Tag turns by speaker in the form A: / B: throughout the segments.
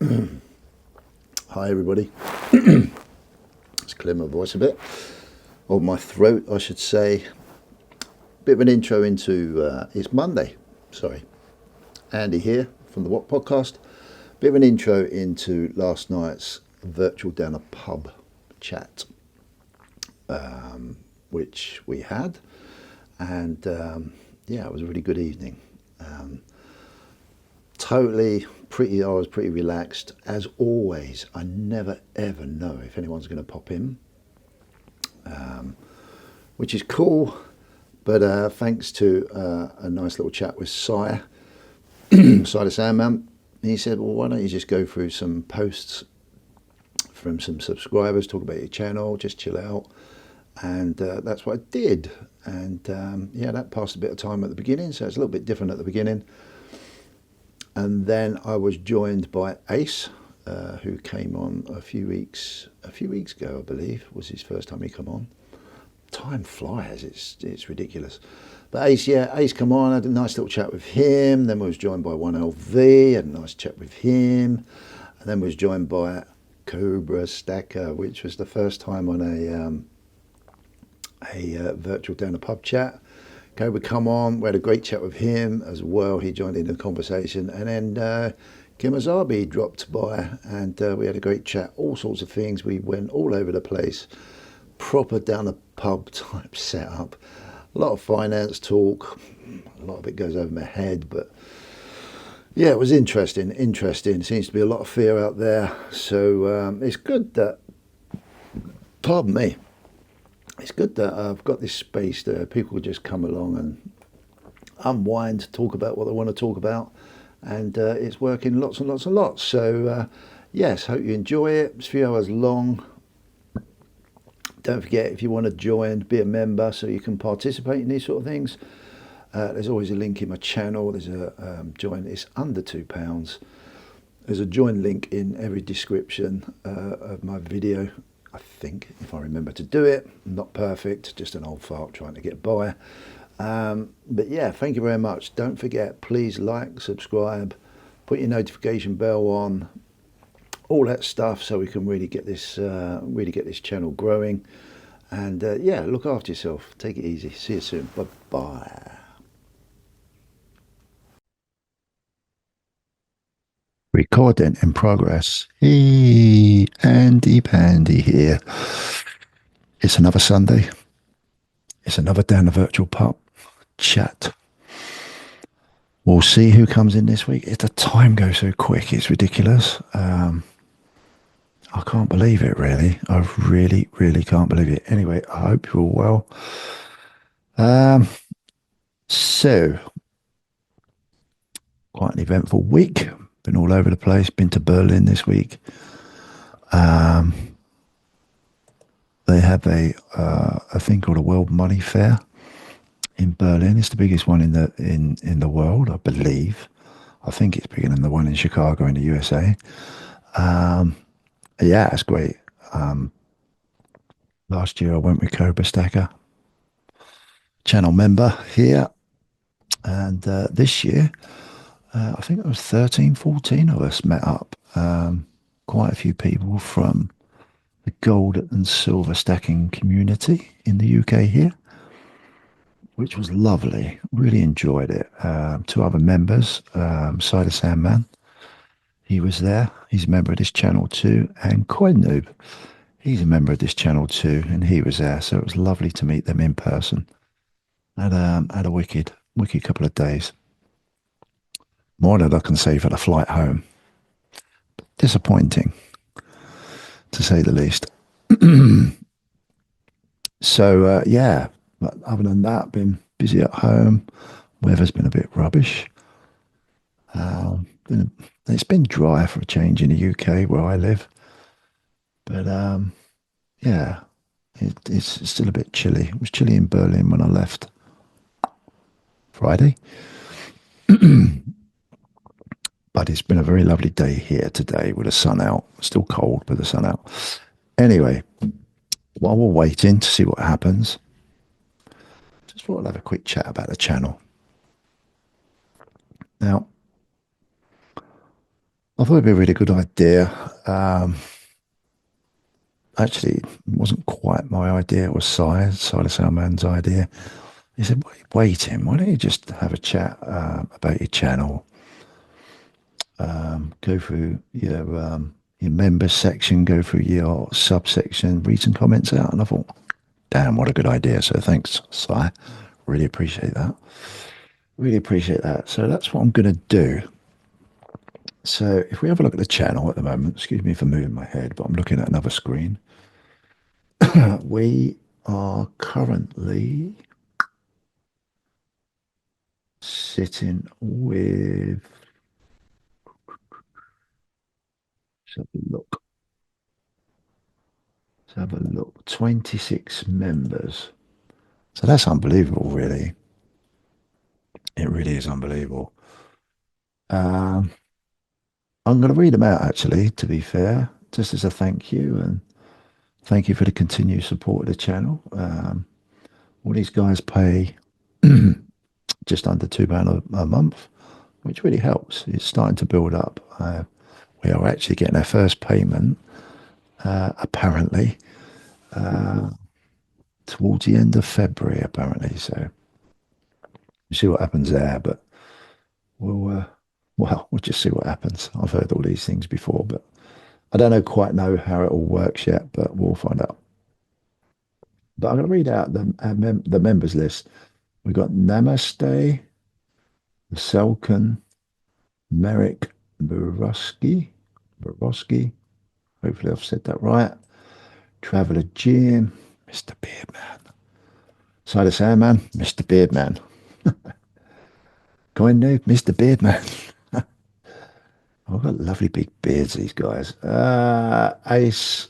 A: Hi everybody. Let's clear my voice a bit, or my throat I should say. Bit of an intro into, it's Monday, sorry. Andy here from the W.O.T podcast. Bit of an intro into last night's virtual down a pub chat, which we had. And yeah, it was a really good evening. I was pretty relaxed. As always, I never ever know if anyone's going to pop in, which is cool. But thanks to a nice little chat with Sire, Sire the Sandman, he said, well, why don't you just go through some posts from some subscribers, talk about your channel, just chill out. And that's what I did. And yeah, that passed a bit of time at the beginning, so it's a little bit different at the beginning. And then I was joined by Ace, who came on a few weeks ago, I believe, was his first time he come on. Time flies, it's ridiculous. But Ace come on, I had a nice little chat with him. Then I was joined by 1LV, had a nice chat with him. And then was joined by Cobra Stacker, which was the first time on a virtual down a pub chat. Cobra come on, we had a great chat with him as well. He joined in the conversation. And then Kim Azabi dropped by and we had a great chat, all sorts of things. We went all over the place, proper down a pub type setup. A lot of finance talk, a lot of it goes over my head, but yeah, it was interesting. Seems to be a lot of fear out there. So it's good that, pardon me, it's good that I've got this space there. People just come along and unwind, talk about what they want to talk about, and it's working lots and lots and lots. So yes, hope you enjoy it. It's a few hours long. Don't forget, if you want to join, be a member so you can participate in these sort of things. There's always a link in my channel. There's a join. It's under £2. There's a join link in every description of my video. I think, if I remember to do it. Not perfect, just an old fart trying to get by. But yeah, thank you very much. Don't forget, please like, subscribe, put your notification bell on, all that stuff, so we can really get this channel growing. And yeah, look after yourself. Take it easy. See you soon. Bye bye. Recording in progress. Hey, Andy Pandy here. It's another Sunday. It's another down the virtual pub chat. We'll see who comes in this week. The time goes so quick, it's ridiculous. I can't believe it, really. I really, really can't believe it. Anyway, I hope you're all well. So, quite an eventful week. Been all over the place. Been to Berlin this week. They have a thing called a World Money Fair in Berlin. It's the biggest one in the world, I believe. I think it's bigger than the one in Chicago in the USA. Yeah, it's great. Last year I went with Cobra Stacker, channel member here, and this year I think it was 13, 14 of us met up. Quite a few people from the gold and silver stacking community in the UK here, which was lovely. Really enjoyed it. Two other members, Cider Sandman, he was there. He's a member of this channel too, and Coin Noob, he's a member of this channel too, and he was there. So it was lovely to meet them in person. Had a wicked couple of days. More than I can say for the flight home. Disappointing, to say the least. So yeah, but other than that, been busy at home. Weather's been a bit rubbish. It's been dry for a change in the UK where I live, but yeah, it's still a bit chilly. It was chilly in Berlin when I left Friday, but it's been a very lovely day here today with the sun out. Still cold, but the sun out. Anyway, while we're waiting to see what happens, just thought I'd have a quick chat about the channel. Now, I thought it'd be a really good idea. Actually, it wasn't quite my idea. It was Silas Salman's idea. He said, wait, Tim, why don't you just have a chat about your channel? Go through your members section, go through your subsection, read some comments out. And I thought, damn, what a good idea. So thanks, Si. Really appreciate that. Really appreciate that. So that's what I'm going to do. So if we have a look at the channel at the moment, excuse me for moving my head, but I'm looking at another screen. We are currently sitting with, let's have a look. Let's have a look. 26 members. So that's unbelievable, really. It really is unbelievable. Um, I'm going to read them out, actually, to be fair, just as a thank you. And thank you for the continued support of the channel. All these guys pay just under £2 a month, which really helps. It's starting to build up. We are actually getting our first payment, apparently, towards the end of February, apparently. So we'll see what happens there. But we'll just see what happens. I've heard all these things before, but I don't quite know how it all works yet, but we'll find out. But I'm going to read out the members list. We've got Namaste, Selkan, Merrick Borowski. Hopefully I've said that right. Traveller Jim, Mr. Beardman. Silas Sandman, Mr. Beardman. Kind noob, Mr. Beardman. I've got lovely big beards, these guys. Ace,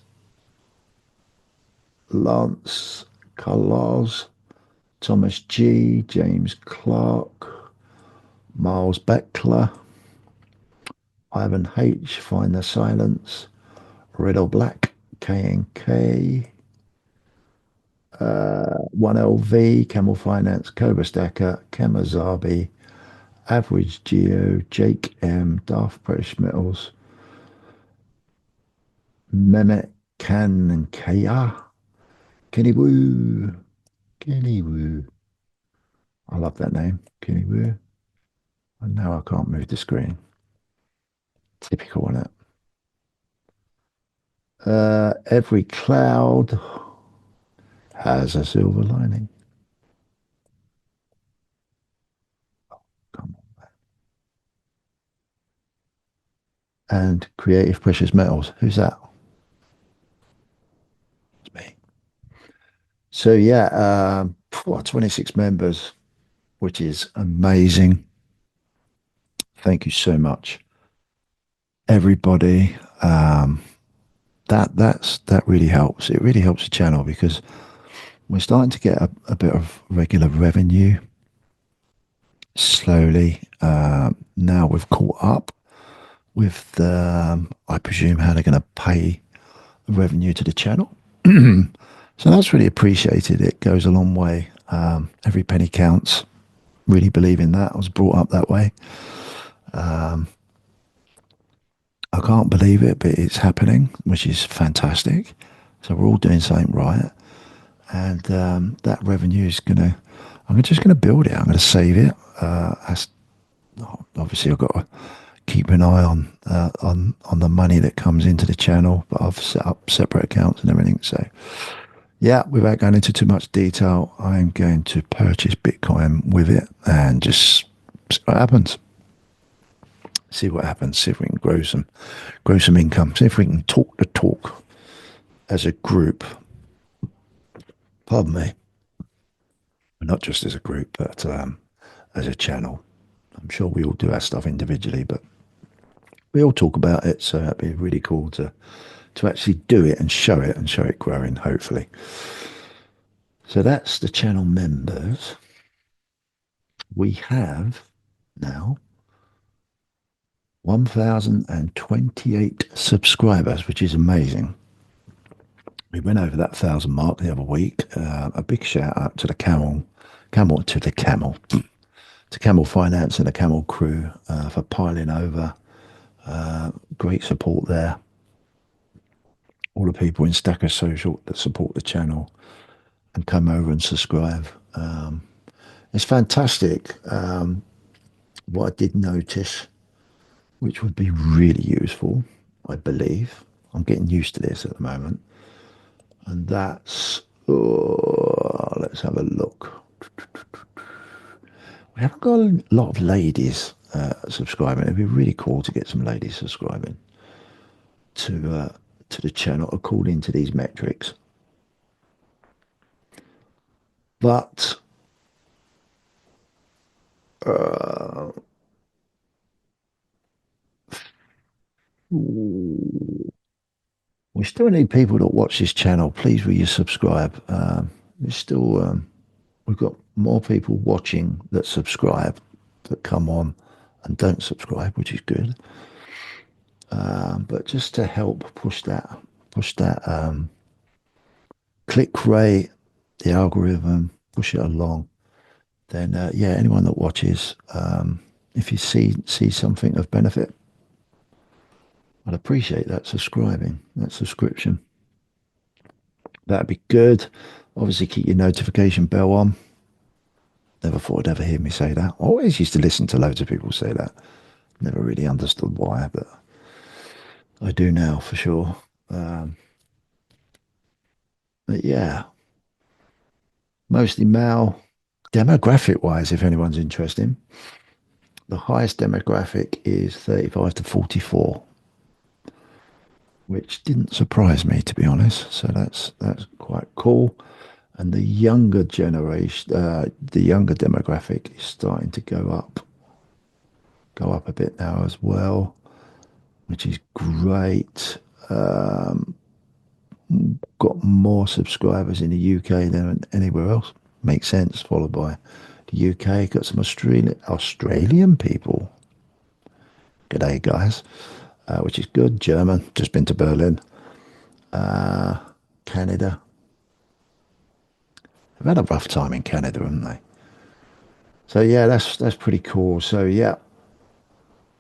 A: Lance, Carlos, Thomas G, James Clark, Miles Beckler, Ivan H, Find the Silence, Riddle Black, K&K, 1LV, Camel Finance, Cobra Stacker, Kamazabi, Average Geo, Jake M, Daft Precious Metals, Mehmet Kan and Kaya, Kenny Woo, Kenny Woo. I love that name, Kenny Woo. And now I can't move the screen. Typical, isn't it? Every cloud has a silver lining. Come on. And Creative Precious Metals. Who's that? It's me. So yeah, 26 members, which is amazing. Thank you so much, everybody. That really helps. It really helps the channel because we're starting to get a bit of regular revenue slowly. Now we've caught up with the, I presume, how they're going to pay the revenue to the channel. So that's really appreciated. It goes a long way. Every penny counts. Really believe in that. I was brought up that way. I can't believe it, but it's happening, which is fantastic. So we're all doing something right. And that revenue is I'm just gonna build it. I'm gonna save it. Obviously I've got to keep an eye on the money that comes into the channel, but I've set up separate accounts and everything. So yeah, without going into too much detail, I'm going to purchase Bitcoin with it and just see what happens. See what happens. See if we can grow some income. See if we can talk the talk as a group. Pardon me. Not just as a group, but as a channel. I'm sure we all do our stuff individually, but we all talk about it. So that'd be really cool to actually do it and show it growing, hopefully. So that's the channel members. We have now 1,028 subscribers, which is amazing. We went over that 1,000 mark the other week. A big shout out to Camel Finance and the Camel crew for piling over. great support there. All the people in Stacker Social that support the channel and come over and subscribe. It's fantastic. What I did notice, which would be really useful, I believe. I'm getting used to this at the moment. And that's, oh, let's have a look. We haven't got a lot of ladies subscribing. It'd be really cool to get some ladies subscribing to the channel according to these metrics. But we still need people that watch this channel. Please, will you subscribe? There's still we've got more people watching that subscribe that come on and don't subscribe, which is good. But just to help push that click rate, the algorithm, push it along. Then yeah, anyone that watches, if you see something of benefit, I'd appreciate that subscription. That'd be good. Obviously, keep your notification bell on. Never thought I'd ever hear me say that. I always used to listen to loads of people say that. Never really understood why, but I do now for sure. But yeah, mostly male. Demographic wise, if anyone's interested, the highest demographic is 35 to 44, which didn't surprise me, to be honest. So that's quite cool. And the younger generation, the younger demographic is starting to go up a bit now as well, which is great. Got more subscribers in the UK than anywhere else. Makes sense. Followed by the UK. Got some Australian people. G'day, guys. Which is good. German. Just been to Berlin. Canada. They've had a rough time in Canada, haven't they? So yeah, that's pretty cool. So yeah,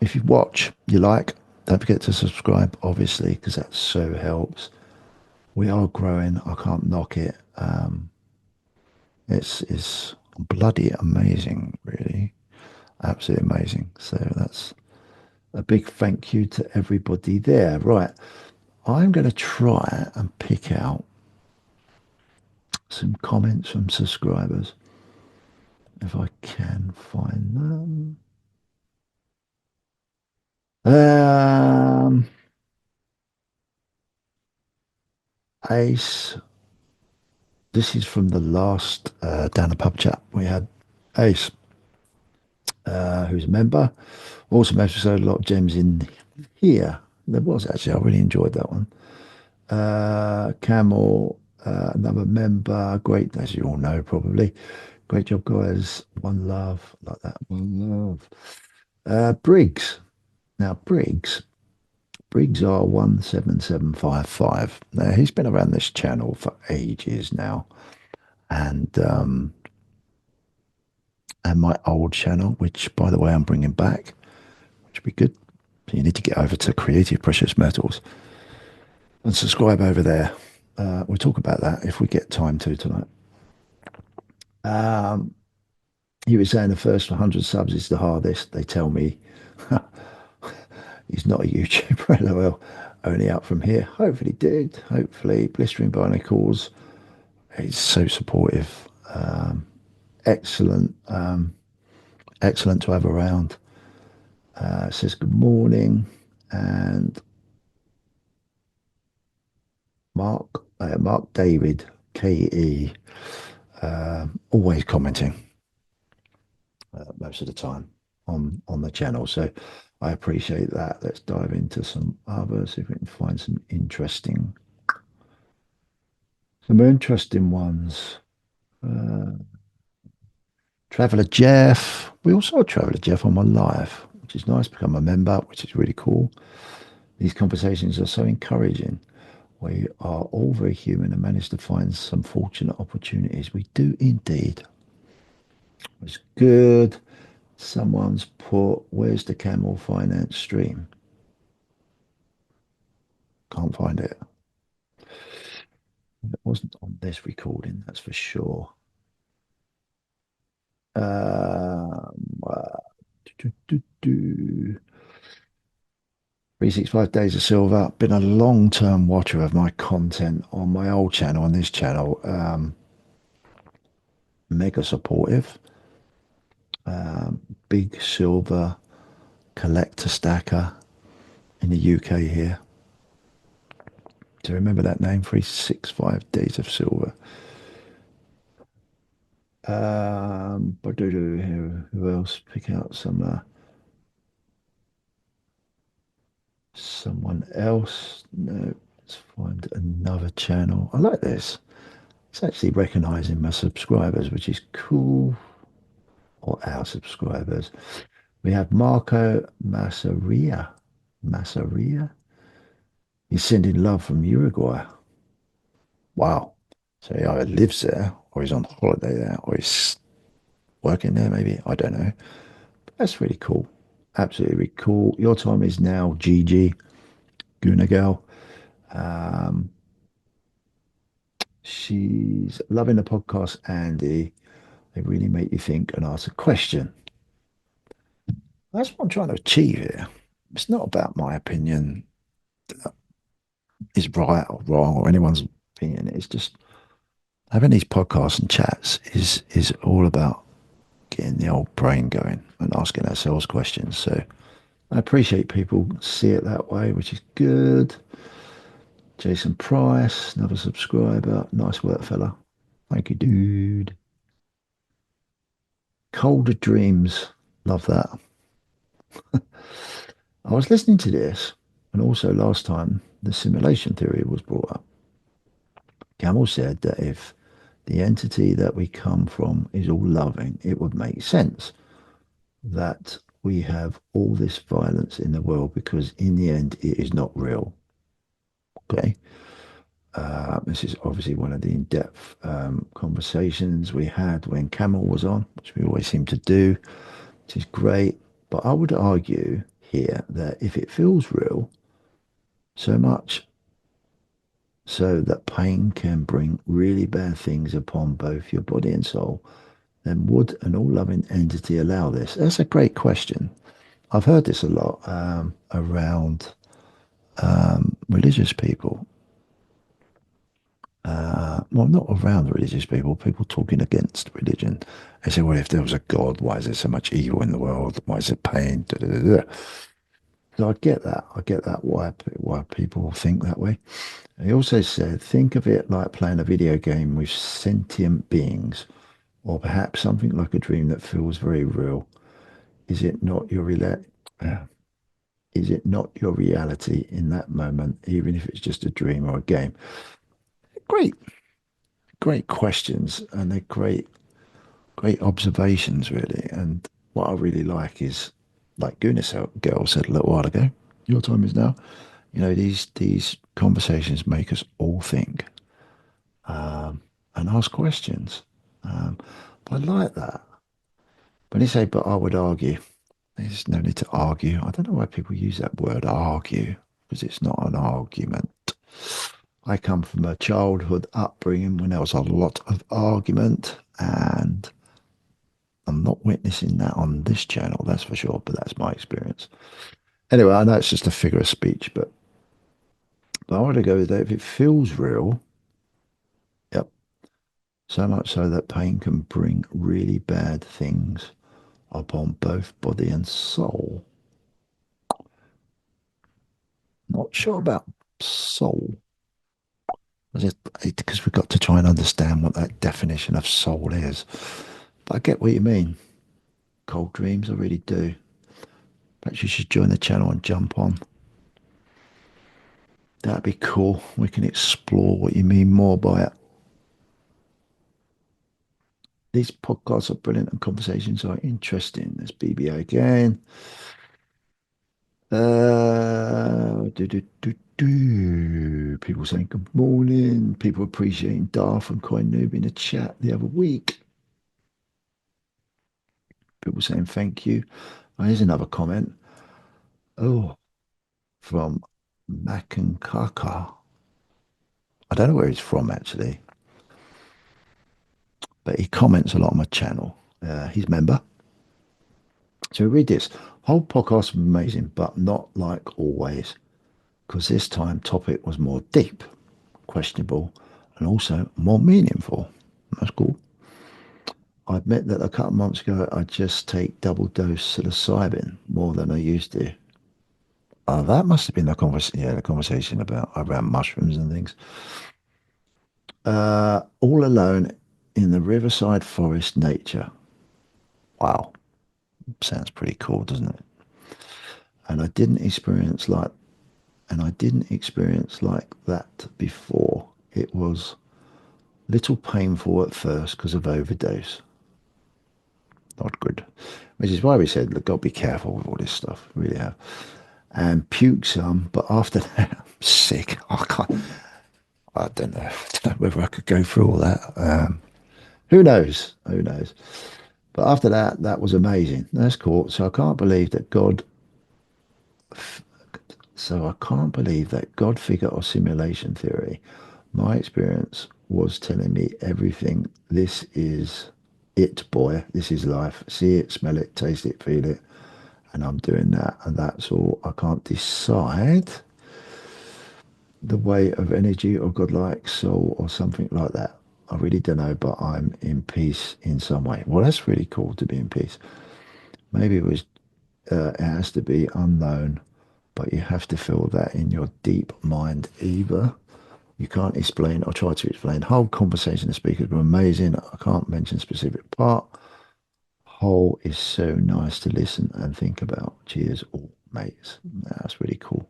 A: if you watch, you like, don't forget to subscribe, obviously, because that so helps. We are growing. I can't knock it. It's bloody amazing, really, absolutely amazing. So that's a big thank you to everybody there. Right, I'm going to try and pick out some comments from subscribers if I can find them. Ace, this is from the last down the pub chat we had. Ace, who's a member, awesome episode, a lot of gems in here. There was actually, I really enjoyed that one. Camel, another member, great, as you all know, probably. Great job, guys. One love, like that. One love. Briggs. Now, Briggs are 17755. Now, he's been around this channel for ages now. And my old channel, which, by the way, I'm bringing back, which would be good. So you need to get over to Creative Precious Metals and subscribe over there. We'll talk about that if we get time to tonight. He was saying the first 100 subs is the hardest. They tell me he's not a YouTuber, lol. Only up from here. Hopefully, dude. Hopefully, Blistering Barnacles. He's so supportive. Excellent. Excellent to have around. Says good morning. And Mark David, KE, always commenting most of the time on the channel. So I appreciate that. Let's dive into some others if we can find some interesting ones. Traveller Jeff. We also have Traveller Jeff on my live, which is nice. Become a member, which is really cool. These conversations are so encouraging. We are all very human and manage to find some fortunate opportunities. We do indeed. It's good. Someone's put, where's the Camel Finance stream? find it. It wasn't on this recording, that's for sure. Uh, do, do, do. 365 Days of Silver. Been a long-term watcher of my content on my old channel, on this channel. Mega supportive. Big silver collector stacker in the UK here. Do you remember that name? 365 Days of Silver. But who else? Pick out someone else. No, let's find another channel. I like this. It's actually recognizing my subscribers, which is cool. Or our subscribers. We have Marco Massaria. Massaria? He's sending love from Uruguay. Wow. So he either lives there, or he's on holiday there, or he's working there, maybe. I don't know. But that's really cool. Absolutely really cool. Your time is now, Gigi Gunagal. Um, she's loving the podcast, Andy. They really make you think and ask a question. That's what I'm trying to achieve here. It's not about my opinion is right or wrong or anyone's opinion. It's just having these podcasts and chats is all about getting the old brain going and asking ourselves questions. So I appreciate people see it that way, which is good. Jason Price, another subscriber. Nice work, fella. Thank you, dude. Colder Dreams. Love that. I was listening to this, and also last time the simulation theory was brought up. Camel said that if the entity that we come from is all loving, it would make sense that we have all this violence in the world because in the end it is not real. Okay. This is obviously one of the in-depth conversations we had when Camel was on, which we always seem to do, which is great. But I would argue here that if it feels real, so much so that pain can bring really bad things upon both your body and soul, then would an all-loving entity allow this? That's a great question. I've heard this a lot around religious people. Well, not around religious people, people talking against religion. They say, well, if there was a God, why is there so much evil in the world? Why is there pain? Da, da, da, da. So I get that. I get that why people think that way. He also said, think of it like playing a video game with sentient beings, or perhaps something like a dream that feels very real. Is it not your is it not your reality in that moment, even if it's just a dream or a game? Great, great questions, and they're great observations, really. And what I really like is, like Goodness Girl said a little while ago, your time is now. You know, these conversations make us all think and ask questions. But I like that. When they say, but I would argue, there's no need to argue. I don't know why people use that word argue, because it's not an argument. I come from a childhood upbringing when there was a lot of argument, and I'm not witnessing that on this channel, that's for sure, but that's my experience. Anyway, I know it's just a figure of speech, but I want to go with that. If it feels real, yep, so much so that pain can bring really bad things upon both body and soul. Not sure about soul. Because we've got to try and understand what that definition of soul is. But I get what you mean. Cold dreams, I really do. Perhaps you should join the channel and jump on. That'd be cool. We can explore what you mean more by it. These podcasts are brilliant and conversations are interesting. There's BBA again. People saying good morning. People appreciating Darth and Coin Noob in the chat the other week. People saying thank you. Oh, here's another comment. Oh, from Makankaka. I don't know where he's from actually, but he comments a lot on my channel. He's a member. So read this. Whole podcast was amazing, but not like always, because this time topic was more deep, questionable, and also more meaningful. That's cool. I admit that a couple of months ago I just take double dose psilocybin more than I used to. That must have been the conversation about around mushrooms and things. All alone in the riverside forest nature. Wow, sounds pretty cool, doesn't it? And I didn't experience like, and I didn't experience like that before. It was little painful at first because of overdose. Not good. Which is why we said, look, got to be careful with all this stuff. Really have. And puke some, but after that, I'm sick. I can't. I don't know. I don't know whether I could go through all that. Who knows? Who knows? But after that, that was amazing. That's cool. So I can't believe that God. So I can't believe that God figure or simulation theory. My experience was telling me everything. This is it, boy. This is life. See it, smell it, taste it, feel it. And I'm doing that. And that's all. I can't decide the way of energy or godlike soul or something like that. I really don't know, but I'm in peace in some way. Well, that's really cool to be in peace. Maybe it has to be unknown, but you have to feel that in your deep mind. Either you can't explain or try to explain. Whole conversation, the speakers were amazing. I can't mention specific part. Whole is so nice to listen and think about. Cheers, all mates. That's really cool.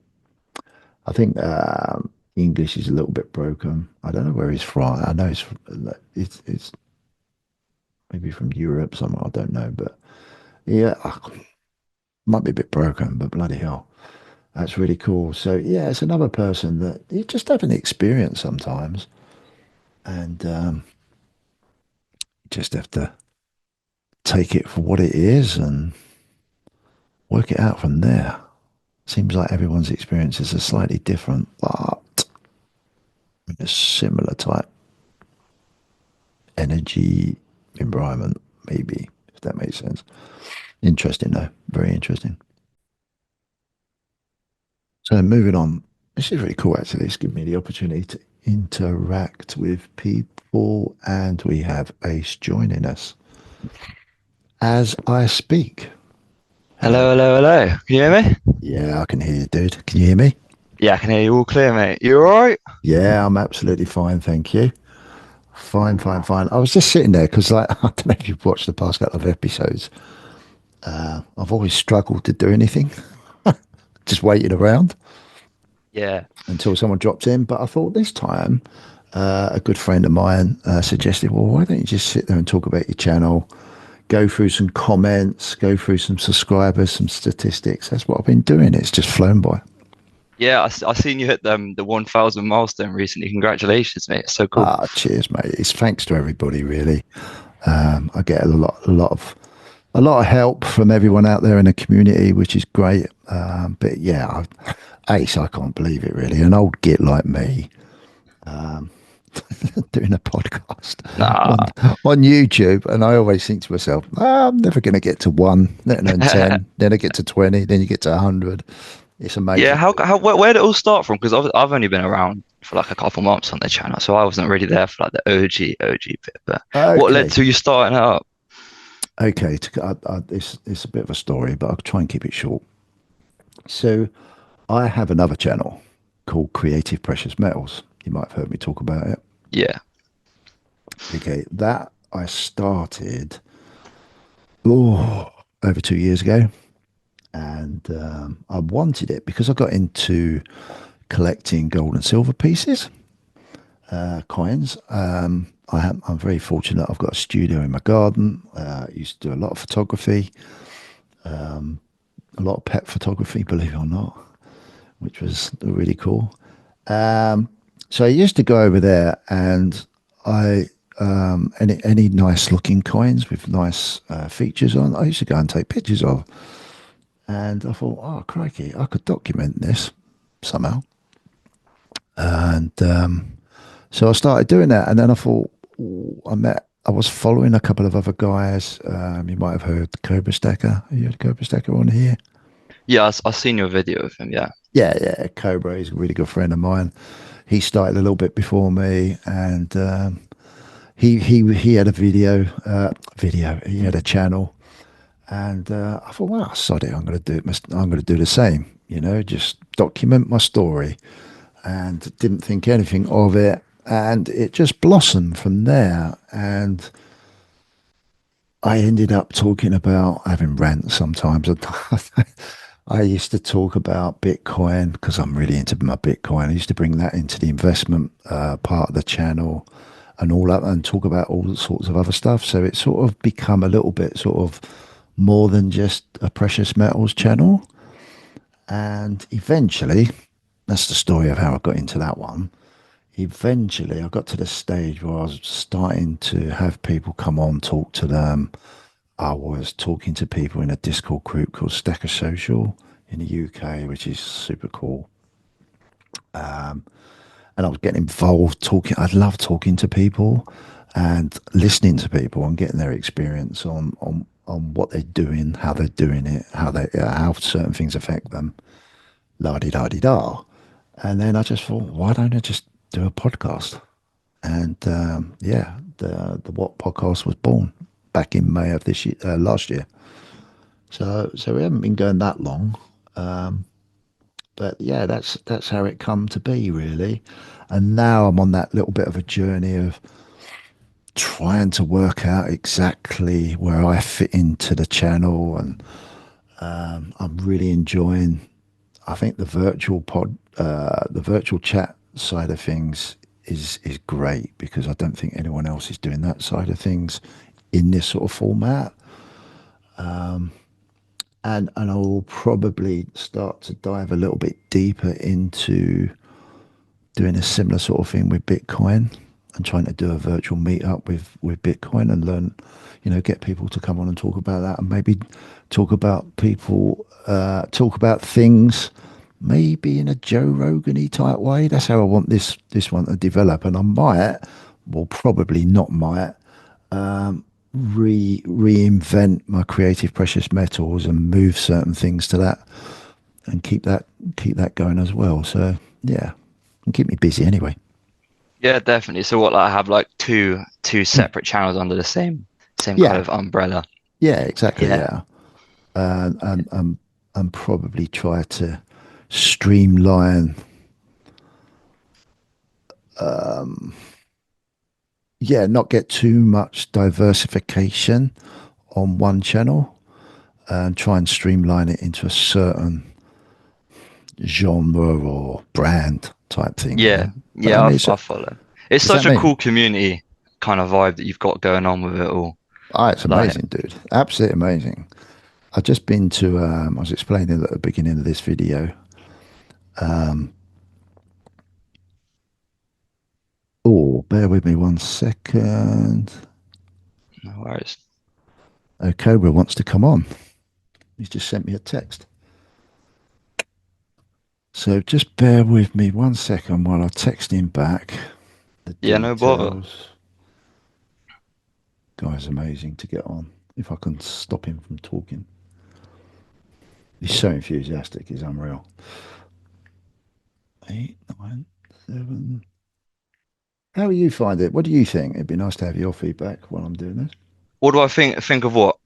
A: I think English is a little bit broken. I don't know where he's from. I know it's maybe from Europe somewhere. I don't know, but yeah, might be a bit broken. But bloody hell, that's really cool. So yeah, it's another person that you just have an experience sometimes, and you just have to take it for what it is and work it out from there. Seems like everyone's experiences are slightly different, but a similar type energy environment, maybe, if that makes sense. Interesting, though. Very interesting. So, moving on. This is really cool, actually. It's given me the opportunity to interact with people, and we have Ace joining us as I speak. Hello.
B: Hello, hello, hello. Can you hear me?
A: Yeah, I can hear you, dude. Can you hear me?
B: Yeah, I can hear you all clear, mate. You all right?
A: Yeah, I'm absolutely fine, thank you. Fine, fine, fine. I was just sitting there because, like, I don't know if you've watched the past couple of episodes. I've always struggled to do anything, just waiting around
B: Yeah.
A: until someone drops in. But I thought this time, a good friend of mine suggested, well, why don't you just sit there and talk about your channel, go through some comments, go through some subscribers, some statistics. That's what I've been doing. It's just flown by.
B: Yeah, I seen you hit the 1,000 milestone recently. Congratulations, mate. It's so cool.
A: Ah, cheers, mate. It's thanks to everybody, really. I get a lot of help from everyone out there in the community, which is great. But yeah, Ace, I can't believe it really. An old git like me doing a podcast
B: Nah.
A: on YouTube, and I always think to myself, I'm never going to get to one, let alone 10. Then I get to 20, then you get to 100. It's
B: Yeah,
A: amazing.
B: where did it all start from? Because I've only been around for like a couple months on the channel, so I wasn't really there for like the OG bit. But what led
A: Okay,
B: to you starting it up?
A: okay. It's a bit of a story, but I'll try and keep it short. So I have another channel called Creative Precious Metals. You might have heard me talk about it.
B: Yeah.
A: Okay, that I started oh, over 2 years ago, and I wanted it because I got into collecting gold and silver pieces, coins. I'm very fortunate. I've got a studio in my garden. I used to do a lot of photography, a lot of pet photography, believe it or not, which was really cool. So I used to go over there, and I any nice looking coins with nice features on, I used to go and take pictures of. And I thought, oh crikey, I could document this somehow. And so I started doing that, and then I thought, ooh, I was following a couple of other guys. You might have heard Cobra Stacker. Have you heard Cobra Stacker on here?
B: Yeah, I seen your video of him. Yeah.
A: Yeah, yeah, Cobra. He's a really good friend of mine. He started a little bit before me, and he had a video. He had a channel, and I thought, well, sod it. I'm going to do it. I'm going to do the same. Just document my story, and didn't think anything of it, and it just blossomed from there. And I ended up talking about having rants sometimes. I used to talk about Bitcoin because I'm really into my Bitcoin. I used to bring that into the investment part of the channel and all that, and talk about all sorts of other stuff. So it's sort of become a little bit sort of more than just a precious metals channel. And eventually, that's the story of how I got into that one. Eventually, I got to the stage where I was starting to have people come on, talk to them. I was talking to people in a Discord group called Stacker Social in the UK, which is super cool. And I was getting involved talking. I love talking to people and listening to people and getting their experience on what they're doing, how they're doing it, how certain things affect them. La di da di da. And then I just thought, why don't I just do a podcast? And yeah, the What podcast was born back in May of this year, last year. So we haven't been going that long, but yeah, that's how it come to be really. And now I'm on that little bit of a journey of trying to work out exactly where I fit into the channel, and I'm really enjoying. I think the virtual chat side of things is great because I don't think anyone else is doing that side of things in this sort of format. And I will probably start to dive a little bit deeper into doing a similar sort of thing with Bitcoin and trying to do a virtual meetup with Bitcoin and learn, get people to come on and talk about that, and maybe talk about things maybe in a Joe Rogan-y type way. That's how I want this one to develop. And I probably not might, reinvent my creative precious metals and move certain things to that and keep that going as well. So yeah, and keep me busy anyway.
B: Yeah, definitely. So what, like have like two separate channels under the same kind
A: Yeah,
B: of umbrella.
A: yeah, exactly.
B: Yeah.
A: Yeah, and probably try to streamline. Yeah, not get too much diversification on one channel and try and streamline it into a certain genre or brand type thing.
B: Yeah.
A: But I
B: Yeah,
A: mean,
B: I follow. It's
A: is that
B: such a
A: me?
B: cool community kind of vibe that you've got going on with it all.
A: Oh, it's
B: Like,
A: amazing, dude. Absolutely amazing. I've just been to, I was explaining at the beginning of this video. Oh, bear with me 1 second.
B: no worries.
A: Oh, Cobra wants to come on. He's just sent me a text. So just bear with me 1 second while I text him back the
B: Yeah, no bother.
A: details. Guy's amazing to get on. If I can stop him from talking. He's so enthusiastic, he's unreal. 8, 9, 7. How do you find it? What do you think? It'd be nice to have your feedback while I'm doing this.
B: What do I think of what?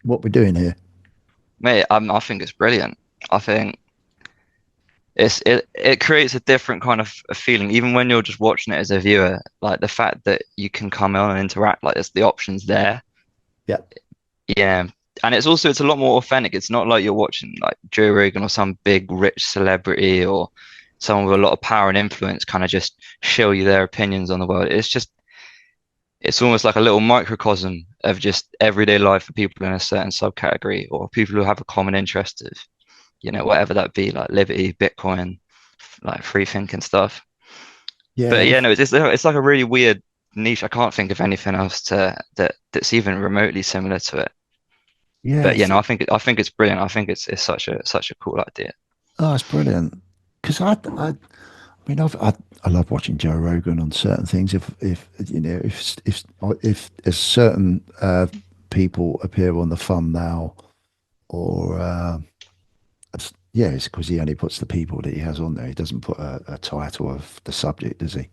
A: What we're doing here.
B: Mate, I think it's brilliant. I think it creates a different kind of a feeling, even when you're just watching it as a viewer. Like the fact that you can come on and interact, like there's the options there.
A: Yeah.
B: Yeah. And it's a lot more authentic. It's not like you're watching like Joe Rogan or some big rich celebrity or someone with a lot of power and influence kind of just show you their opinions on the world. It's almost like a little microcosm of just everyday life for people in a certain subcategory or people who have a common interest of, whatever that be, like liberty, Bitcoin, like free thinking stuff.
A: Yeah.
B: But yeah, no, it's like a really weird niche. I can't think of anything else that's even remotely similar to it.
A: Yeah.
B: But no, I think it's brilliant. I think it's such a cool idea.
A: Oh, it's brilliant. Because I mean, I love watching Joe Rogan on certain things. If you know, if a certain people appear on the thumbnail, or yeah, it's because he only puts the people that he has on there. He doesn't put a title of the subject, does he?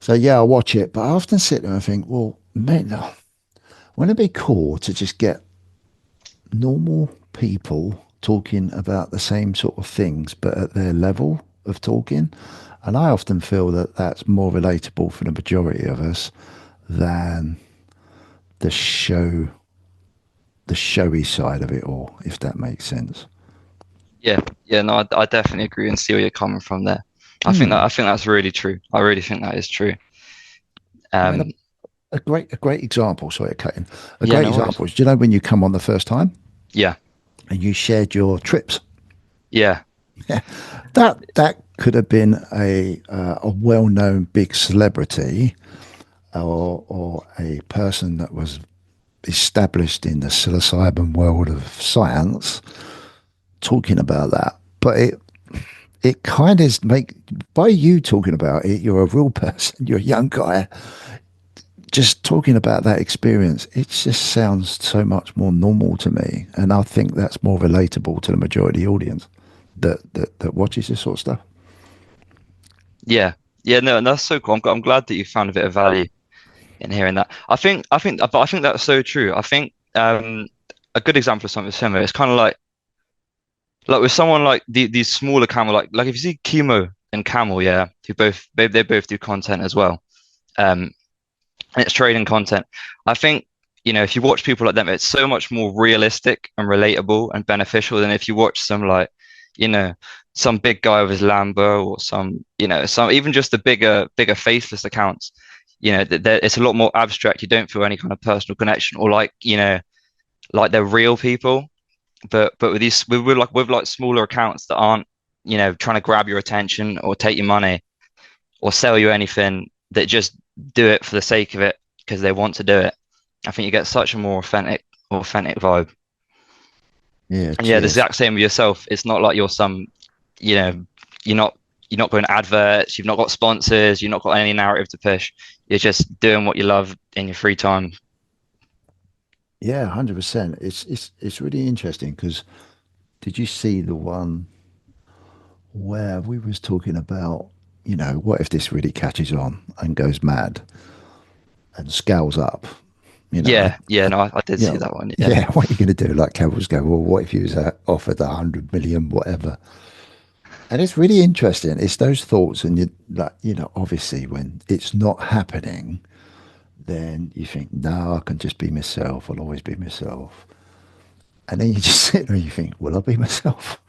A: So yeah, I watch it, but I often sit there and think, well, man, wouldn't it be cool to just get normal people talking about the same sort of things, but at their level of talking? And I often feel that that's more relatable for the majority of us than the show, the showy side of it all, if that makes sense.
B: Yeah, yeah, no, I definitely agree and see where you're coming from there.
A: Hmm.
B: I think that's really true. I really think that is true.
A: I mean,
B: Um,
A: a great example. Sorry, cutting. A
B: yeah,
A: great
B: no worries.
A: example is, do you know when you come on the first time
B: Yeah,
A: and you shared your trips?
B: yeah,
A: Yeah, that could have been a well-known big celebrity, or a person that was established in the psilocybin world of science talking about that. But it kind of make, by you talking about it, you're a real person, you're a young guy, just talking about that experience, it just sounds so much more normal to me. And I think that's more relatable to the majority of the audience that watches this sort of stuff.
B: yeah, yeah. No, and that's so cool. I'm glad that you found a bit of value in hearing that. But I think that's so true. I think a good example of something similar. It's kind of like with someone like these smaller camel, like if you see Chemo and Camel, yeah, who both they both do content as well. Um, and it's trading content. I think, if you watch people like them, it's so much more realistic and relatable and beneficial than if you watch some like, you know, some big guy with his Lambo or some even just the bigger faceless accounts. It's a lot more abstract. You don't feel any kind of personal connection or like they're real people. But with like smaller accounts that aren't, trying to grab your attention or take your money or sell you anything, that just do it for the sake of it because they want to do it. I think you get such a more authentic vibe.
A: Yeah,
B: And yeah, the
A: cheers.
B: exact same with yourself. It's not like you know, you're not you're not going adverts, you've not got sponsors, you've not got any narrative to push. You're just doing what you love in your free time.
A: Yeah, 100%. It's really interesting because did you see the one where we was talking about, what if this really catches on and goes mad and scales up,
B: Yeah, yeah, no, I did
A: you
B: see
A: know,
B: that one. Yeah,
A: yeah, what are you going to do? Like Campbell's go, well, what if you was offered 100 million, whatever? And it's really interesting. It's those thoughts, and obviously when it's not happening, then you think, no, I can just be myself. I'll always be myself. And then you just sit there and you think, will I be myself?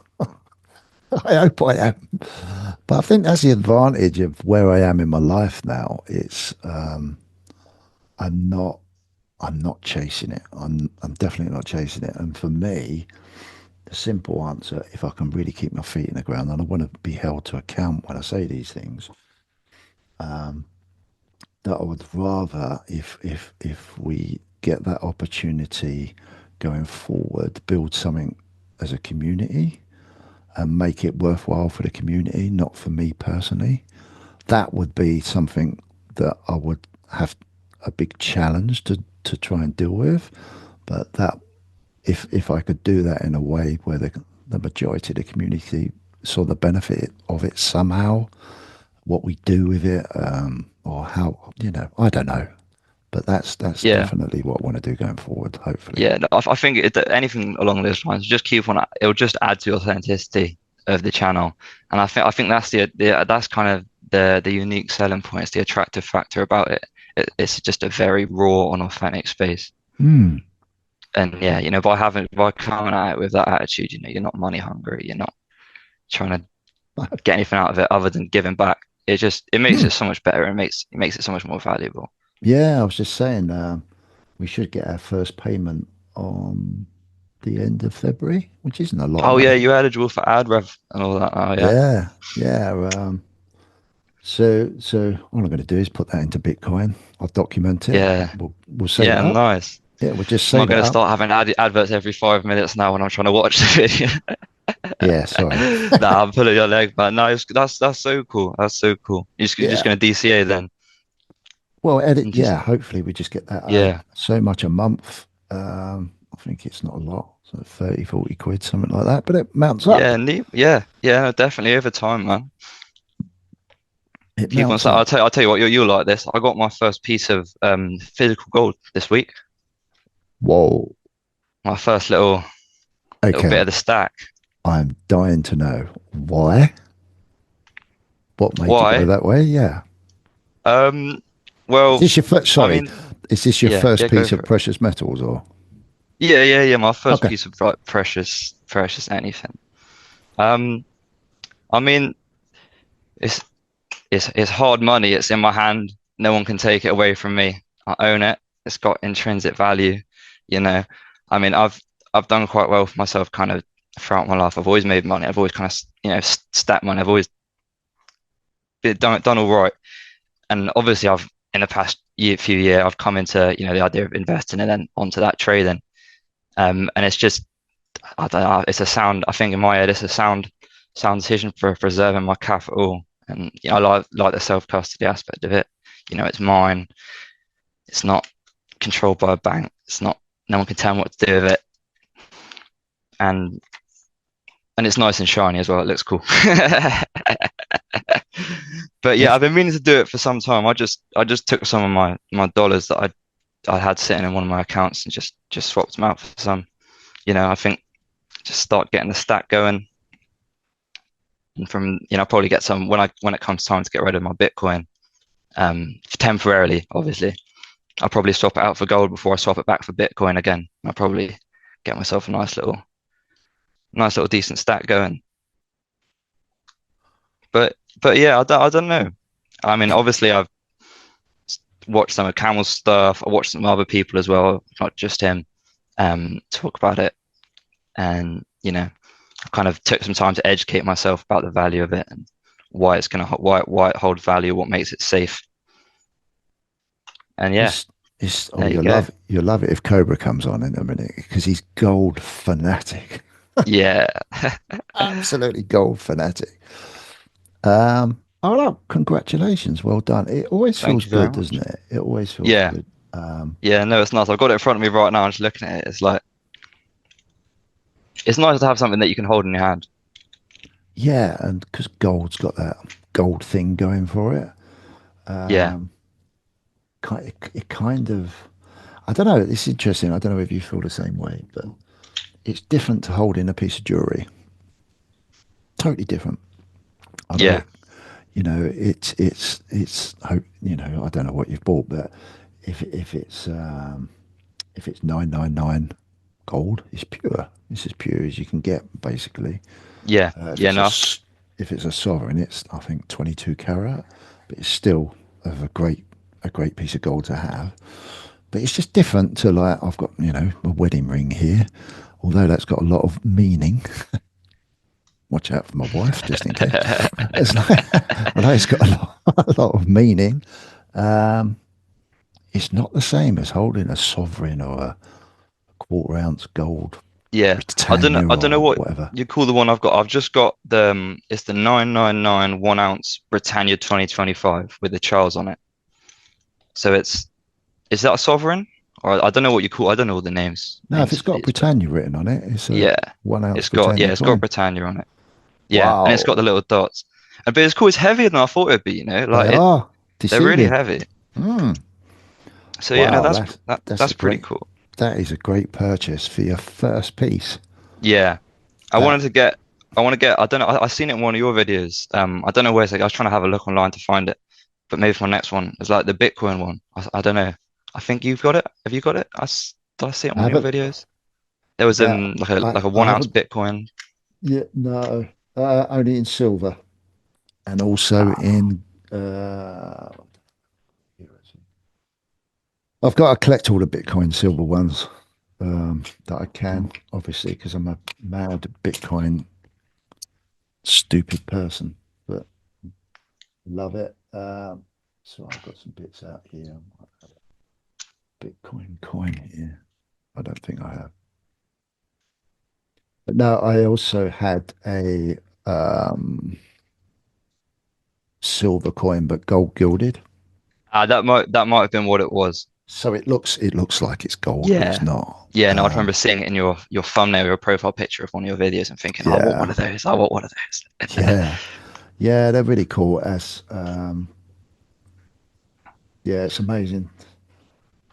A: I hope I am. But I think that's the advantage of where I am in my life now. I'm not I'm not chasing it. I'm definitely not chasing it. And for me, the simple answer, if I can really keep my feet in the ground, and I want to be held to account when I say these things, that I would rather, if we get that opportunity going forward, build something as a community and make it worthwhile for the community, not for me personally. That would be something that I would have a big challenge to try and deal with. But that, if I could do that in a way where the majority of the community saw the benefit of it somehow, what we do with it, or how, I don't know. But that's
B: yeah,
A: definitely what I want to do going forward, hopefully.
B: yeah. No, I think anything along those lines, just keep on. It'll just add to the authenticity of the channel, and I think that's that's kind of the unique selling point. It's the attractive factor about it. It's just a very raw and authentic space.
A: Hmm.
B: And yeah, by coming at it with that attitude, you're not money hungry. You're not trying to get anything out of it other than giving back. It makes
A: Hmm.
B: it so much better. It makes it so much more valuable.
A: Yeah, I was just saying, we should get our first payment on the end of February, which isn't a lot of
B: Oh yeah,
A: money.
B: you're eligible for ad rev and all that. Oh yeah,
A: Yeah, yeah. So all I'm going to do is put that into Bitcoin. I'll document it.
B: yeah,
A: We'll save it
B: yeah.
A: up.
B: Nice.
A: Yeah, we'll just
B: I'm not
A: save it
B: going to
A: up.
B: start having adverts every 5 minutes now when I'm trying to watch the video.
A: Yeah, sorry.
B: Nah, I'm pulling your leg, but no, that's so cool. That's so cool. You're just
A: Yeah.
B: gonna DCA then,
A: Well, edit.
B: and just
A: Yeah. Hopefully, we just get that
B: yeah,
A: so much a month. I think it's not a lot, so 30, 40 quid, something like that. But it mounts up.
B: yeah, neat. Yeah, no, definitely over time, man.
A: It
B: Keep on.
A: mounts
B: So
A: up.
B: I'll tell you what, you'll like this. I got my first piece of physical gold this week.
A: Whoa.
B: My first little bit
A: Okay.
B: of the stack.
A: I'm dying to know why. What made you go
B: Why?
A: that way? Yeah.
B: Um,
A: Is
B: well,
A: this your first?
B: I
A: Sorry,
B: mean,
A: is this your
B: yeah,
A: first
B: go
A: piece
B: for
A: of
B: it.
A: precious metals, or?
B: Yeah. My first
A: Okay.
B: piece of like precious anything. Um, I mean, it's it's hard money. It's in my hand. No one can take it away from me. I own it. It's got intrinsic value. You know, I mean, I've done quite well for myself, kind of throughout my life. I've always made money. I've always kind of stacked money. I've always done all right. And obviously, I've in the past few years, I've come into the idea of investing and then onto that trading. And it's just I don't know. It's a sound. I think in my head, it's a sound decision for preserving my capital. And I like the self custody aspect of it. It's mine. It's not controlled by a bank. It's not. No one can tell me what to do with it. And it's nice and shiny as well. It looks cool. But yeah,
A: That's
B: I've been meaning to do it for some time. I just took some of my dollars that I had sitting in one of my accounts and just swapped them out for some. I think just start getting the stack going. And from I'll probably get some when it comes time to get rid of my Bitcoin. Temporarily, obviously. I'll probably swap it out for gold before I swap it back for Bitcoin again. I'll probably get myself a nice little decent stack going. But yeah, I don't know. I mean, obviously I've watched some of Camel's stuff. I watched some other people as well, not just him, talk about it. And I kind of took some time to educate myself about the value of it and why it's gonna why it holds value, what makes it safe. And yeah,
A: it's it's. Oh,
B: there you go.
A: you'll love it if Cobra comes on in a minute because he's gold fanatic.
B: Yeah,
A: Absolutely gold fanatic. Oh no, congratulations, well done. It always
B: thank
A: feels
B: you very
A: good, doesn't
B: much.
A: it? It always feels
B: Yeah,
A: good.
B: yeah, no, it's nice. I've got it in front of me right now. I'm just looking at it. It's like it's nice to have something that you can hold in your hand.
A: Yeah, and because gold's got that gold thing going for it,
B: Yeah,
A: um, it kind of, I don't know, it's interesting. I don't know if you feel the same way, but it's different to holding a piece of jewelry. Totally different. I know
B: yeah,
A: it, I don't know what you've bought, but if it's 999 gold, it's pure. It's as pure as you can get, basically.
B: yeah,
A: If
B: yeah.
A: it's a
B: No,
A: if it's a sovereign, it's I think 22 carat, but it's still of a great piece of gold to have. But it's just different to like I've got a wedding ring here, although that's got a lot of meaning. Watch out for my wife, just in case. It's like, although it's got a lot of meaning, um, it's not the same as holding a sovereign or a quarter ounce gold
B: yeah.
A: Britannia
B: I don't know
A: or
B: what
A: whatever.
B: you call the one I've got. I've just got it's the 999 1 ounce Britannia 2025 with the Charles on it. So is that a sovereign? Or I don't know what you call. I don't know all the
A: Now, if
B: names
A: it's
B: for
A: got
B: these, but
A: Britannia written on it, it's a
B: yeah,
A: 1 ounce Britannia
B: it's got
A: coin.
B: Britannia on it. Yeah, and it's got
A: Wow,
B: the little dots. But it's cool. It's heavier than I thought it'd be.
A: they
B: Like
A: are
B: they're really
A: deceiving.
B: heavy.
A: Mm.
B: So yeah, no,
A: Wow, that's
B: that's
A: a
B: pretty
A: great
B: cool.
A: that is a great purchase for your first piece.
B: Yeah, I
A: That
B: wanted to get. I want to get. I don't know. I seen it in one of your videos. I don't know where it's like. I was trying to have a look online to find it, but maybe for my next one, it's like the Bitcoin one. I don't know. I think you've got it. Have you got it? Did I see it in
A: I
B: one of your
A: haven't
B: videos? There was
A: that
B: like a
A: I
B: 1 ounce
A: haven't
B: Bitcoin.
A: yet. No, only in silver and also
B: Ah,
A: in. I've got to collect all the Bitcoin silver ones that I can, obviously, because I'm a mad Bitcoin stupid person, but love it. So I've got some bits out here. Bitcoin coin here. I don't think I have. But no, I also had a um, silver coin, but gold gilded.
B: That might have been what it was.
A: So it looks like it's gold, but it's
B: Yeah.
A: not.
B: Yeah, and I remember seeing it in your thumbnail, your profile picture of one of your videos and thinking, oh, what one
A: Yeah,
B: of those? I want one of those.
A: yeah, yeah. They're really cool. As yeah, it's amazing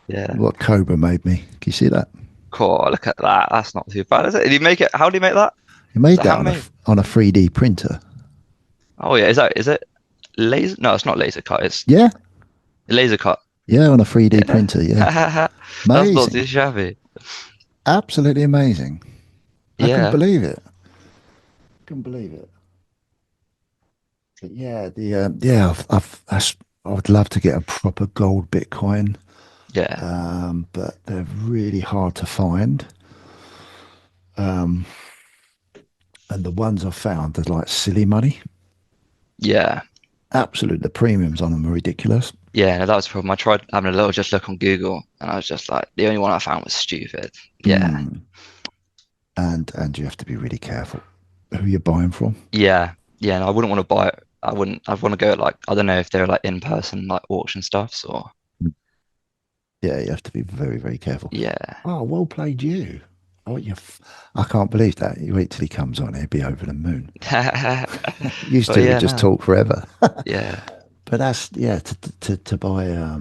B: Yeah.
A: what Cobra made me. Can you see that?
B: Cool. Look at that. That's not too bad, is it? Did you make it? How do you make that?
A: He
B: Is
A: made
B: it
A: that on a
B: handmade?
A: on a 3D printer.
B: Oh yeah. Is it laser? No, it's not laser cut. It's
A: Yeah,
B: laser cut.
A: yeah, on a 3D
B: Yeah.
A: printer. Yeah,
B: That's not
A: amazing,
B: too shabby.
A: absolutely amazing. I couldn't
B: Yeah.
A: believe it. Couldn't believe it. But yeah, I would love to get a proper gold Bitcoin,
B: Yeah.
A: but they're really hard to find. Um, and the ones I've found are like silly money.
B: Yeah.
A: Absolute, the premiums on them are ridiculous.
B: Yeah. No, that was the problem. I tried having a little just look on Google and I was just like, the only one I found was stupid. Yeah.
A: Mm. And you have to be really careful who you're buying from.
B: Yeah. Yeah. And I wouldn't want to buy it. I wouldn't, I'd want to go like, I don't know if they're like in person, like auction stuffs or,
A: Yeah, you have to be very, very careful.
B: yeah.
A: Oh, well played you. Oh, I can't believe that. You wait till he comes on, he'll be over the moon. Used
B: But
A: to, we
B: yeah,
A: just
B: no.
A: talk forever.
B: Yeah.
A: But that's, yeah, to buy, a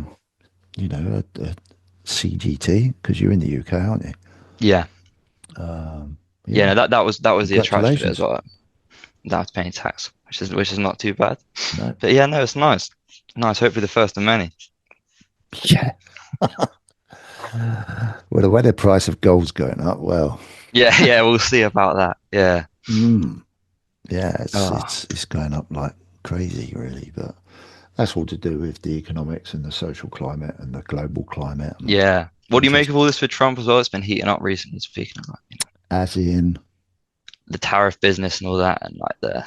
A: CGT, because you're in the UK, aren't you?
B: Yeah. Yeah.
A: Yeah,
B: No, that was the attraction of it as
A: congratulations.
B: well. That was paying tax, which is not too bad.
A: No.
B: But yeah, no, it's nice. Nice. Hopefully the first of many.
A: Yeah. Well, the way the price of gold's going up, well,
B: Yeah, yeah, we'll see about that. Yeah.
A: mm, yeah, it's
B: Oh,
A: it's it's going up like crazy, really. But that's all to do with the economics and the social climate and the global climate and
B: yeah. What do you make
A: interest,
B: of all this for Trump as well? It's been heating up recently, speaking of like,
A: as in,
B: the tariff business and all that, and like the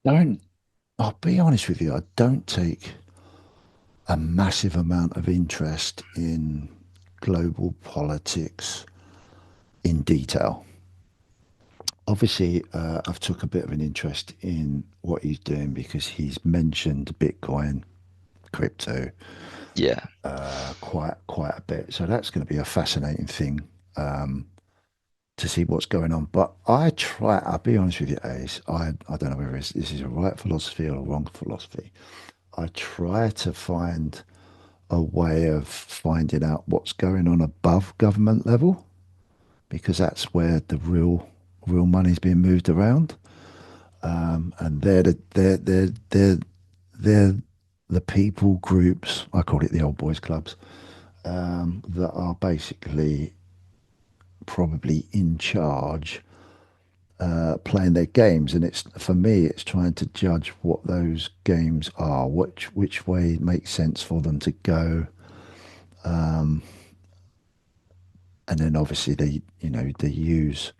A: don't, I'll be honest with you, I don't take a massive amount of interest in global politics in detail. Obviously, I've took a bit of an interest in what he's doing because he's mentioned Bitcoin, crypto,
B: yeah,
A: quite a bit. So that's going to be a fascinating thing to see what's going on. But I'll be honest with you, Ace, I don't know whether this is a right philosophy or a wrong philosophy. I try to find a way of finding out what's going on above government level because that's where the real money's being moved around. And they're the people groups. I call it the old boys clubs that are basically probably in charge, playing their games. And it's for me, it's trying to judge what those games are, which way it makes sense for them to go. And then obviously they use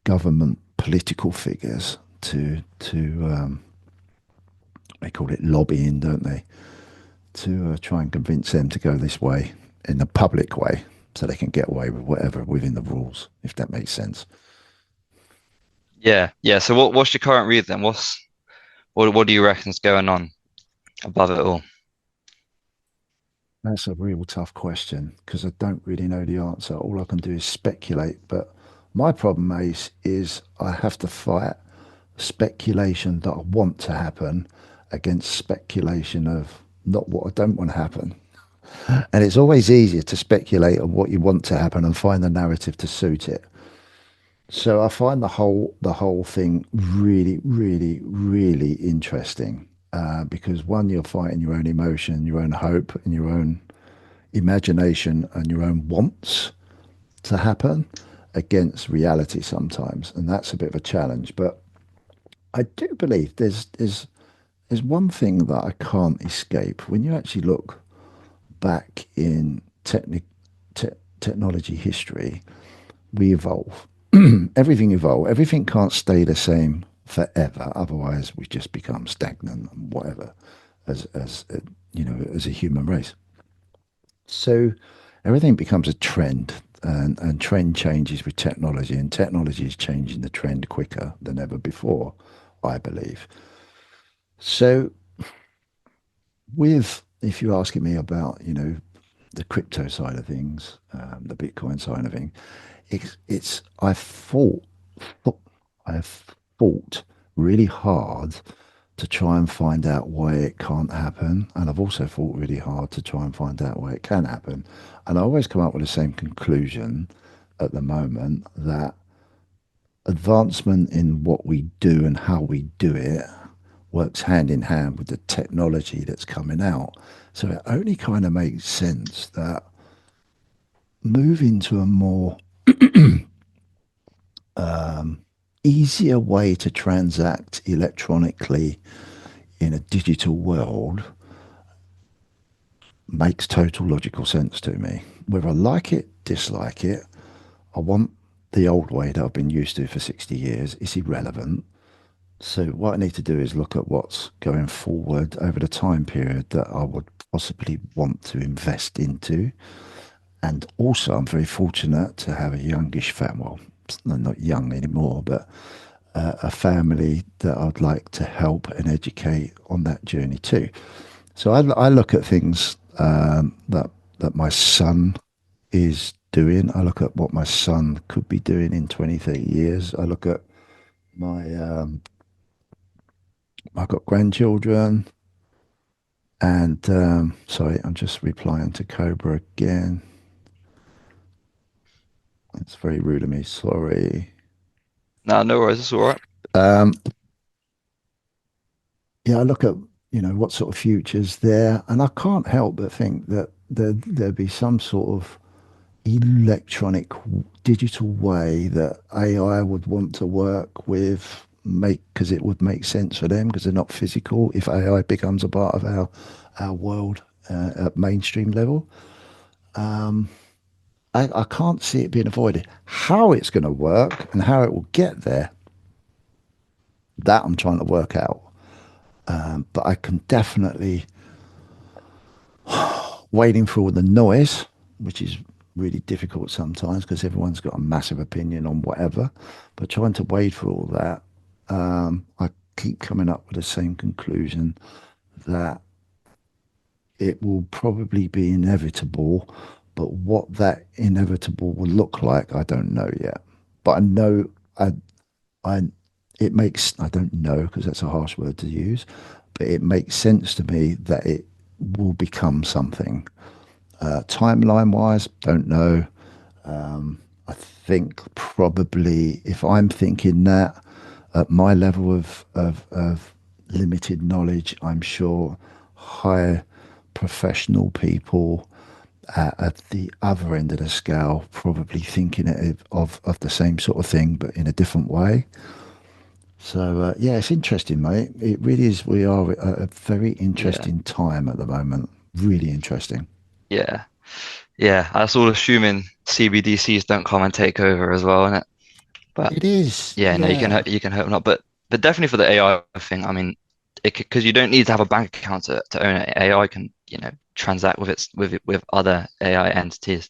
A: government political figures to they call it lobbying, don't they? To try and convince them to go this way in the public way so they can get away with whatever within the rules, if that makes sense.
B: yeah, yeah. So what's your current read then? What do you reckon's going on above it all?
A: That's a real tough question because I don't really know the answer. All I can do is speculate. But my problem, Ace, is I have to fight speculation that I want to happen against speculation of not what I don't want to happen. And it's always easier to speculate on what you want to happen and find the narrative to suit it. So I find the whole thing really, really, really interesting because one, you're fighting your own emotion, your own hope, and your own imagination and your own wants to happen against reality sometimes, and that's a bit of a challenge. But I do believe there's one thing that I can't escape when you actually look back in technology history. We evolve. Everything evolve. Everything can't stay the same forever. Otherwise, we just become stagnant and whatever, as a human race. So everything becomes a trend. and trend changes with technology, and technology is changing the trend quicker than ever before, I believe. So, with if you're asking me about, the crypto side of things, the Bitcoin side of things, it's thought- I've fought really hard to try and find out why it can't happen, and I've also fought really hard to try and find out why it can happen, and I always come up with the same conclusion at the moment that advancement in what we do and how we do it works hand in hand with the technology that's coming out. So it only kind of makes sense that moving to a more easier way to transact electronically in a digital world makes total logical sense to me. Whether I like it, dislike it, I want the old way that I've been used to for 60 years. It's irrelevant. So what I need to do is look at what's going forward over the time period that I would possibly want to invest into. And also, I'm very fortunate to have a youngish family. Well, not young anymore, but a family that I'd like to help and educate on that journey too. So I look at things that my son is doing. I look at what my son could be doing in 20, 30 years. I look at my I've got grandchildren, and sorry, I'm just replying to Cobra again. It's very rude of me. Sorry.
B: No, no worries. It's all right.
A: Um, yeah, I look at what sort of futures there, and I can't help but think that there'd be some sort of electronic digital way that AI would want to work with, make because it would make sense for them because they're not physical. If AI becomes a part of our world at mainstream level, I can't see it being avoided. How it's going to work and how it will get there, that I'm trying to work out. But I can definitely wading through all the noise, which is really difficult sometimes because everyone's got a massive opinion on whatever. But trying to wade through all that, I keep coming up with the same conclusion that it will probably be inevitable. But what that inevitable will look like, I don't know yet. But I know I it makes I don't know because that's a harsh word to use, but it makes sense to me that it will become something. Timeline wise, don't know. I think probably if I'm thinking that at my level of limited knowledge, I'm sure higher professional people at the other end of the scale probably thinking of the same sort of thing, but in a different way. So yeah, it's interesting, mate. It really is. We are at a very
B: Yeah,
A: interesting time at the moment. Really interesting.
B: yeah, yeah. That's all assuming CBDCs don't come and take over as well, isn't it? But
A: It is,
B: yeah, no,
A: yeah.
B: you can hope not. But definitely for the AI thing, I mean, it because you don't need to have a bank account to own it. AI can, transact with with other AI entities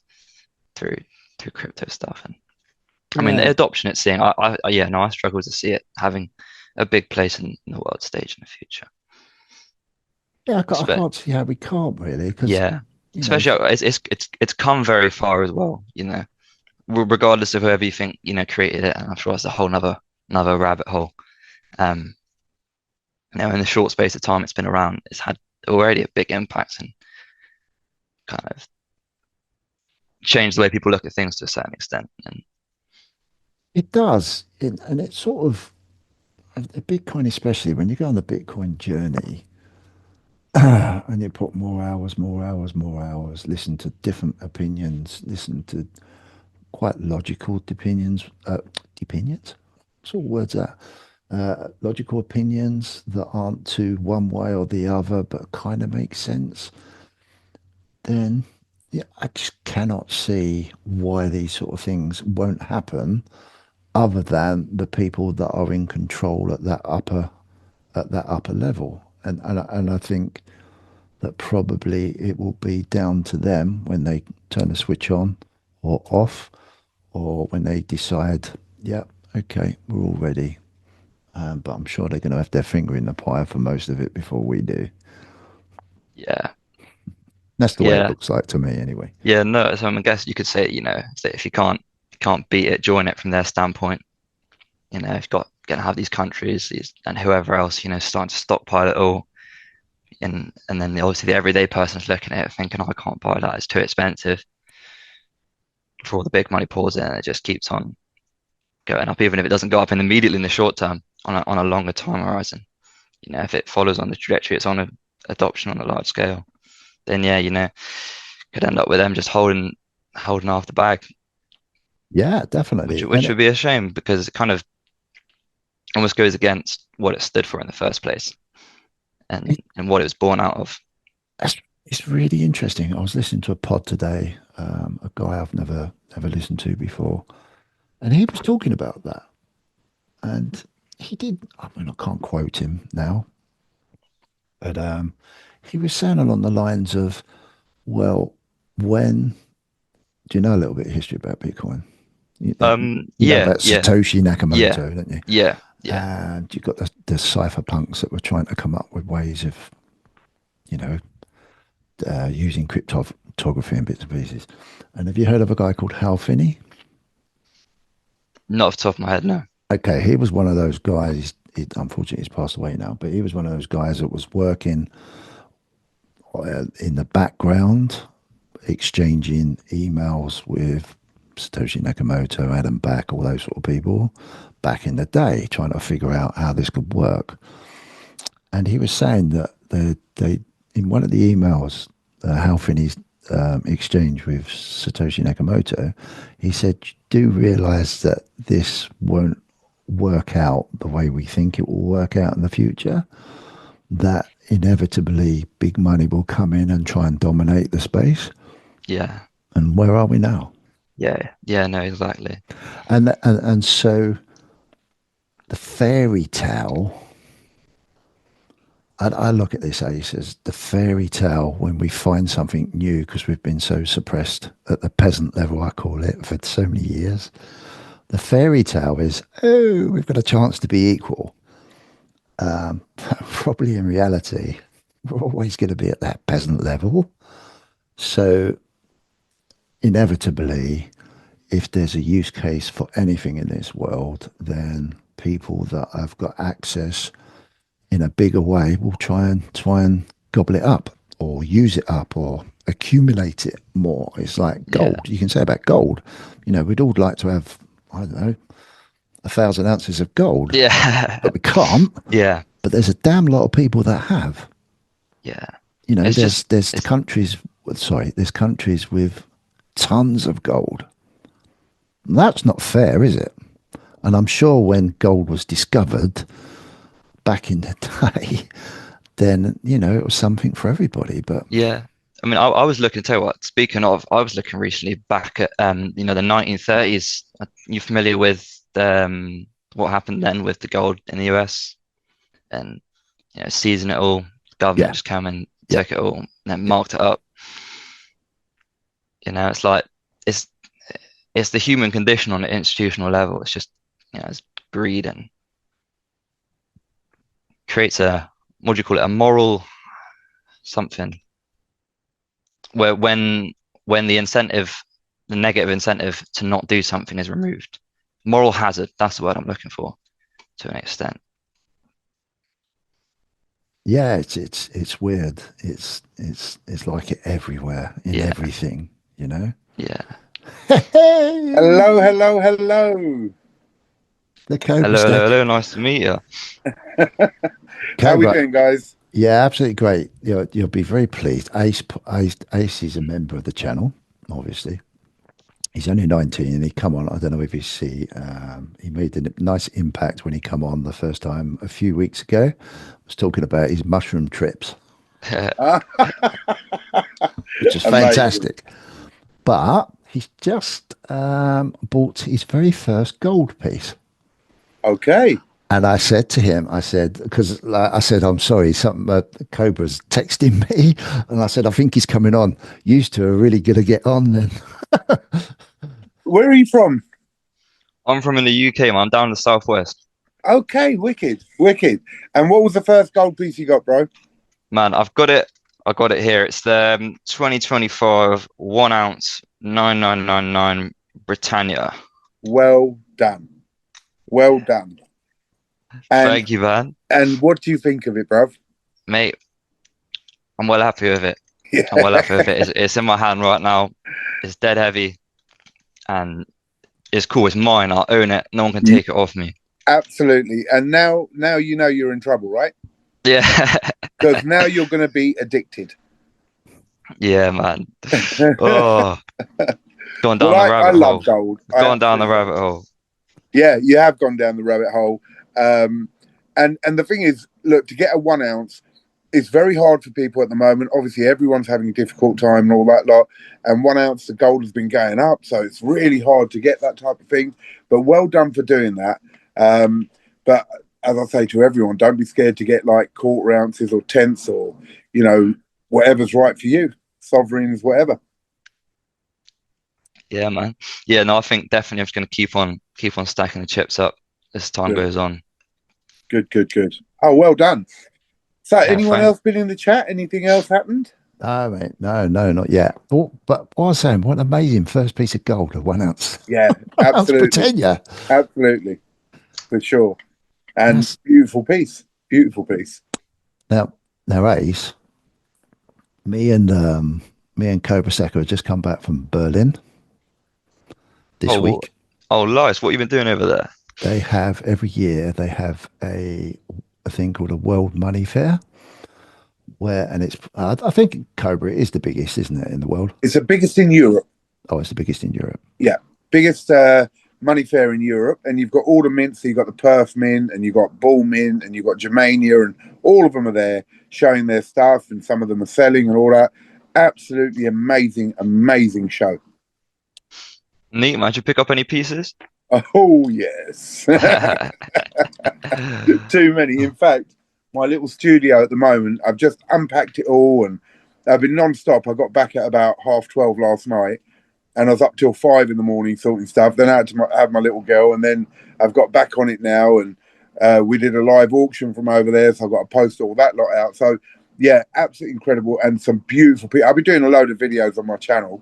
B: through through crypto stuff. And I mean, the
A: Yeah,
B: adoption it's seeing, yeah, no, I struggle to see it having a big place in the world stage in the future.
A: yeah. I
B: Espe-
A: can't see how we can't really, because
B: yeah,
A: you know,
B: especially it's come very far as well. Regardless of whoever you think created it, and I'm sure it's a whole another rabbit hole. Um, in the short space of time it's been around, it's had already a big impact and kind of changed the way people look at things to a certain extent. And
A: it does, and it's sort of the Bitcoin, especially when you go on the Bitcoin journey, and you put more hours, more hours, more hours, listen to different opinions, listen to quite logical opinions. Sort of words that logical opinions that aren't too one way or the other, but kind of make sense. Then, yeah, I just cannot see why these sort of things won't happen, other than the people that are in control at that upper level. And I think that probably it will be down to them when they turn the switch on or off, or when they decide, yeah, okay, we're all ready. But I'm sure they're going to have their finger in the pie for most of it before we do.
B: Yeah.
A: That's the way it
B: Yeah.
A: looks like to me, anyway.
B: Yeah. No. So I guess you could say, that if you can't beat it, join it from their standpoint. You've got going to have these countries and whoever else, starting to stockpile it all. And then obviously the everyday person's looking at it thinking, oh, I can't buy that. It's too expensive. For all the big money pours in, and it just keeps on going up, even if it doesn't go up immediately in the short term on a longer time horizon. If it follows on the trajectory, it's on a adoption on a large scale, then yeah, could end up with them just holding half the bag,
A: Yeah,
B: which
A: definitely.
B: which would be a shame because it kind of almost goes against what it stood for in the first place and
A: it,
B: and what it was born out of.
A: it's really interesting. I was listening to a pod today, a guy I've never listened to before, and he was talking about that. And he did, I mean, I can't quote him now, but he was saying along the lines of, well, when, do you know a little bit of history about Bitcoin? You know
B: Yeah,
A: about
B: yeah,
A: Satoshi
B: yeah,
A: Nakamoto, don't you?
B: yeah, yeah.
A: And you've got the cypherpunks that were trying to come up with ways of, you know, using cryptography and bits and pieces. And have you heard of a guy called Hal Finney?
B: Not off the top of my head, no.
A: Okay, he was one of those guys. Unfortunately, he's passed away now, but he was one of those guys that was working in the background, exchanging emails with Satoshi Nakamoto, Adam Back, all those sort of people back in the day, trying to figure out how this could work. And he was saying that they in one of the emails, Hal Finney's exchange with Satoshi Nakamoto, he said, "You do realize that this won't work out the way we think it will work out in the future, that inevitably big money will come in and try and dominate the space."
B: Yeah,
A: And where are we now?
B: yeah, yeah, no, exactly.
A: And so the fairy tale, I look at this, Ace, as the fairy tale when we find something new, because we've been so suppressed at the peasant level, I call it, for so many years. The fairy tale is, oh, we've got a chance to be equal. Probably in reality, we're always going to be at that peasant level. So inevitably, if there's a use case for anything in this world, then people that have got access in a bigger way will try and gobble it up or use it up or accumulate it more. It's like gold.
B: Yeah,
A: You can say about gold, we'd all like to have, I don't know, 1,000 ounces of gold,
B: yeah,
A: but we can't.
B: yeah,
A: But there's a damn lot of people that have.
B: yeah. It's
A: There's
B: just
A: there's
B: it's
A: countries. Sorry, there's countries with tons of gold. That's not fair, is it? And I'm sure when gold was discovered back in the day, then it was something for everybody. But
B: Yeah. I mean, I was looking, tell you what, speaking of, I was looking recently back at, the 1930s. You familiar with what happened then with the gold in the US and, seizing it all, government
A: yeah,
B: just came and
A: yeah,
B: took it all and then marked it up. It's like, it's, it's the human condition on an institutional level. It's just, it's greed and creates what do you call it, a moral something where when the negative incentive to not do something is removed, moral hazard, that's the word I'm looking for to an extent.
A: yeah. It's weird. It's like it everywhere in
B: Yeah,
A: everything. You know.
B: yeah.
C: Hello, hello, hello.
A: The Cobra
B: Hello, hello,
A: Stack.
B: hello, nice to meet you.
C: How we
A: Cobra.
C: doing, guys?
A: Yeah, absolutely great. You'll be very pleased. Ace is a member of the channel, obviously. He's only 19 and he come on. I don't know if you see, he made a nice impact when he come on the first time a few weeks ago. Was talking about his mushroom trips, which is
C: Amazing.
A: fantastic. But he's just bought his very first gold piece.
C: Okay.
A: And I said to him, because I said, I'm sorry, something Cobra's texting me. And I said, I think he's coming on. Used to are really going to get on then.
C: Where are you from?
B: I'm from in the UK, man. I'm down in the southwest.
C: Okay, wicked, wicked. And what was the first gold piece you got, bro?
B: Man, I've got it. I got it here. It's the 2025 1 ounce 9999 Britannia.
C: Well done. Well done. And
B: Thank you, man.
C: and what do you think of it, bruv?
B: Mate, I'm well happy with it.
C: Yeah.
B: I'm well happy with it. It's in my hand right now. It's dead heavy and it's cool. It's mine. I'll own it. No one can take it off me.
C: Absolutely. And now you know you're in trouble, right?
B: Yeah.
C: Because now you're going to be addicted.
B: Yeah, man. Oh, gone down
C: Well,
B: the
C: I
B: rabbit
C: love
B: hole.
C: gold.
B: Gone down the rabbit hole.
C: Yeah, you have gone down the rabbit hole. And the thing is, look, to get a 1 ounce, it's very hard for people at the moment. Obviously, everyone's having a difficult time and all that lot. And 1 ounce, the gold has been going up, so it's really hard to get that type of thing. But well done for doing that. But as I say to everyone, don't be scared to get like quarter ounces or tenths or, you know, whatever's right for you. Sovereigns, whatever.
B: Yeah, man. Yeah, no, I think definitely I'm just gonna keep on stacking the chips up as time goes on.
C: Good, good, good. Oh, well done. So,
B: Yeah,
C: anyone else been in the chat? Anything else happened?
A: No, mate. No, not yet. But what I was saying, what an amazing first piece of gold of 1 ounce.
C: Yeah,
A: 1 ounce
C: absolutely.
A: Britannia.
C: Absolutely. For sure. And
A: That's-
C: beautiful piece. Beautiful piece.
A: Now, Ace, me and Cobra Seka have just come back from Berlin this week.
B: Oh, Lice, what have you been doing over there?
A: They have every year they have a thing called a World Money Fair, and it's I think Cobra is the biggest, isn't it, in the world?
C: It's the biggest in Europe.
A: Oh, it's the biggest in Europe.
C: Yeah. Biggest money fair in Europe. And you've got all the mints. So you've got the Perth Mint and you've got Bull Mint and you've got Germania, and all of them are there showing their stuff, and some of them are selling and all that. Absolutely amazing, amazing show.
B: Neat, man. Did you pick up any pieces?
C: Oh, yes. Too many. In fact, my little studio at the moment, I've just unpacked it all and I've been non-stop. I got back at about 12:30 last night and I was up till 5 in the morning sorting stuff. Then I had to have my little girl, and then I've got back on it now, and we did a live auction from over there, so I've got to post all that lot out. So, yeah, absolutely incredible, and some beautiful people. I'll be doing a load of videos on my channel.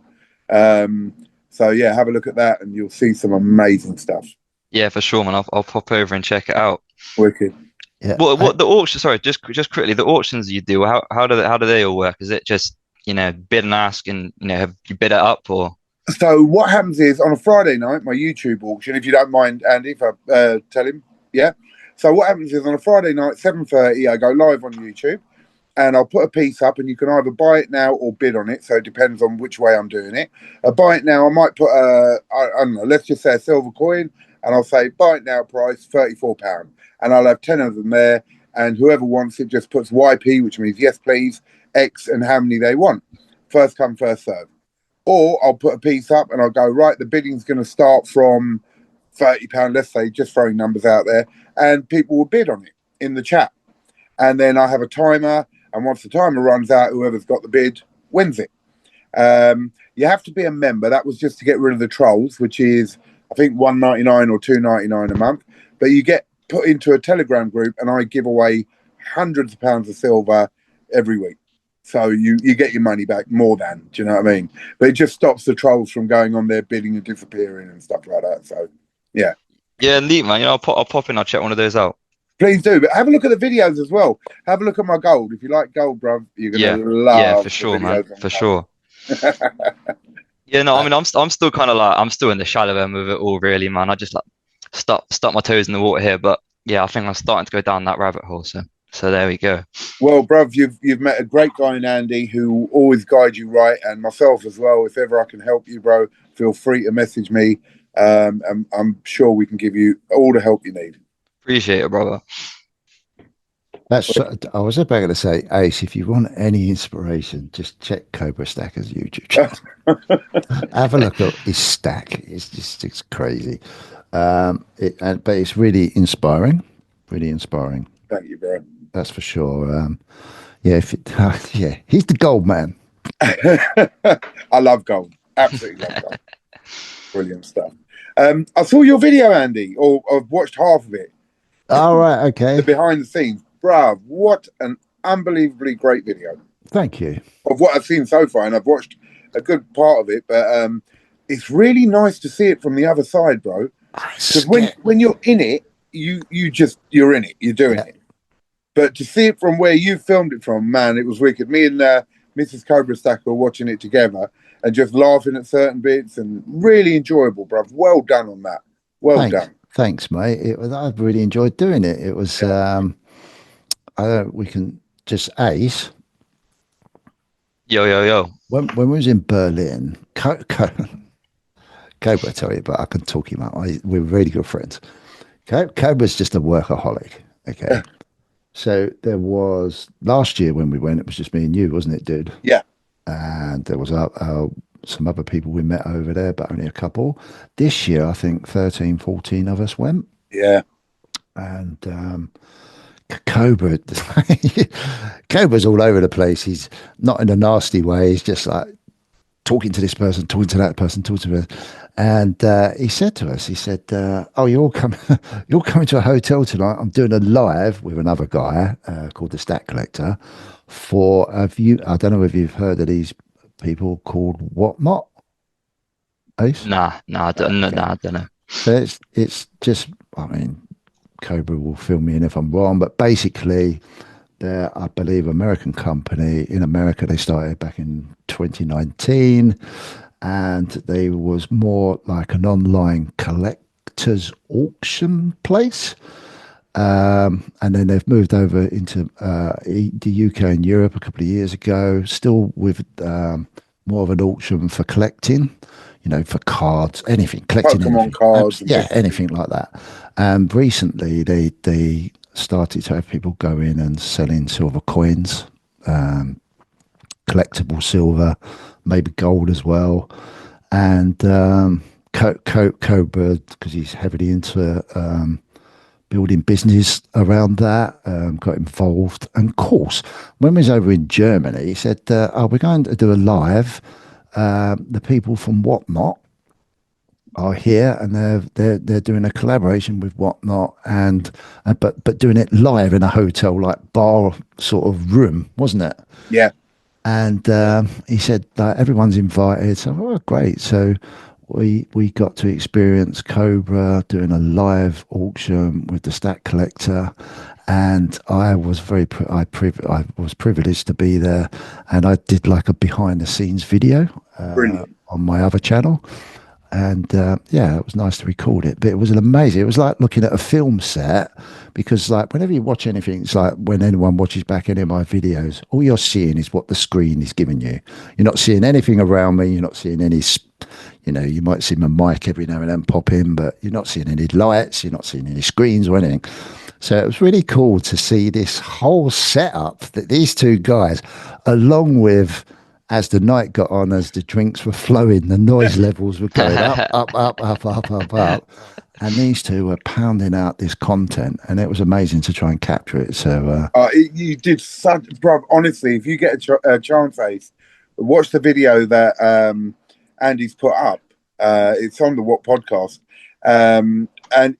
C: So, yeah, have a look at that, and you'll see some amazing stuff.
B: Yeah, for sure, man. I'll pop over and check it out.
C: Wicked.
A: Yeah.
B: What the auction? Sorry, just quickly, the auctions you do. How do they all work? Is it just bid and ask, and have you bid it up or?
C: So what happens is on a Friday night, my YouTube auction, if you don't mind, Andy, if I tell him, yeah. So what happens is on a Friday night, 7:30, I go live on YouTube, and I'll put a piece up, and you can either buy it now or bid on it. So it depends on which way I'm doing it. Buy it now, I might put I don't know, let's just say a silver coin, and I'll say buy it now price £34, and I'll have 10 of them there, and whoever wants it just puts YP, which means yes please, X, and how many they want. First come, first serve. Or I'll put a piece up and I'll go, right, the bidding's going to start from £30, let's say, just throwing numbers out there, and people will bid on it in the chat. And then I have a timer, and once the timer runs out, whoever's got the bid wins it. You have to be a member. That was just to get rid of the trolls, which is, I think, $1.99 or $2.99 a month. But you get put into a Telegram group, and I give away hundreds of pounds of silver every week. So you get your money back, more than, do you know what I mean? But it just stops the trolls from going on there bidding and disappearing and stuff like that. So, yeah.
B: Yeah, neat, man. I'll pop in. I'll check one of those out.
C: Please do. But have a look at the videos as well. Have a look at my gold. If you like gold, bruv, you're going to love
B: Yeah, for sure, man. For sure. Yeah, no, I mean, I'm still kind of like, I'm still in the shallow end with it all, really, man. I just like stuck my toes in the water here. But yeah, I think I'm starting to go down that rabbit hole. So there we go.
C: Well, bruv, you've met a great guy in Andy who will always guide you right, and myself as well. If ever I can help you, bro, feel free to message me. I'm sure we can give you all the help you need.
B: Appreciate it, brother.
A: I was about to say, Ace, if you want any inspiration, just check Cobra Stacker's YouTube channel. Have a look at his stack. It's crazy. But it's really inspiring. Really inspiring.
C: Thank you, bro.
A: That's for sure. Yeah, he's the gold man.
C: I love gold. Absolutely love gold. Brilliant stuff. I saw your video, Andy, or I've watched half of it.
A: All right,
C: The
A: okay.
C: behind the scenes. Bruv, what an unbelievably great video
A: Thank you.
C: of what I've seen so far. And I've watched a good part of it, but it's really nice to see it from the other side, bro. Because when you're in it, you're in it, you're doing it. But to see it from where you filmed it from, man, it was wicked. Me and Mrs. Cobra Stack were watching it together and just laughing at certain bits, and really enjoyable, bruv. Well done on that. Well done.
A: Thanks, mate. I've really enjoyed doing it. It was we can just Ace.
B: Yo.
A: When we was in Berlin, Cobra, tell you, but I can talk him out. We're really good friends. Cobra's just a workaholic. Okay. So there was last year when we went, it was just me and you, wasn't it, dude?
C: Yeah.
A: And there was some other people we met over there, but only a couple. This year, I think 13, 14 of us went.
C: Yeah.
A: And Cobra's all over the place. He's not in a nasty way. He's just like talking to this person, talking to that person, talking to this. And he said to us, "Oh, you're all coming to a hotel tonight. I'm doing a live with another guy called the Stat Collector for I don't know if you've heard of these people called Whatnot." Ace?
B: I don't know.
A: So it's just, I mean, Cobra will fill me in if I'm wrong, but basically they're, I believe, American company. In America, they started back in 2019, and they was more like an online collector's auction place. And then they've moved over into the UK and Europe a couple of years ago, still with more of an auction for collecting, for cards, anything, collecting
C: Pokemon
A: anything.
C: cards.
A: Anything like that. And recently they started to have people go in and selling silver coins, collectible silver, maybe gold as well. And Cobra, because he's heavily into building business around that, got involved. And of course, when we was over in Germany, he said, we're going to do a live. The people from Whatnot are here, and they're doing a collaboration with Whatnot, and but doing it live in a hotel, like bar sort of room, wasn't it?
C: Yeah.
A: And he said that everyone's invited. So, oh, great. So we got to experience Cobra doing a live auction with the Stat Collector, and I was I was privileged to be there, and I did like a behind the scenes video on my other channel. And it was nice to record it, but it was it was like looking at a film set, because like whenever you watch anything, it's like when anyone watches back any of my videos, all you're seeing is what the screen is giving you. You're not seeing anything around me. You're not seeing any, you might see my mic every now and then pop in, but you're not seeing any lights. You're not seeing any screens or anything. So it was really cool to see this whole setup that these two guys, along with, as the night got on, as the drinks were flowing, the noise levels were going up. And these two were pounding out this content, and it was amazing to try and capture it. So
C: you did such, bro. Honestly, if you get a chance, Ace, watch the video that Andy's put up. It's on the What podcast, and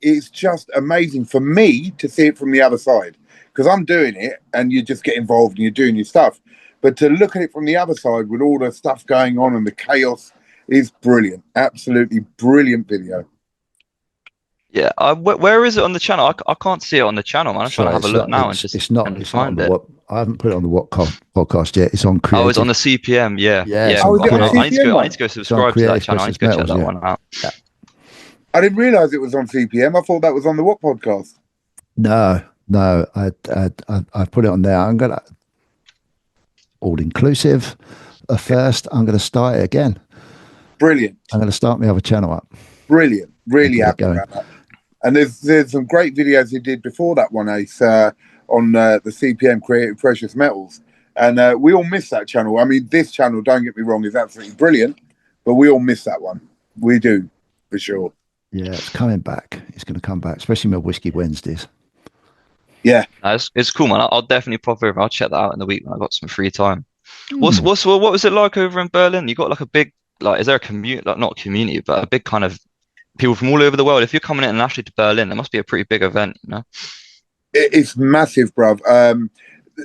C: it's just amazing for me to see it from the other side, because I'm doing it, and you just get involved and you're doing your stuff. But to look at it from the other side with all the stuff going on and the chaos is brilliant. Absolutely brilliant video.
B: Yeah, where is it on the channel? I can't see it on the channel, man. I'm trying to have a look now and just
A: it's not
B: find it.
A: I haven't put it on the What podcast yet. It's on Creative.
B: Oh, it's on the CPM. Yeah.
C: Oh, is it on
B: I need
C: CPM?
B: to go subscribe to that channel. I need to go check that one out.
A: Yeah.
C: I didn't realise it was on CPM. I thought that was on the What podcast.
A: No, I put it on there. I'm gonna all inclusive. First, I'm going to start it again.
C: Brilliant.
A: I'm going to start my other channel up.
C: Brilliant. Really happy about that. And there's some great videos he did before that one, Ace, on the CPM Creative Precious Metals. And we all miss that channel. I mean, this channel, don't get me wrong, is absolutely brilliant, but we all miss that one. We do, for sure.
A: Yeah, it's coming back. It's going to come back, especially my Whiskey Wednesdays.
C: Yeah.
B: No, it's cool, man. I'll definitely pop over. I'll check that out in the week when I've got some free time. What was it like over in Berlin? You got like a big like, is there a community, like not community, but a big kind of people from all over the world? If you're coming internationally to Berlin, there must be a pretty big event, you know?
C: It's massive, bruv.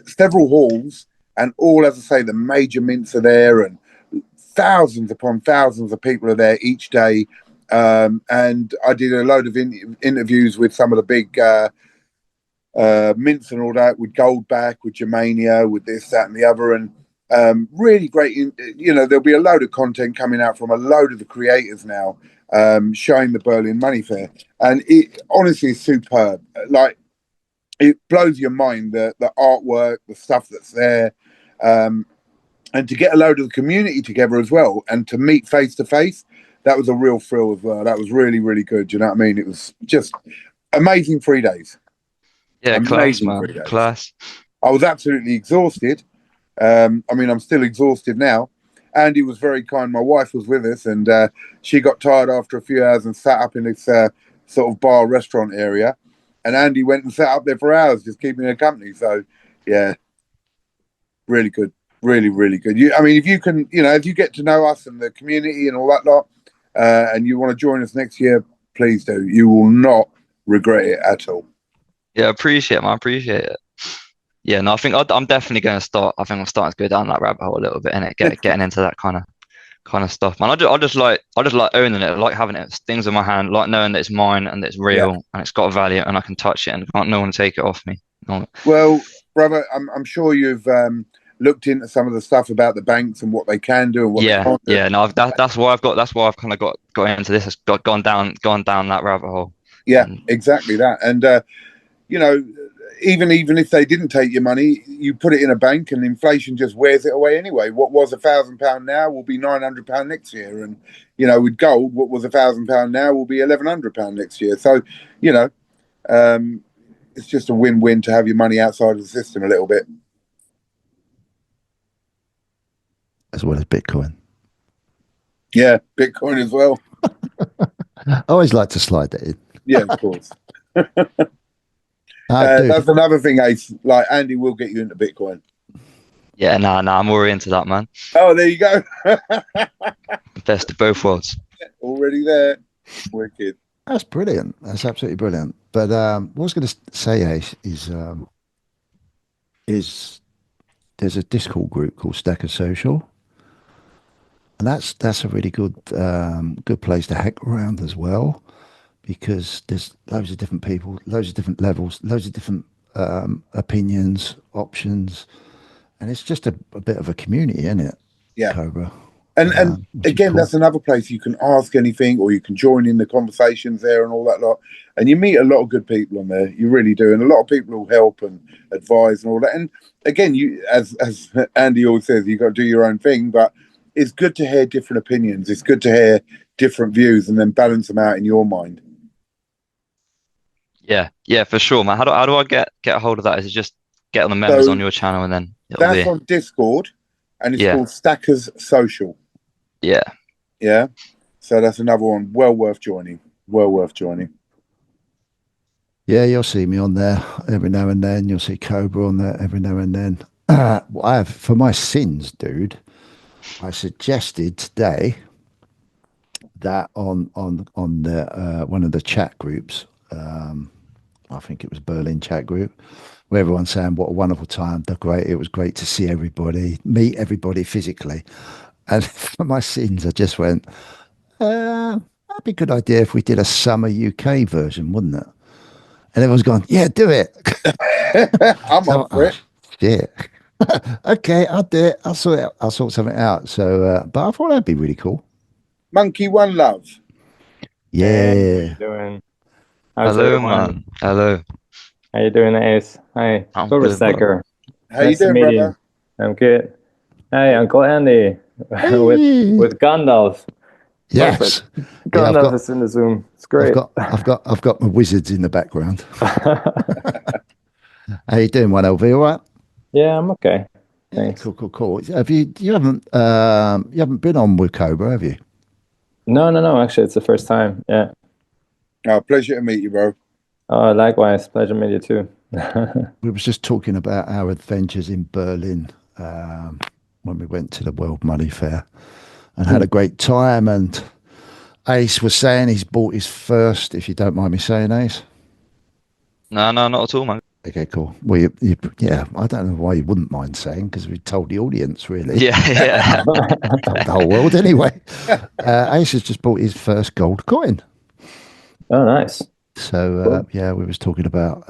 C: Several halls, and all, as I say, the major mints are there, and thousands upon thousands of people are there each day. And I did a load of interviews with some of the big mints and all that, with Goldback, with Germania, with this, that, and the other, and really great. There'll be a load of content coming out from a load of the creators now, showing the Berlin Money Fair, and it honestly is superb. Like, it blows your mind, the artwork, the stuff that's there, and to get a load of the community together as well, and to meet face to face. That was a real thrill as well. That was really, really good. You know what I mean? It was just amazing 3 days.
B: Yeah, class,
C: Amazing
B: man.
C: 3 days.
B: Class.
C: I was absolutely exhausted. I mean, I'm still exhausted now. Andy was very kind. My wife was with us, and she got tired after a few hours and sat up in this sort of bar restaurant area. And Andy went and sat up there for hours, just keeping her company. So, yeah, really good. Really, really good. I mean, if you can, if you get to know us and the community and all that lot, and you want to join us next year, please do. You will not regret it at all.
B: Yeah, appreciate it, man. Appreciate it. Yeah, no, I think I'm definitely going to start. I think I'm starting to go down that rabbit hole a little bit, and getting into that kind of stuff, man. I just like owning it, I like having it, things in my hand, like knowing that it's mine and that it's real and it's got a value and I can touch it and can't no one take it off me. No.
C: Well, brother, I'm sure you've looked into some of the stuff about the banks and what they can do and what they can't do.
B: Yeah. No, that's why I've kind of got into this. It's gone down that rabbit hole.
C: Yeah, exactly that. And even if they didn't take your money, you put it in a bank, and inflation just wears it away anyway. What was £1,000 now will be £900 next year, and with gold, what was £1,000 now will be £1,100 next year. So, it's just a win-win to have your money outside of the system a little bit.
A: As well as Bitcoin.
C: Yeah, Bitcoin as well.
A: I always like to slide that in.
C: Yeah, of course. That's another thing, Ace. Like, Andy will get you into Bitcoin.
B: Yeah, nah, I'm already into that, man.
C: Oh, there you go.
B: Best of both worlds.
C: Already there. Wicked.
A: That's brilliant. That's absolutely brilliant. But what I was going to say, Ace, is there's a Discord group called Stacker Social, and that's a really good place to hack around as well, because there's loads of different people, loads of different levels, loads of different opinions, options, and it's just a bit of a community, isn't it?
C: Yeah.
A: Cobra.
C: And again, that's another place you can ask anything, or you can join in the conversations there and all that lot. And you meet a lot of good people on there. You really do. And a lot of people will help and advise and all that. And again, you, as Andy always says, you've got to do your own thing, but it's good to hear different opinions. It's good to hear different views and then balance them out in your mind.
B: Yeah, for sure, man. How do I get a hold of that? Is it just get on the members on your channel and then
C: that's on Discord, and it's called Stackers Social. Yeah. So that's another one. Well worth joining.
A: Yeah, you'll see me on there every now and then. You'll see Cobra on there every now and then. For my sins, dude, I suggested today that on the one of the chat groups, I think it was Berlin chat group, where everyone's saying what a wonderful time. It was great to see everybody, meet everybody physically. And for my sins, I just went, that'd be a good idea if we did a summer UK version, wouldn't it? And everyone's gone, yeah, do it.
C: I'm up for it.
A: Shit. Okay, I'll do it. I'll sort something out. So, but I thought that'd be really cool.
C: Monkey One Love.
A: Yeah.
D: Hey, how you doing?
B: Hello, man. Hello.
D: How you doing, Ace? Hi,
B: I'm
D: Cobra
B: good,
D: Stacker.
C: How you doing, brother?
D: I'm good. Hey, Uncle Andy,
A: Hey.
D: with Gandalf.
A: Yes.
D: Perfect. Gandalf is in the Zoom. It's great.
A: I've got my wizards in the background. How you doing, 1LV? All right?
D: Yeah, I'm okay. Thanks.
A: Cool. You haven't been on with Cobra, have you?
D: No. Actually, it's the first time. Yeah.
C: Oh, pleasure to meet you, bro.
D: Oh, likewise. Pleasure to meet you too.
A: We was just talking about our adventures in Berlin when we went to the World Money Fair, and had a great time. And Ace was saying he's bought his first, if you don't mind me saying, Ace.
B: No, not at all, man.
A: Okay, cool. Well, yeah, I don't know why you wouldn't mind saying, because we told the audience, really.
B: Yeah.
A: Told the whole world anyway. Ace has just bought his first gold coin.
D: Oh, nice.
A: So,
D: Cool.
A: yeah, we was talking about,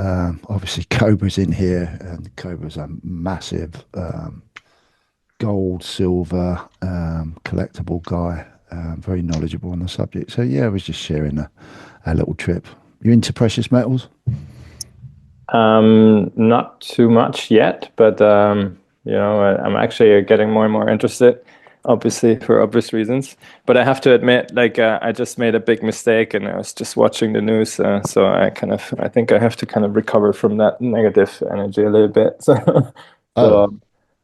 A: obviously, Cobra's in here, and Cobra's a massive gold, silver, collectible guy, very knowledgeable on the subject. So, yeah, I was just sharing a little trip. You into precious metals?
D: Not too much yet, but I'm actually getting more and more interested, obviously for obvious reasons. But I have to admit, like, I just made a big mistake, and I was just watching the news, so I think I have to kind of recover from that negative energy a little bit.
A: Oh.
D: So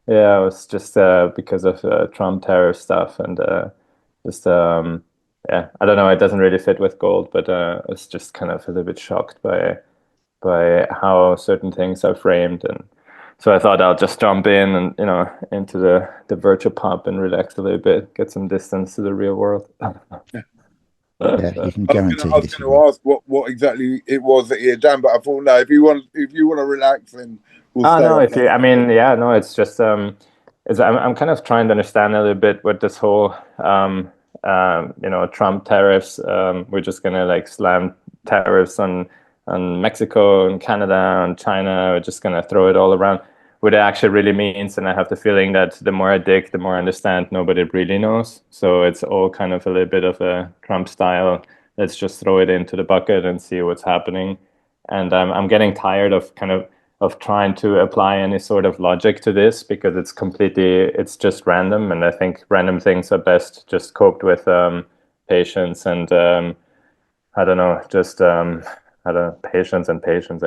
D: yeah, it was just because of Trump tariff stuff, and just yeah, I don't know. It doesn't really fit with gold, but I was just kind of a little bit shocked by how certain things are framed. And so I thought I'll just jump in and into the virtual pub and relax a little bit, get some distance to the real world.
A: Yeah, you can
C: I
A: guarantee
C: was
A: this.
C: going to ask what exactly it was that he had done, but I thought no. If you want to relax, then we'll stay.
D: No,
C: Off
D: I mean, yeah, no, it's just I'm kind of trying to understand a little bit what this whole Trump tariffs. We're just gonna like slam tariffs on Mexico and Canada and China. We're just gonna throw it all around. What it actually really means, and I have the feeling that the more I dig, the more I understand. Nobody really knows, so it's all kind of a little bit of a Trump style. Let's just throw it into the bucket and see what's happening. And I'm getting tired of trying to apply any sort of logic to this, because it's just random, and I think random things are best just coped with patience and I don't know, just I don't know, patience, I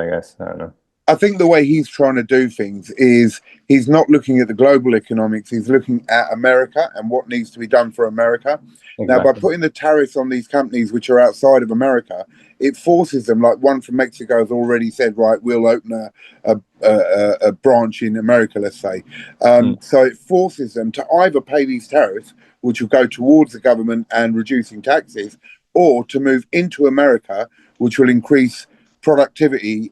D: guess. I don't know.
C: I think the way he's trying to do things is he's not looking at the global economics. He's looking at America and what needs to be done for America.
D: Exactly.
C: Now, by putting the tariffs on these companies which are outside of America, it forces them, like one from Mexico has already said, right, we'll open a branch in America, let's say. So it forces them to either pay these tariffs, which will go towards the government and reducing taxes, or to move into America, which will increase productivity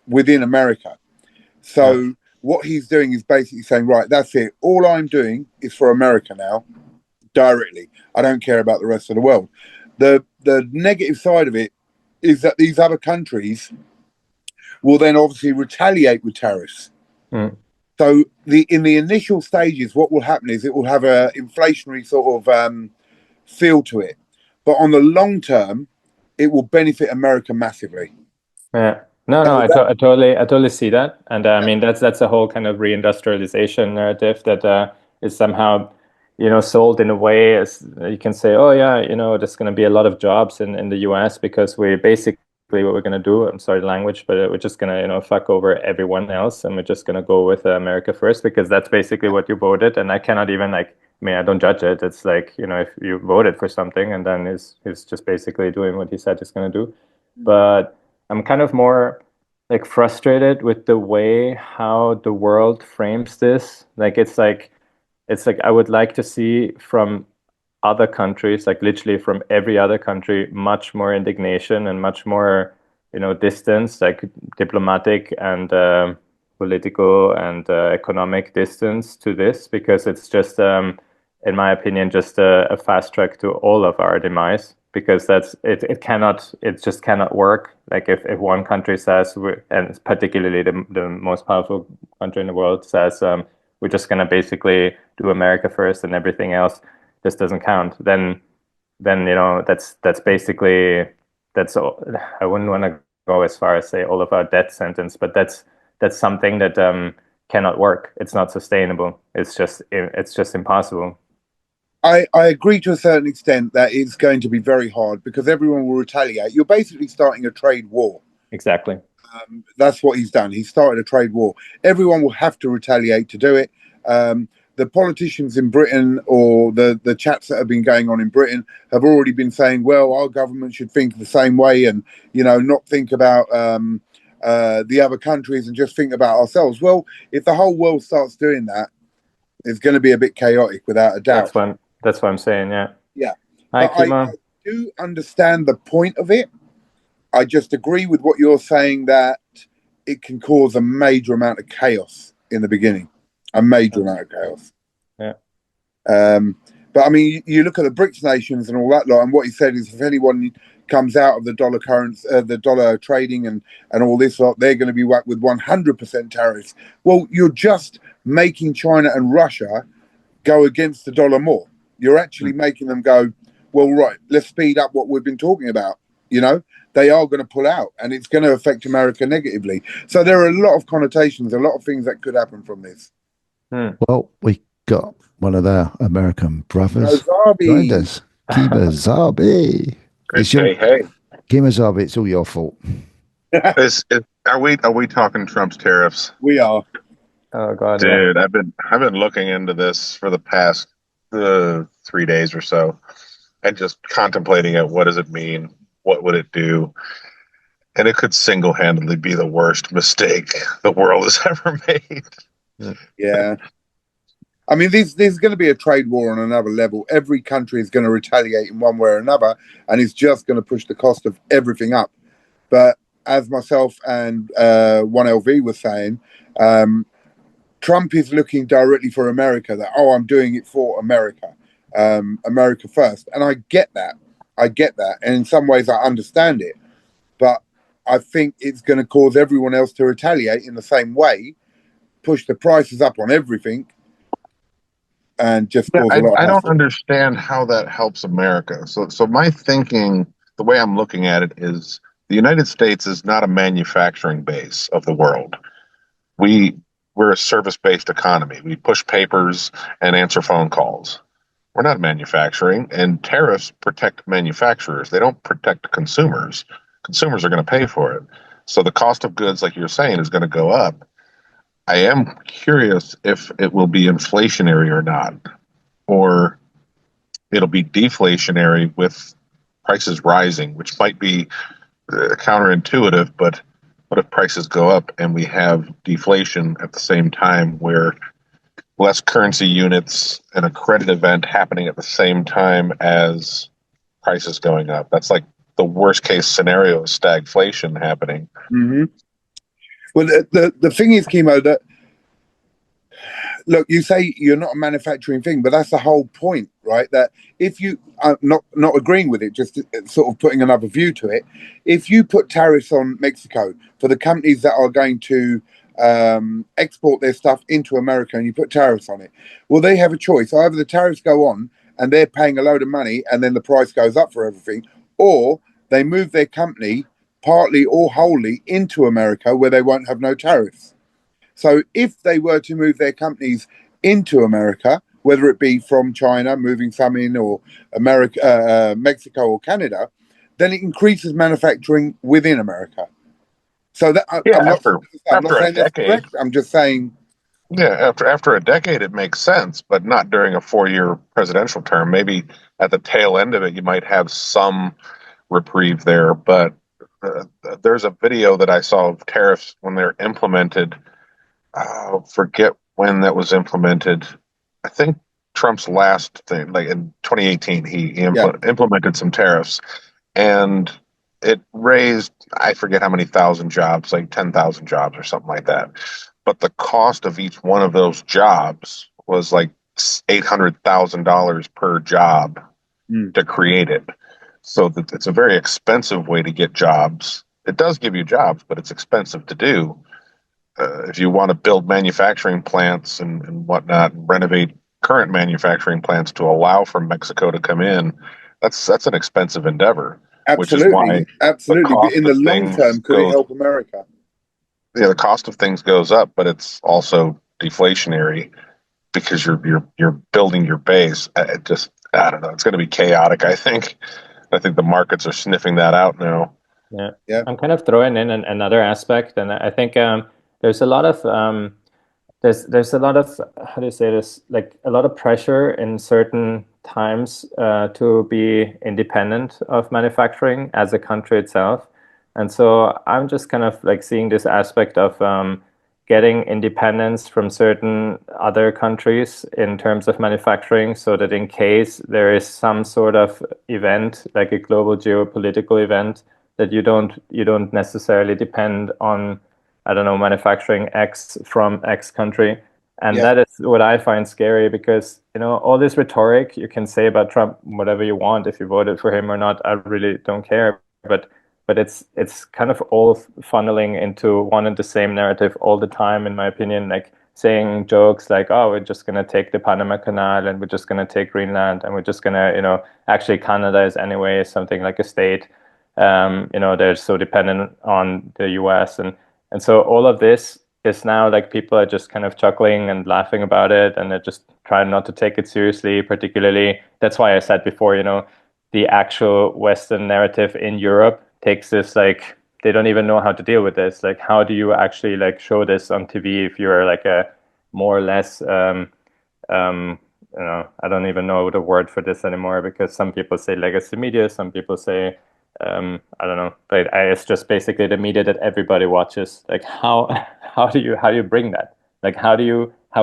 C: within America. So what he's doing is basically saying, right, that's it. All I'm doing is for America now, directly. I don't care about the rest of the world. The negative side of it is that these other countries will then obviously retaliate with tariffs. So in the initial stages, what will happen is it will have a inflationary sort of feel to it. But on the long term, it will benefit America massively.
D: Yeah. No, I totally see that, and I mean that's a whole kind of reindustrialization narrative that is somehow, sold in a way as you can say, oh yeah, there's going to be a lot of jobs in the U.S. because we basically what we're going to do. I'm sorry, language, but we're just going to fuck over everyone else, and we're just going to go with America first because that's basically what you voted, and I cannot even I mean, I don't judge it. It's like if you voted for something and then he's just basically doing what he said he's going to do, but I'm kind of more like frustrated with the way how the world frames this. It's like I would like to see from other countries, like literally from every other country, much more indignation and much more, distance, like diplomatic and political and economic distance to this, because it's just, in my opinion, just a fast track to all of our demise. Because it just cannot work. Like if one country says, and particularly the most powerful country in the world says, we're just going to basically do America first and everything else just doesn't count, then that's basically that's all. I wouldn't want to go as far as say all of our death sentence, but that's something that cannot work. It's not sustainable. It's just impossible.
C: I agree to a certain extent that it's going to be very hard because everyone will retaliate. You're basically starting a trade war.
D: Exactly.
C: That's what he's done. He started a trade war. Everyone will have to retaliate to do it. The politicians in Britain or the chats that have been going on in Britain have already been saying, well, our government should think the same way and, not think about the other countries and just think about ourselves. Well, if the whole world starts doing that, it's going to be a bit chaotic without a doubt.
D: That's what I'm saying. Yeah.
C: Yeah.
D: Hi,
C: But I
D: Kimo.
C: do understand the point of it. I just agree with what you're saying, that it can cause a major amount of chaos in the beginning, a major amount of chaos.
D: Yeah.
C: But I mean, you look at the BRICS nations and all that lot, and what he said is, if anyone comes out of the dollar currency, the dollar trading, and all this lot, they're going to be whacked with 100% tariffs. Well, you're just making China and Russia go against the dollar more. You're actually making them go, well, right, let's speed up what we've been talking about. You know, they are going to pull out, and it's going to affect America negatively. So there are a lot of connotations, a lot of things that could happen from this.
A: Well, we got one of our American brothers
C: Zabi.
A: joined us. Kima Zabi.
E: Hey.
A: Kima Zabi, it's all your fault.
E: Are we talking Trump's tariffs?
C: We are.
D: Oh God,
E: Dude, I've been looking into this for the past 3 days or so, and just contemplating it. What does it mean? What would it do? And it could single-handedly be the worst mistake the world has ever made.
C: Yeah. I mean, there's going to be a trade war on another level. Every country is going to retaliate in one way or another, and it's just going to push the cost of everything up. But as myself and 1LV was saying, Trump is looking directly for America, that, oh, I'm doing it for America, America first. And I get that. And in some ways I understand it. But I think it's going to cause everyone else to retaliate in the same way, push the prices up on everything, and just cause a lot of
E: I don't
C: hassle.
E: understand how that helps America. So my thinking, the way I'm looking at it, is the United States is not a manufacturing base of the world. We're a service-based economy. We push papers and answer phone calls. We're not manufacturing, and tariffs protect manufacturers. They don't protect consumers. Consumers are going to pay for it. So the cost of goods, like you're saying, is going to go up. I am curious if it will be inflationary or not, or it'll be deflationary with prices rising, which might be counterintuitive, but what if prices go up and we have deflation at the same time, where less currency units and a credit event happening at the same time as prices going up? That's like the worst case scenario of stagflation happening.
C: Mm-hmm. Well, the thing is, Chemo, that, look, you say you're not a manufacturing thing, but that's the whole point, right? That if you are not agreeing with it, just sort of putting another view to it, if you put tariffs on Mexico for the companies that are going to export their stuff into America, and you put tariffs on it, well, they have a choice. Either the tariffs go on and they're paying a load of money and then the price goes up for everything, or they move their company partly or wholly into America where they won't have no tariffs. So if they were to move their companies into America, whether it be from China, moving some in, or America, Mexico or Canada, then it increases manufacturing within America. So that I'm not saying that's correct. I'm just saying.
E: Yeah, after a decade, it makes sense, but not during a 4-year presidential term. Maybe at the tail end of it, you might have some reprieve there. But there's a video that I saw of tariffs when they're implemented. Forget when that was implemented. I think Trump's last thing, like in 2018, he implemented some tariffs, and it raised, I forget how many thousand jobs, like 10,000 jobs or something like that. But the cost of each one of those jobs was like $800,000 per job to create it. So that it's a very expensive way to get jobs. It does give you jobs, but it's expensive to do. If you want to build manufacturing plants and whatnot, and renovate current manufacturing plants to allow for Mexico to come in, that's an expensive endeavor.
C: Absolutely, absolutely. But in the long term, could it help America?
E: Yeah, the cost of things goes up, but it's also deflationary because you're building your base. I don't know. It's going to be chaotic. I think the markets are sniffing that out now.
D: Yeah. I'm kind of throwing in another aspect, and I think there's a lot of there's a lot of, how do you say this, like a lot of pressure in certain times to be independent of manufacturing as a country itself. And so I'm just kind of like seeing this aspect of getting independence from certain other countries in terms of manufacturing, so that in case there is some sort of event, like a global geopolitical event, that you don't necessarily depend on, I don't know, manufacturing X from X country. And
C: Yeah.
D: that is what I find scary, because, all this rhetoric you can say about Trump, whatever you want, if you voted for him or not, I really don't care. But it's kind of all funneling into one and the same narrative all the time, in my opinion. Like saying jokes like, "Oh, we're just gonna take the Panama Canal, and we're just gonna take Greenland, and we're just gonna, actually Canada is anyway something like a state. They're so dependent on the U.S. and so all of this is now like people are just kind of chuckling and laughing about it, and they're just trying not to take it seriously. Particularly, that's why I said before, the actual Western narrative in Europe takes this, like, they don't even know how to deal with this. Like, how do you actually like show this on TV if you're like a more or less um, I don't even know the word for this anymore, because some people say legacy media, some people say I don't know, but it's just basically the media that everybody watches. Like, how how do you bring that? Like, how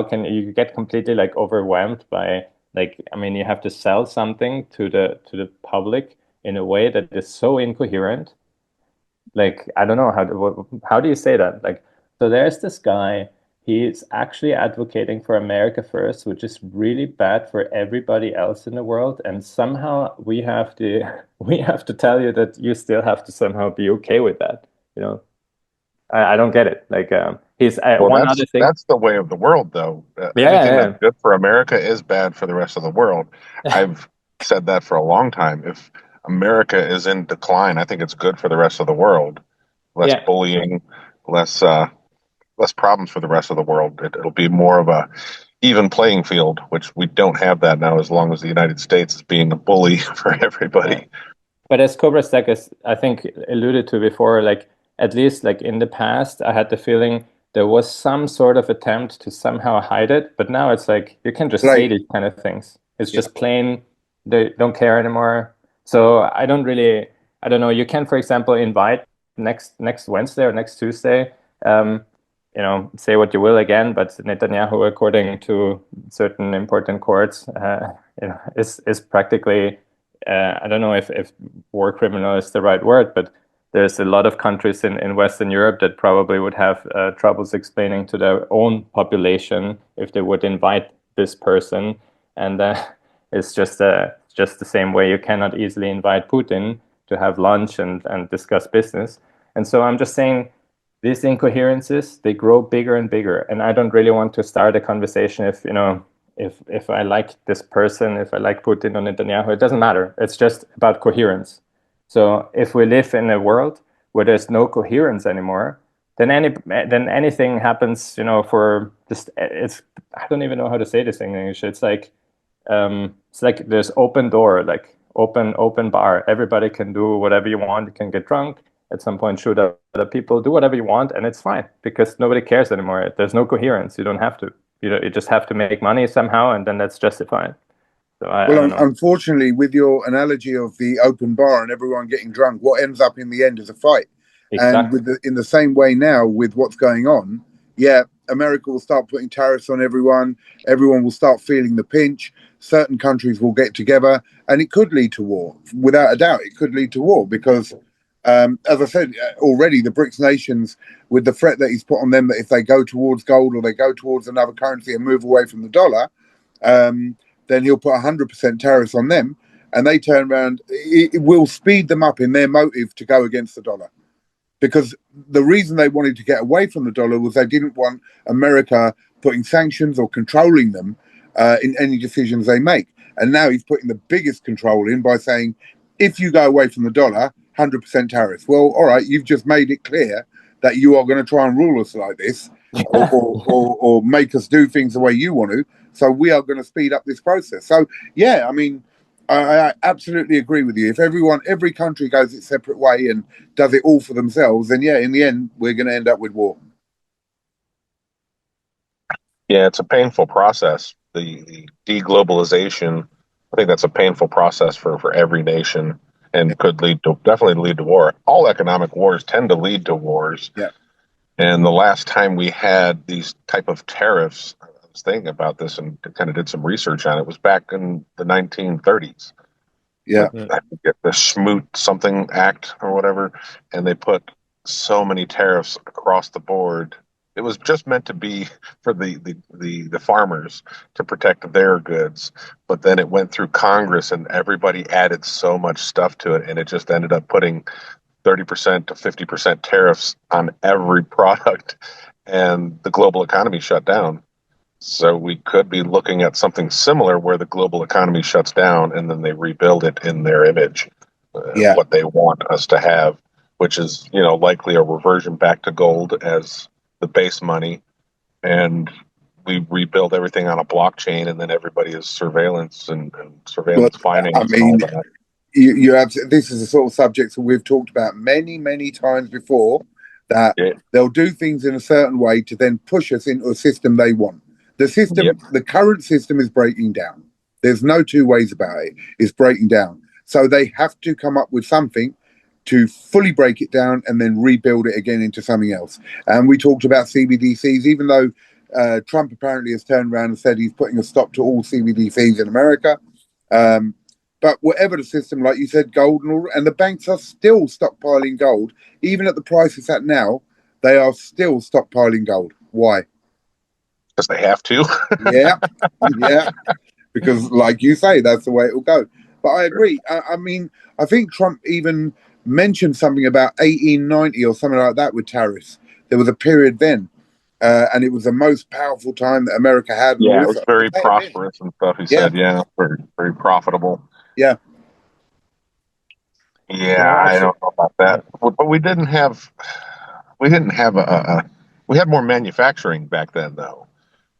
D: can you get completely like overwhelmed by, like, I mean, you have to sell something to the public in a way that is so incoherent. Like, I don't know how do you say that? Like, so there's this guy, he's actually advocating for America first, which is really bad for everybody else in the world, and somehow we have to we have to tell you that you still have to somehow be okay with that. You know, I don't get it. Like, he's
E: Well,
D: one
E: that's
D: other thing.
E: that's the way of the world, though. Anything that's
D: Yeah,
E: good for America is bad for the rest of the world.
D: yeah,
E: I've said that for a long time. If America is in decline, I think it's good for the rest of the world. Less
D: yeah.
E: bullying, less less problems for the rest of the world. It'll be more of a even playing field, which we don't have that now, as long as the United States is being a bully for
D: Yeah.
E: everybody.
D: But as Cobra Stack, as I think alluded to before, like, at least like in the past, I had the feeling there was some sort of attempt to somehow hide it. But now it's like you can just say
C: Blatant.
D: these kind of things. It's
C: Yeah.
D: just plain, they don't care anymore. So I don't really, I don't know. You can, for example, invite next Wednesday or next Tuesday. Um, say what you will again, but Netanyahu, according to certain important courts, is practically, I don't know if war criminal is the right word, but there's a lot of countries in Western Europe that probably would have troubles explaining to their own population if they would invite this person. And it's just the same way you cannot easily invite Putin to have lunch and discuss business. And so I'm just saying, these incoherences, they grow bigger and bigger. And I don't really want to start a conversation if I like this person, if I like Putin or Netanyahu. It doesn't matter. It's just about coherence. So if we live in a world where there's no coherence anymore, then anything happens, for just, it's, I don't even know how to say this in English. It's like there's open door, like open bar. Everybody can do whatever you want. You can get drunk at some point, shoot other people, do whatever you want, and it's fine because nobody cares anymore. There's no coherence. You don't have to. You just have to make money somehow, and then that's justified. So I
C: Well,
D: don't know.
C: unfortunately, with your analogy of the open bar and everyone getting drunk, what ends up in the end is a fight. And
D: Exactly.
C: in the same way now, with what's going on, yeah, America will start putting tariffs on everyone. Everyone will start feeling the pinch. Certain countries will get together, and it could lead to war. Without a doubt, it could lead to war because, as I said already, the BRICS nations, with the threat that he's put on them, that if they go towards gold or they go towards another currency and move away from the dollar, then he'll put 100% tariffs on them, and they turn around. It will speed them up in their motive to go against the dollar, because the reason they wanted to get away from the dollar was they didn't want America putting sanctions or controlling them in any decisions they make. And now he's putting the biggest control in by saying, if you go away from the dollar, 100% tariffs. Well, all right, you've just made it clear that you are going to try and rule us like this, or make us do things the way you want to. So we are going to speed up this process. So yeah, I mean, I absolutely agree with you. If every country goes its separate way and does it all for themselves, then yeah, in the end, we're going to end up with war.
E: Yeah, it's a painful process. The deglobalization, I think that's a painful process for every nation and could definitely lead to war. All economic wars tend to lead to wars.
C: Yeah.
E: And the last time we had these type of tariffs, I was thinking about this and kind of did some research on it, was back in the 1930s.
C: Yeah.
E: I forget the Schmoot something act or whatever, and they put so many tariffs across the board. It was just meant to be for the farmers to protect their goods, but then it went through Congress and everybody added so much stuff to it, and it just ended up putting 30% to 50% tariffs on every product, and the global economy shut down. So we could be looking at something similar where the global economy shuts down and then they rebuild it in their image,
C: Yeah.
E: what they want us to have, which is, likely a reversion back to gold as the base money. And we rebuild everything on a blockchain, and then everybody is surveillance and
C: But
E: surveillance
C: I
E: finance and all
C: mean,
E: that.
C: you have this is the sort of subject that we've talked about many times before, that
E: Yeah.
C: they'll do things in a certain way to then push us into a system they want. The system,
E: Yep.
C: the current system is breaking down. There's no two ways about it. It's breaking down. So they have to come up with something to fully break it down and then rebuild it again into something else. And we talked about CBDCs, even though Trump apparently has turned around and said he's putting a stop to all CBDCs in America. But whatever the system, like you said, gold and the banks are still stockpiling gold, even at the price it's at now. They are still stockpiling gold. Why?
E: Because they have to.
C: Yeah, yeah. Because, like you say, that's the way it will go. But I agree. I mean, I think Trump even mentioned something about 1890 or something like that with tariffs. There was a period then, and it was the most powerful time that America had. And all
E: Yeah, it
C: this
E: was
C: stuff.
E: very
C: May have been.
E: prosperous and stuff. He
C: Yeah,
E: said, yeah, very, very profitable.
C: yeah,
E: Yeah, I
D: Actually,
E: don't know about that, but we didn't have we had more manufacturing back then, though.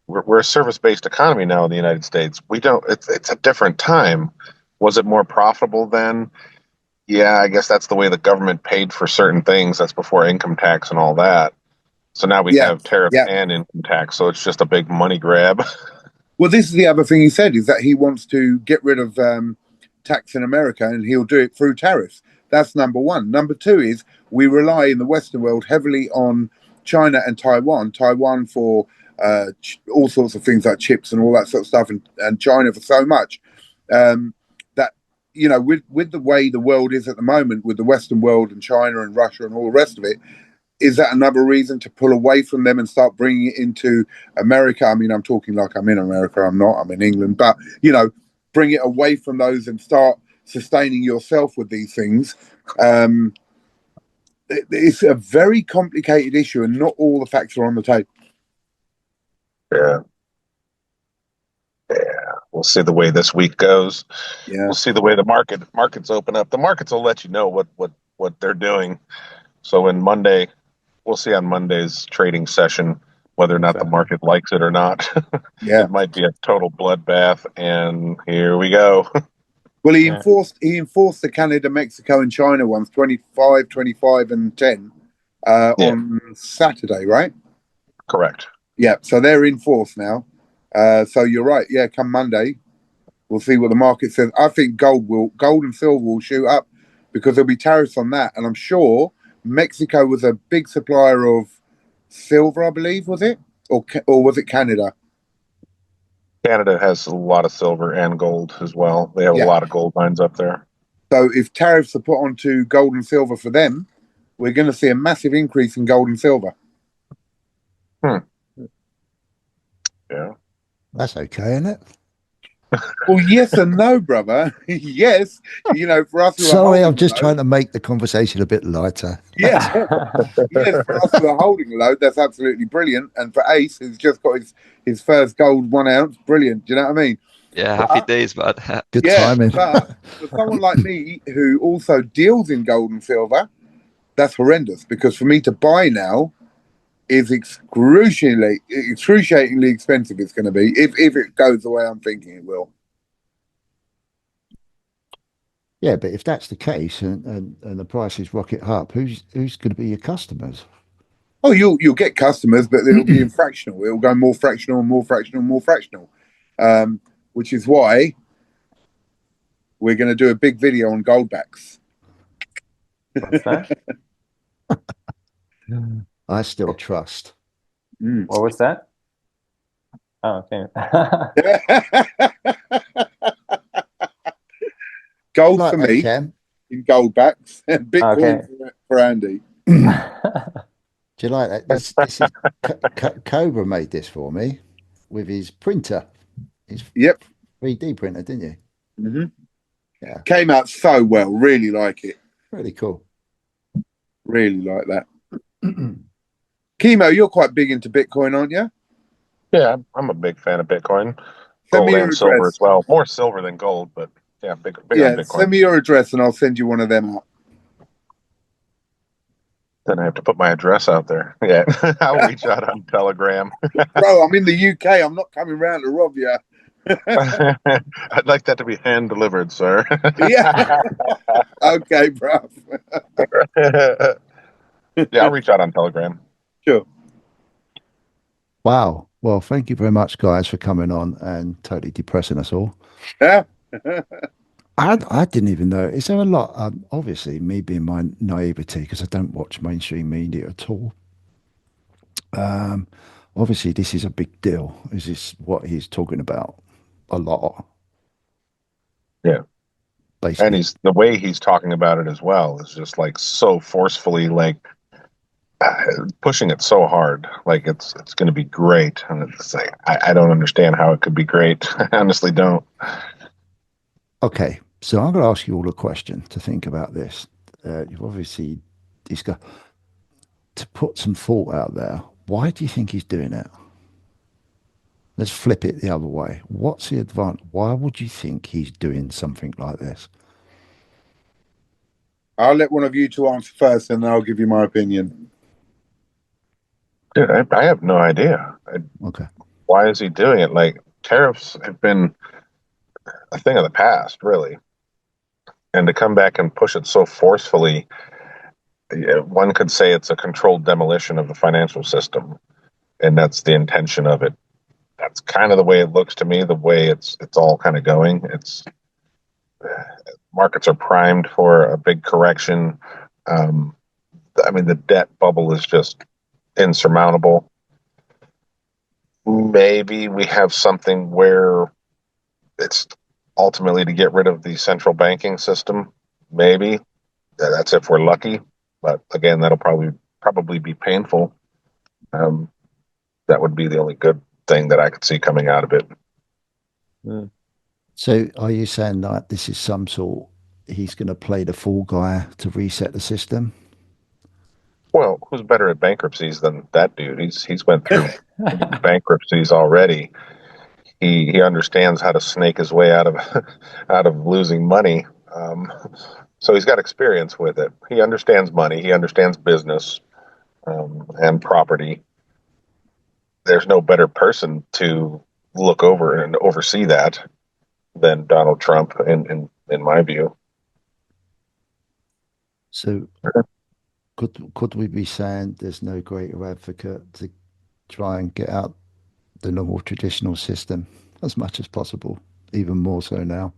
E: We're a service-based economy now in the United States. We don't. It's a different time. Was it more profitable then? Yeah, I guess that's the way the government paid for certain things. That's before income tax and all that. So now we
C: yeah,
E: have tariff
C: yeah.
E: and income tax, so it's just a big money grab.
C: Well, this is the other thing he said, is that he wants to get rid of tax in America, and he'll do it through tariffs. That's number one. Number two is we rely in the Western world heavily on China and Taiwan. Taiwan for all sorts of things like chips and all that sort of stuff, and China for so much. That with the way the world is at the moment, with the Western world and China and Russia and all the rest of it, is that another reason to pull away from them and start bringing it into America? I mean, I'm talking like I'm in America. I'm not. I'm in England. But, bring it away from those and start sustaining yourself with these things. It's a very complicated issue, and not all the facts are on the table.
E: Yeah, yeah. We'll see the way this week goes.
C: Yeah.
E: We'll see the way the markets open up. The markets will let you know what they're doing. So in Monday, we'll see on Monday's trading session whether or not the market likes it or not.
C: Yeah.
E: It might be a total bloodbath, and here we go.
C: Well, he enforced the Canada, Mexico, and China ones 25, 25, and 10
E: Yeah.
C: on Saturday, right?
E: Correct.
C: Yeah, so they're in force now. So you're right. Yeah, come Monday, we'll see what the market says. I think gold and silver will shoot up because there'll be tariffs on that, and I'm sure Mexico was a big supplier of silver, I believe, was it, or was it Canada?
E: Canada has a lot of silver and gold as well. They have a
C: Yeah.
E: lot of gold mines up there.
C: So if tariffs are put onto gold and silver for them, we're going to see a massive increase in gold and silver.
E: Yeah.
A: That's okay, isn't it?
C: Well, yes and no, brother. Yes, for us who are
A: Sorry, I'm
C: holding
A: just
C: low,
A: trying to make the conversation a bit lighter.
C: yes, yes, for us who are holding low, that's absolutely brilliant. And for Ace, who's just got his first gold 1 ounce, brilliant. Do you know what I mean?
B: Yeah, happy
C: But,
B: days, bud.
A: Good
C: yeah,
A: timing.
C: but for someone like me who also deals in gold and silver, that's horrendous, because for me to buy now is excruciatingly expensive. It's going to be if it goes the way I'm thinking it will.
A: Yeah, but if that's the case and the prices rocket up, who's going to be your customers?
C: Oh, you'll get customers, but it'll be in fractional. It'll go more fractional and more fractional and more fractional, which is why we're going to do a big video on goldbacks.
D: What's that?
A: I still trust.
D: What was that? Oh, okay.
C: Gold
A: Like
C: for
A: that,
C: me
A: Cam.
C: in gold backs and Bitcoin for Andy.
A: Do you like that? This is Cobra made this for me with his printer, his
C: Yep.
A: 3D printer, didn't you?
C: Mm-hmm.
A: Yeah,
C: Came out so well. Really like it.
A: really cool.
C: Really like that. Chemo, you're quite big into Bitcoin, aren't you?
E: Yeah, I'm a big fan of Bitcoin,
C: Send me
E: gold
C: your
E: and silver
C: address.
E: as well. More silver than gold, but yeah, big on
C: Yeah,
E: Bitcoin.
C: send me your address and I'll send you one of them out.
E: Then I have to put my address out there. Yeah, I'll reach out on Telegram.
C: Bro, I'm in the UK. I'm not coming round to rob you.
E: I'd like that to be hand delivered, sir.
C: Yeah. Okay, bro.
E: Yeah, I'll reach out on Telegram.
C: Sure.
A: Wow. Well, thank you very much, guys, for coming on and totally depressing us all.
C: Yeah.
A: I didn't even know. Is there a lot? Obviously, me being my naivety, because I don't watch mainstream media at all. Obviously, this is a big deal. Is this what he's talking about? A lot,
E: Yeah. And
A: basically.
E: the way he's talking about it as well is just like so forcefully, like pushing it so hard, like it's going to be great. And it's like I don't understand how it could be great. I honestly don't.
A: Okay, so I'm going to ask you all a question to think about this. You've obviously discussed to put some thought out there. Why do you think he's doing it? Let's flip it the other way. What's the advantage? Why would you think he's doing something like this?
C: I'll let one of you two answer first and then I'll give you my opinion.
E: Dude, I have no idea.
A: Okay.
E: Why is he doing it? Like tariffs have been a thing of the past, really. And to come back and push it so forcefully, one could say it's a controlled demolition of the financial system, and that's the intention of it. That's kind of the way it looks to me. The way it's all kind of going. It's markets are primed for a big correction. Um, I mean, the debt bubble is just insurmountable. Maybe we have something where it's ultimately to get rid of the central banking system. Maybe that's if we're lucky, but again, that'll probably be painful. That would be the only good thing that I could see coming out of it.
A: So are you saying that this is some sort, he's going to play the fool guy to reset the system?
E: Well, who's better at bankruptcies than that dude? He's went through bankruptcies already. He understands how to snake his way out of out of losing money. So he's got experience with it. He understands money. He understands business and property. There's no better person to look over and oversee that than Donald Trump, in my view.
A: So could we be saying there's no greater advocate to try and get out the normal traditional system as much as possible, even more so now,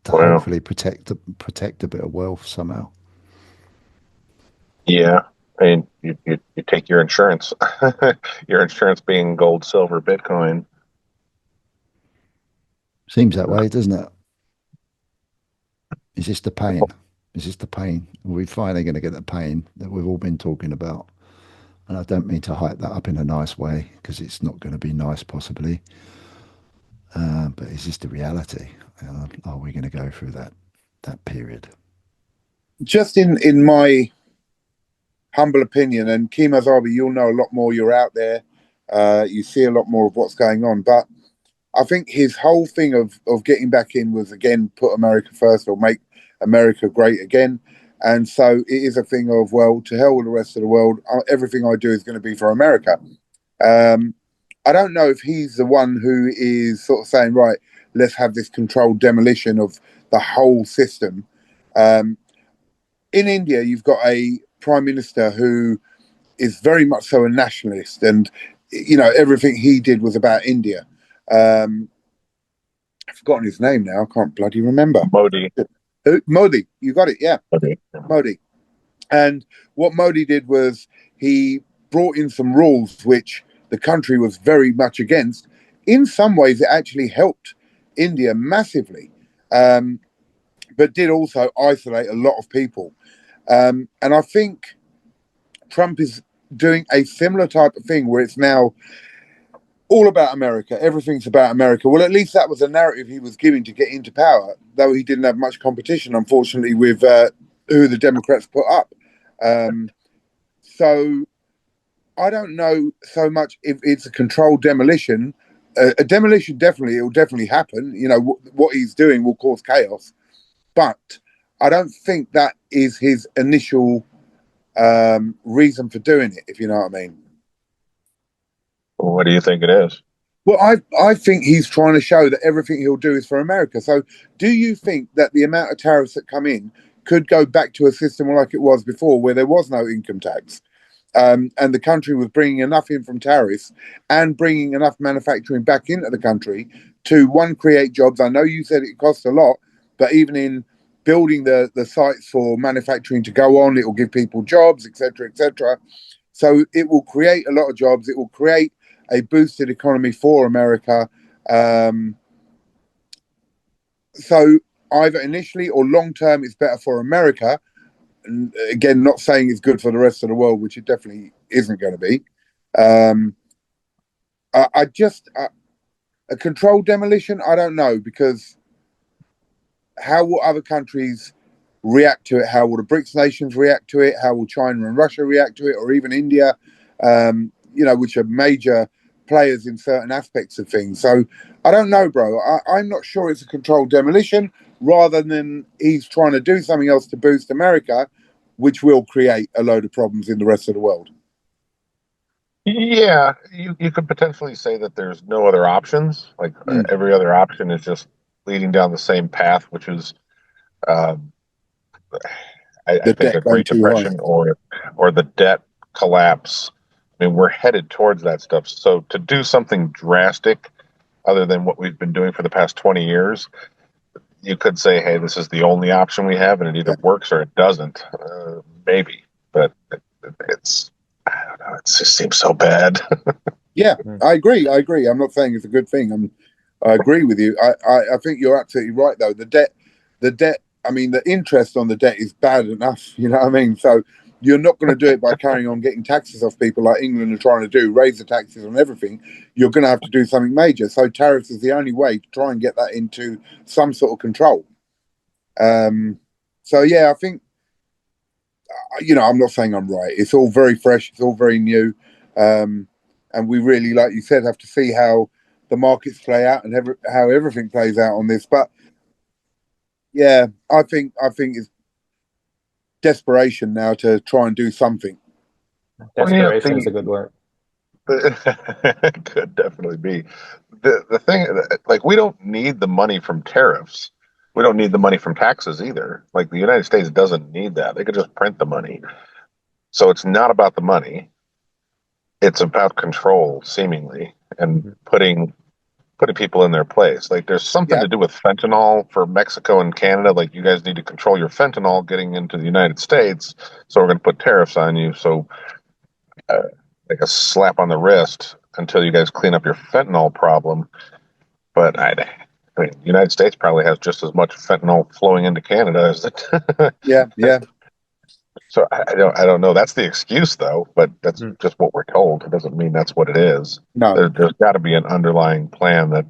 A: to
E: Well,
A: hopefully protect a bit of wealth somehow?
E: yeah. I mean, you take your insurance, your insurance being gold, silver, Bitcoin.
A: Seems that way, doesn't it? Is this the pain? Is this the pain? Are we finally going to get the pain that we've all been talking about? And I don't mean to hype that up in a nice way, because it's not going to be nice, possibly. But is this the reality? Are we going to go through that period?
C: Just in my humble opinion, and Kimo Zarbi, you'll know a lot more. You're out there. You see a lot more of what's going on. But I think his whole thing of getting back in was, again, put America first or make America great again. And so it is a thing of, well, to hell with the rest of the world. Everything I do is going to be for America. I don't know if he's the one who is sort of saying, right, let's have this controlled demolition of the whole system. In India, you've got a prime minister who is very much so a nationalist, and everything he did was about India. I've forgotten his name now. I can't bloody remember.
E: Modi.
C: Modi, you got it, yeah.
E: Okay.
C: Modi. And what Modi did was he brought in some rules which the country was very much against. In some ways, it actually helped India massively, but did also isolate a lot of people. And I think Trump is doing a similar type of thing where it's now all about America. Everything's about America. Well, at least that was a narrative he was giving to get into power, though he didn't have much competition, unfortunately, with who the Democrats put up. So I don't know so much if it's a controlled demolition. A demolition, definitely, it will definitely happen. You know, what he's doing will cause chaos. But I don't think that is his initial reason for doing it, if you know what I mean.
E: What do you think it is?
C: Well, I think he's trying to show that everything he'll do is for America. So do you think that the amount of tariffs that come in could go back to a system like it was before, where there was no income tax, and the country was bringing enough in from tariffs and bringing enough manufacturing back into the country to, one, create jobs? I know you said it costs a lot, but even in building the sites for manufacturing to go on, it will give people jobs, etc., etc. So it will create a lot of jobs. It will create a boosted economy for America. So either initially or long term, it's better for America. And again, not saying it's good for the rest of the world, which it definitely isn't going to be. A controlled demolition, I don't know, because how will other countries react to it? How will the BRICS nations react to it? How will China and Russia react to it, or even India? Which are major players in certain aspects of things. So I don't know, bro. I'm not sure it's a controlled demolition, rather than he's trying to do something else to boost America, which will create a load of problems in the rest of the world.
E: Yeah, you could potentially say that there's no other options. Like every other option is just leading down the same path, which is, um, I think, a
C: Debt going
E: Great
C: too high.
E: Depression or the debt collapse. I mean, we're headed towards that stuff. So to do something drastic, other than what we've been doing for the past 20 years, you could say, hey, this is the only option we have, and it either works or it doesn't. Maybe, but it's, I don't know. It just seems so bad.
C: Yeah, I agree. I'm not saying it's a good thing. I agree with you. I think you're absolutely right, though. The debt. I mean, the interest on the debt is bad enough. You know what I mean? So you're not going to do it by carrying on getting taxes off people like England are trying to do, raise the taxes on everything. You're going to have to do something major. So tariffs is the only way to try and get that into some sort of control. So yeah, I think, I'm not saying I'm right. It's all very fresh. It's all very new. And we really, like you said, have to see how the markets play out and how everything plays out on this. But yeah, I think it's desperation now to try and do something.
D: Desperation is a good word.
E: It could definitely be. The thing, like, we don't need the money from tariffs. We don't need the money from taxes either. Like, the United States doesn't need that. They could just print the money. So it's not about the money. It's about control, seemingly, and putting people in their place. Like, there's something to do with fentanyl for Mexico and Canada. Like, you guys need to control your fentanyl getting into the United States, so we're going to put tariffs on you. So, like a slap on the wrist until you guys clean up your fentanyl problem. But I mean, the United States probably has just as much fentanyl flowing into Canada as it.
C: Yeah.
E: So I don't know. That's the excuse, though. But that's just what we're told. It doesn't mean that's what it is.
C: No.
E: There's got to be an underlying plan that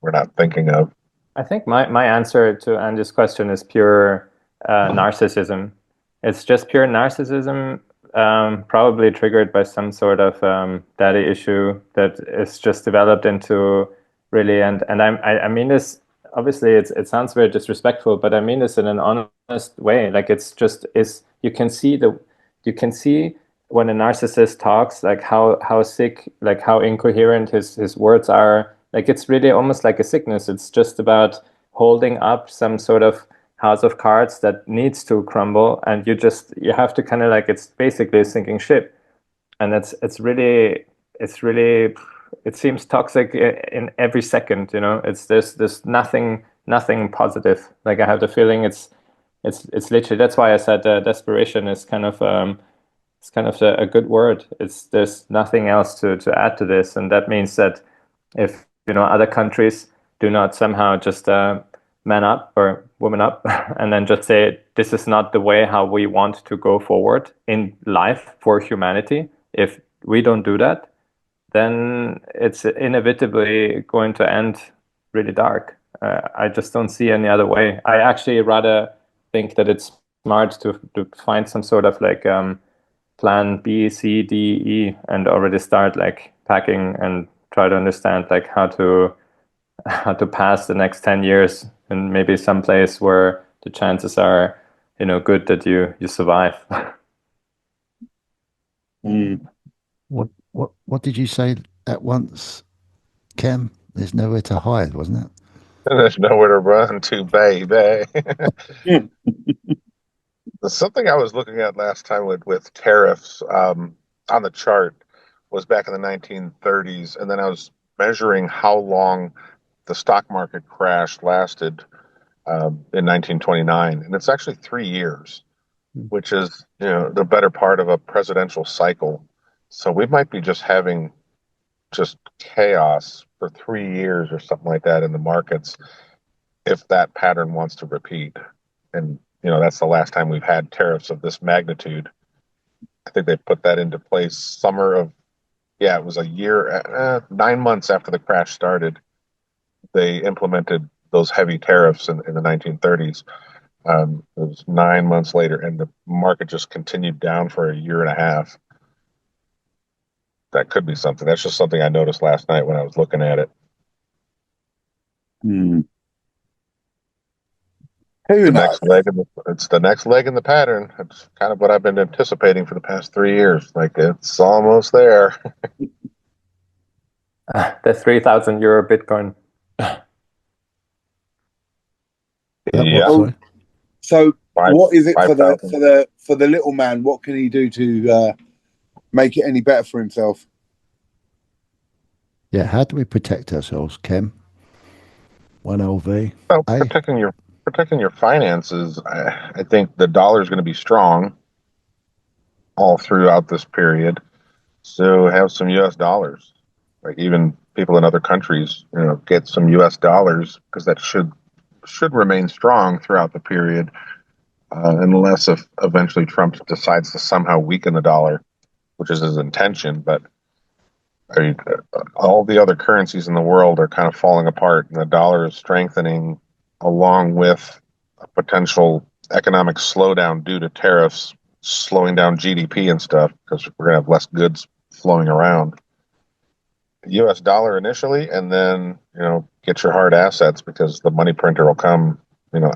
E: we're not thinking of.
D: I think my answer to Andy's question is pure narcissism. It's just pure narcissism, probably triggered by some sort of daddy issue that is just developed into really. And I mean this, obviously it sounds very disrespectful, but I mean this in an honest way. Like, it's just is you can see when a narcissist talks, like how sick, like how incoherent his words are. Like, it's really almost like a sickness. It's just about holding up some sort of house of cards that needs to crumble, and you have to kind of, like, it's basically a sinking ship, and it's really it seems toxic in every second. It's there's nothing positive. Like, I have the feeling it's literally, that's why I said desperation is kind of a good word. There's nothing else to add to this, and that means that if other countries do not somehow just man up or woman up and then just say this is not the way how we want to go forward in life for humanity, if we don't do that, then it's inevitably going to end really dark. I just don't see any other way. I actually rather think that it's smart to find some sort of like plan B, C, D, E, and already start like packing and try to understand like how to pass the next 10 years and maybe some place where the chances are good that you survive.
A: What did you say at once, Kem? There's nowhere to hide, wasn't it?
E: There's nowhere to run to, baby. Something I was looking at last time with tariffs on the chart was back in the 1930s, and then I was measuring how long the stock market crash lasted in 1929, and it's actually 3 years, which is the better part of a presidential cycle. So we might be just having just chaos for 3 years or something like that in the markets if that pattern wants to repeat. And that's the last time we've had tariffs of this magnitude. I think they put that into place summer of, it was a year, 9 months after the crash started. They implemented those heavy tariffs in the 1930s. It was 9 months later, and the market just continued down for a year and a half. That could be something. That's just something I noticed last night when I was looking at it. It's the next leg in the pattern. It's kind of what I've been anticipating for the past 3 years. Like, it's almost there.
D: The 3,000 euro Bitcoin.
E: Yeah.
C: So what is it for the little man? What can he do to make it any better for himself?
A: Yeah, how do we protect ourselves, Kem? 1LV.
E: Well, protecting your finances. I think the dollar is going to be strong all throughout this period. So have some U.S. dollars. Like, even people in other countries, get some U.S. dollars, because that should remain strong throughout the period, unless if eventually Trump decides to somehow weaken the dollar, which is his intention. But I mean, all the other currencies in the world are kind of falling apart, and the dollar is strengthening, along with a potential economic slowdown due to tariffs, slowing down GDP and stuff, because we're going to have less goods flowing around. U.S. dollar initially, and then get your hard assets, because the money printer will come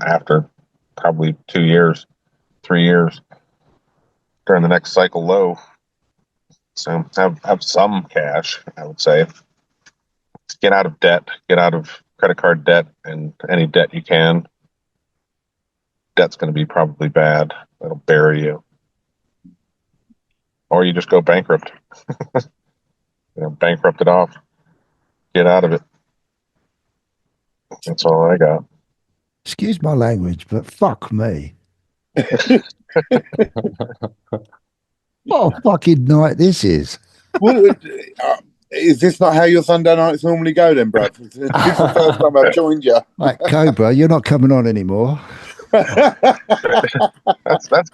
E: after probably 2 years, 3 years during the next cycle low. So have some cash, I would say. Get out of debt, get out of credit card debt, and any debt you can. Debt's going to be probably bad. That'll bury you. Or you just go bankrupt. Bankrupt it off. Get out of it. That's all I got.
A: Excuse my language, but fuck me. What a fucking night this is.
C: Is this not how your Sunday nights normally go then, bro? This is the first time I've joined you.
A: Right, Cobra, you're not coming on anymore.
E: That's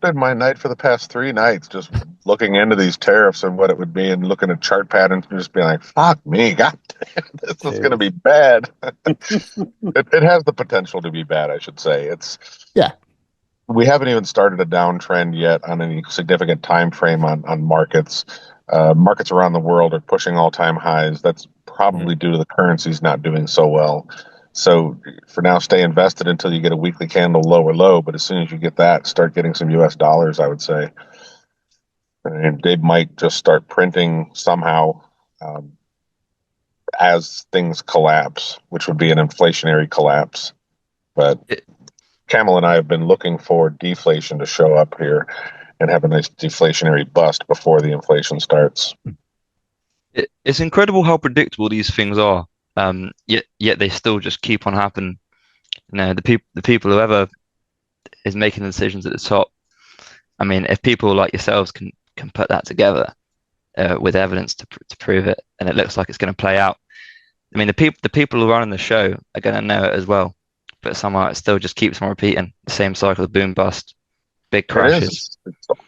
E: been my night for the past 3 nights, just looking into these tariffs and what it would be, and looking at chart patterns and just being like, fuck me, god damn, this is going to be bad. It has the potential to be bad, I should say. We haven't even started a downtrend yet on any significant time frame on markets. Markets around the world are pushing all-time highs. That's probably due to the currencies not doing so well. So for now, stay invested until you get a weekly candle low or low. But as soon as you get that, start getting some U.S. dollars, I would say. And they might just start printing somehow as things collapse, which would be an inflationary collapse. But Camel and I have been looking for deflation to show up here and have a nice deflationary bust before the inflation starts.
B: It's incredible how predictable these things are. Yet they still just keep on happening. The people who ever is making the decisions at the top. I mean, if people like yourselves can put that together with evidence to prove it, and it looks like it's going to play out. I mean, the people who are running the show are going to know it as well, but somehow it still just keeps on repeating the same cycle of boom bust, big
E: It is.
B: crashes.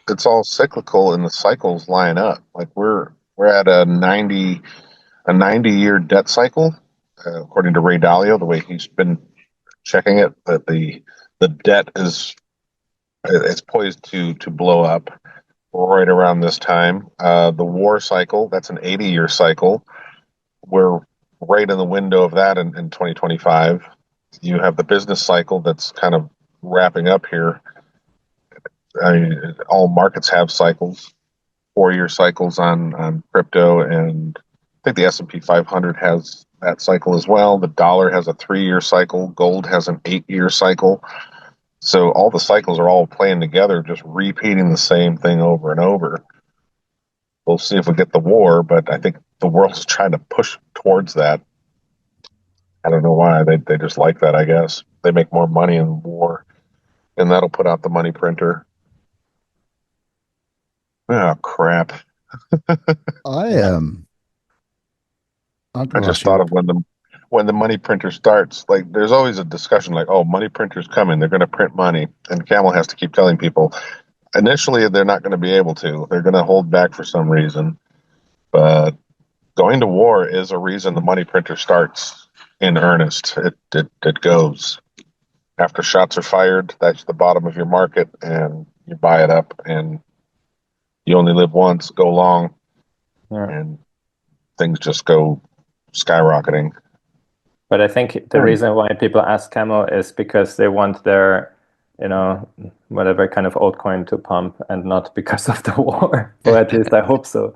E: It's all cyclical, and the cycles line up. Like we're at a 90-year debt cycle, according to Ray Dalio, the way he's been checking it. That the debt is it's poised to blow up right around this time. The war cycle, that's an 80-year cycle. We're right in the window of that in 2025. You have the business cycle that's kind of wrapping up here. I mean, all markets have cycles, 4-year cycles on crypto, and I think the S&P 500 has that cycle as well. The dollar has a 3-year cycle. Gold has an 8-year cycle. So all the cycles are all playing together, just repeating the same thing over and over. We'll see if we get the war, but I think the world's trying to push towards that. I don't know why. They just like that, I guess. They make more money in war, and that'll put out the money printer. Oh, crap.
A: I'd
E: I just
A: ask
E: thought
A: you.
E: of when the money printer starts, like there's always a discussion like, oh, money printer's coming, they're going to print money. And Camel has to keep telling people, initially they're not going to be able to. They're going to hold back for some reason. But going to war is a reason the money printer starts in earnest. It goes. After shots are fired, that's the bottom of your market, and you buy it up, and you only live once, go long,
D: Yeah.
E: and things just go skyrocketing.
D: But I think the reason why people ask Camel is because they want their, whatever kind of altcoin to pump, and not because of the war. Or at least I hope so.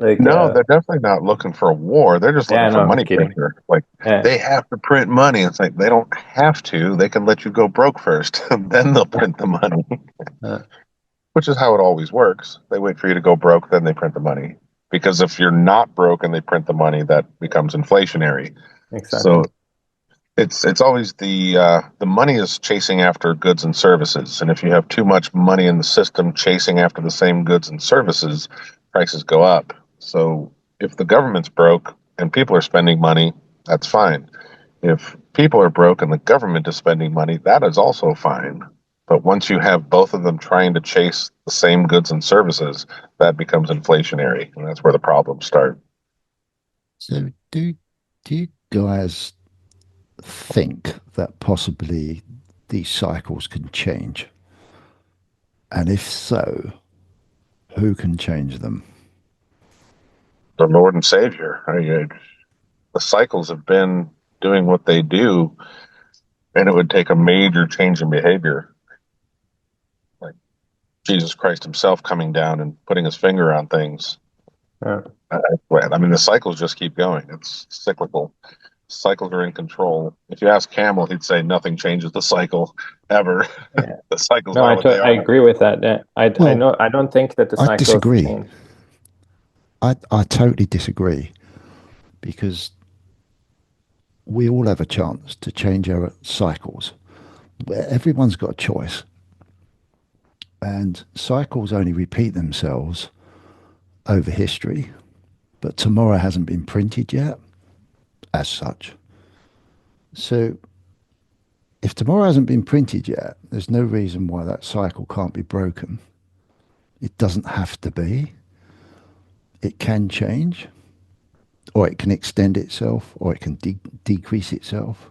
D: Like,
E: No, they're definitely not looking for a war. They're just looking
D: yeah,
E: for
D: no,
E: money
D: kidding.
E: printer. Like
D: Yeah,
E: they have to print money. It's like they don't have to. They can let you go broke first, and then they'll print the money.
D: Yeah.
E: Which is how it always works. They wait for you to go broke, then they print the money. Because if you're not broke and they print the money, that becomes inflationary.
D: exactly.
E: So it's always the money is chasing after goods and services, and if you have too much money in the system chasing after the same goods and services, prices go up. So if the government's broke and people are spending money, that's fine. If people are broke and the government is spending money, that is also fine. But once you have both of them trying to chase the same goods and services, that becomes inflationary, and that's where the problems start.
A: So do you guys think that possibly these cycles can change? And if so, who can change them?
E: The Lord and Savior. The cycles have been doing what they do, and it would take a major change in behavior, like Jesus Christ himself coming down and putting his finger on things.
D: Yeah.
E: I mean, the cycles just keep going. It's cyclical. Cycles are in control. If you ask Camel, he'd say nothing changes the cycle ever.
D: Yeah.
E: The cycles
D: No,
E: are what they
D: I
E: are.
D: agree with that. Yeah. I
A: Well,
D: know. I don't think that the
A: I
D: cycles
A: disagree.
D: change.
A: I totally disagree, because we all have a chance to change our cycles. Everyone's got a choice, and cycles only repeat themselves over history, but tomorrow hasn't been printed yet as such. So if tomorrow hasn't been printed yet, there's no reason why that cycle can't be broken. It doesn't have to be. It can change, or it can extend itself, or it can decrease itself.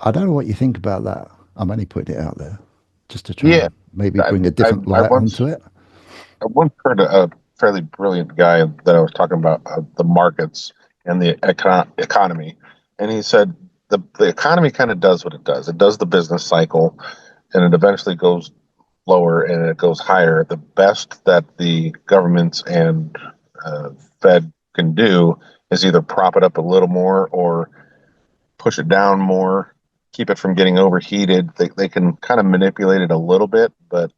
A: I don't know what you think about that. I'm only putting it out there just to try
E: Yeah,
A: and maybe
E: I,
A: bring a
E: I,
A: different
E: I
A: light
E: once
A: onto it.
E: I once heard a fairly brilliant guy that I was talking about the markets and the economy, and he said the economy kind of does what it does. It does the business cycle, and it eventually goes lower and it goes higher. The best that the governments and uh, Fed can do is either prop it up a little more or push it down more, keep it from getting overheated. They can kind of manipulate it a little bit, but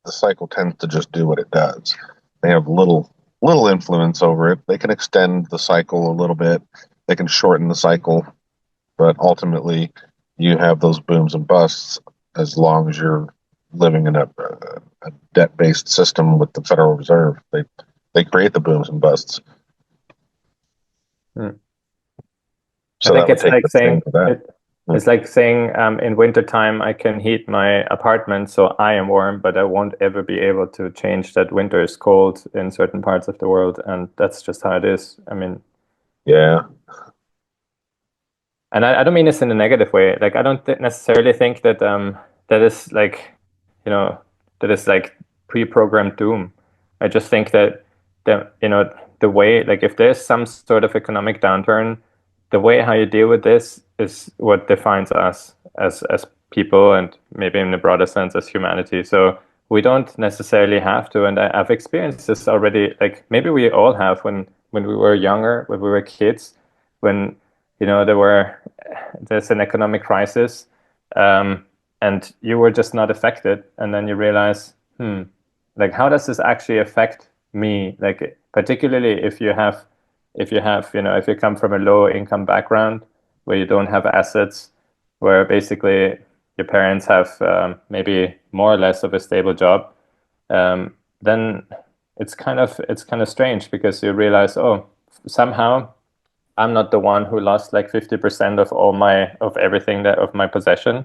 E: the cycle tends to just do what it does. They have little influence over it. They can extend the cycle a little bit. They can shorten the cycle, but ultimately you have those booms and busts. as long as you're living in a debt-based system with the Federal Reserve. They create the booms and busts.
D: Hmm.
E: So
D: I think
E: that would
D: it's
E: take
D: like
E: the
D: saying
E: same for that.
D: it's like saying in wintertime I can heat my apartment so I am warm, but I won't ever be able to change that winter is cold in certain parts of the world, and that's just how it is. I mean,
E: Yeah.
D: and I don't mean this in a negative way. Like I don't necessarily think that that is like, you know, that is like pre-programmed doom. I just think that the way, like if there's some sort of economic downturn, the way how you deal with this is what defines us as people, and maybe in a broader sense as humanity. So we don't necessarily have to, and I've experienced this already. Like maybe we all have when we were younger, when we were kids, when there's an economic crisis, and you were just not affected, and then you realize, like how does this actually affect me? Like particularly if you come from a low income background where you don't have assets, where basically your parents have maybe more or less of a stable job, then it's kind of strange because you realize, oh, somehow I'm not the one who lost like 50% of everything that of my possession.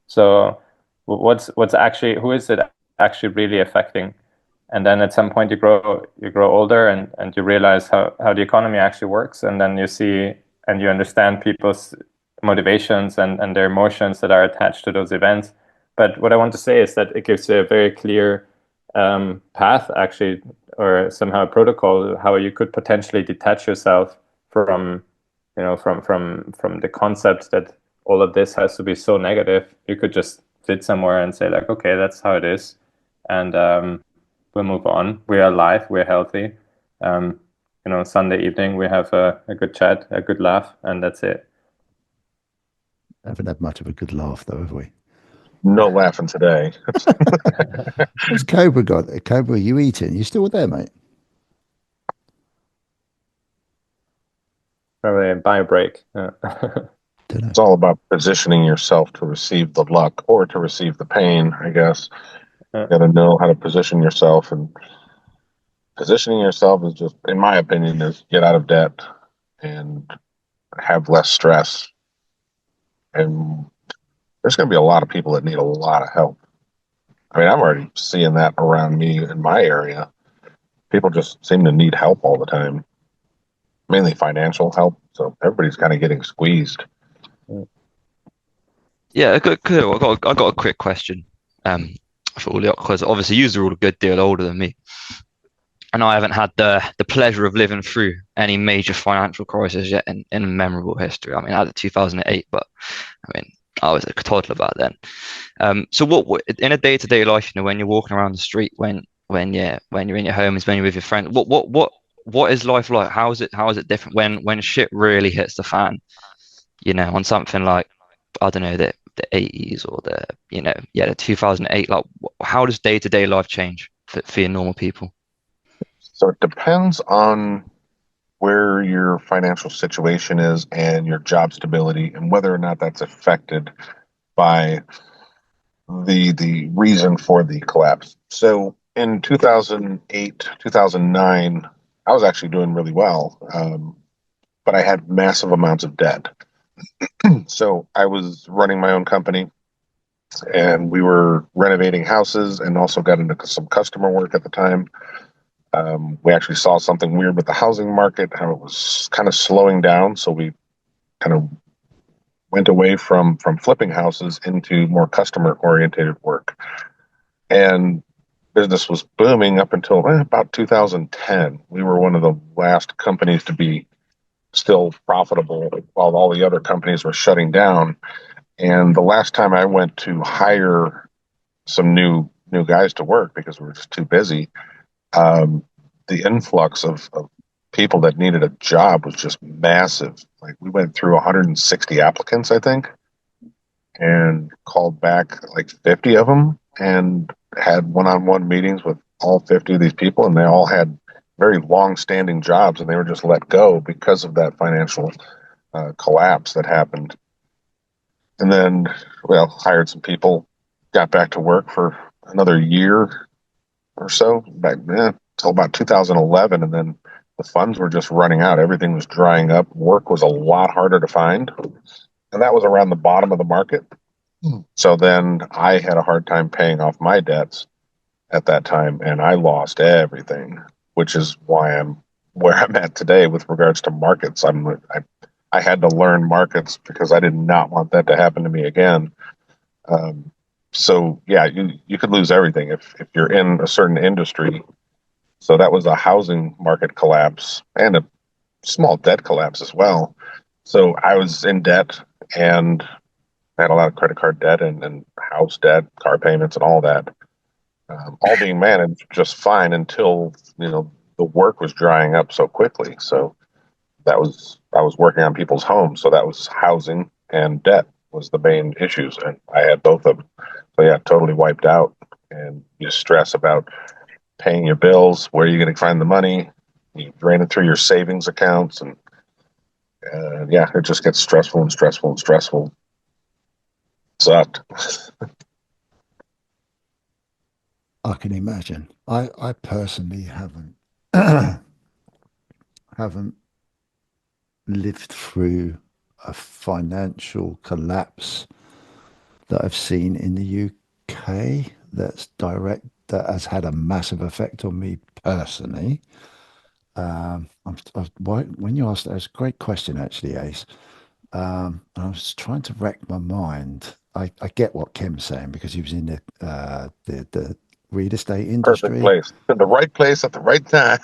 D: So what's actually, who is it actually really affecting? And then at some point you grow older, and you realize how the economy actually works, and then you see and you understand people's motivations and their emotions that are attached to those events. But what I want to say is that it gives you a very clear path, actually, or somehow a protocol how you could potentially detach yourself from from the concept that all of this has to be so negative. You could just sit somewhere and say like, okay, that's how it is, and we'll move on. We are alive. We're healthy. Sunday evening we have a good chat, a good laugh, and that's it.
A: Haven't had much of a good laugh though, have we?
E: No laughing today.
A: What's Cobra got? Cobra, you eating? You still there, mate?
D: Probably a bio break.
A: Don't
E: It's
A: know.
E: all about positioning yourself to receive the luck or to receive the pain, I guess. You got to know how to position yourself, and positioning yourself is just, in my opinion, is get out of debt and have less stress. And there's going to be a lot of people that need a lot of help. I mean, I'm already seeing that around me in my area. People just seem to need help all the time, mainly financial help. So everybody's kind of getting squeezed.
B: Yeah, cool. I got a quick question for all the, because obviously you're all a good deal older than me, and I haven't had the pleasure of living through any major financial crisis yet in memorable history. I mean, I had it 2008, but I mean, I was a toddler back then. So what in a day-to-day life, when you're walking around the street, when you're in your homes, when you're with your friends, what is life like? How is it different when shit really hits the fan? On something like, I don't know, the 80s or the 2008. Like, how does day-to-day life change for your normal people?
E: So it depends on where your financial situation is and your job stability and whether or not that's affected by the reason for the collapse. So in 2008, 2009, I was actually doing really well, but I had massive amounts of debt. So I was running my own company, and we were renovating houses and also got into some customer work at the time. We actually saw something weird with the housing market, how it was kind of slowing down. So we kind of went away from flipping houses into more customer oriented work. And business was booming up until about 2010. We were one of the last companies to be still profitable while all the other companies were shutting down. And the last time I went to hire some new guys to work because we were just too busy, the influx of people that needed a job was just massive. Like we went through 160 applicants, I think, and called back like 50 of them, and had one-on-one meetings with all 50 of these people, and they all had very long-standing jobs, and they were just let go because of that financial collapse that happened. And then, well, hired some people, got back to work for another year or so, back then, till about 2011, and then the funds were just running out. Everything was drying up. Work was a lot harder to find, and that was around the bottom of the market. So then I had a hard time paying off my debts at that time, and I lost everything, which is why I'm where I'm at today with regards to markets. I had to learn markets because I did not want that to happen to me again. So yeah, you could lose everything if you're in a certain industry. So that was a housing market collapse and a small debt collapse as well. So I was in debt and I had a lot of credit card debt and house debt, car payments, and all that. All being managed just fine until the work was drying up so quickly. So I was working on people's homes, so that was housing and debt was the main issues, and I had both of them. So yeah, totally wiped out, and you stress about paying your bills. Where are you going to find the money? You drain it through your savings accounts, and yeah, it just gets stressful and stressful and stressful. Sucked.
A: I can imagine. I personally haven't haven't lived through a financial collapse that I've seen in the UK that has had a massive effect on me personally. When you asked that, it's a great question actually, Ace. I was trying to rack my mind. I get what Kim's saying because he was in the real estate
E: Perfect
A: industry.
E: place, in the right place at the right time.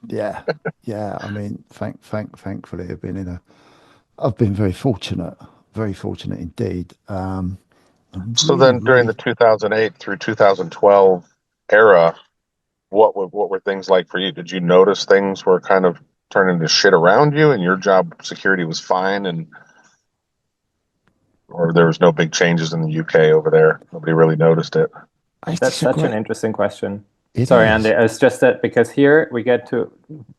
A: Yeah, yeah. I mean, thankfully, I've been very fortunate indeed. I'm
E: So
A: really,
E: then, during the
A: really.
E: 2008 through 2012 era, what were things like for you? Did you notice things were kind of turning to shit around you, and your job security was fine, and or there was no big changes in the UK over there? Nobody really noticed it.
D: That's
A: It's a
D: such an
A: great.
D: interesting question.
A: It
D: Sorry, Andy.
A: is.
D: It's just that because here we get to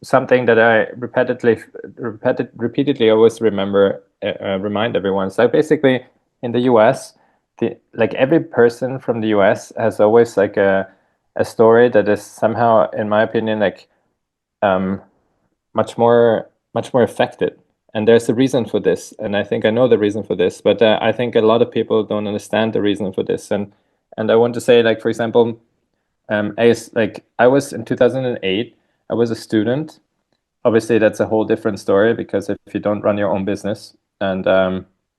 D: something that I repeatedly always remind everyone. So basically, in the U.S., like every person from the U.S. has always like a story that is somehow, in my opinion, like um, much more affected. And there's a reason for this, and I think I know the reason for this, but I think a lot of people don't understand the reason for this. And I want to say, like, for example, I was in 2008, I was a student. Obviously, that's a whole different story because if you don't run your own business, and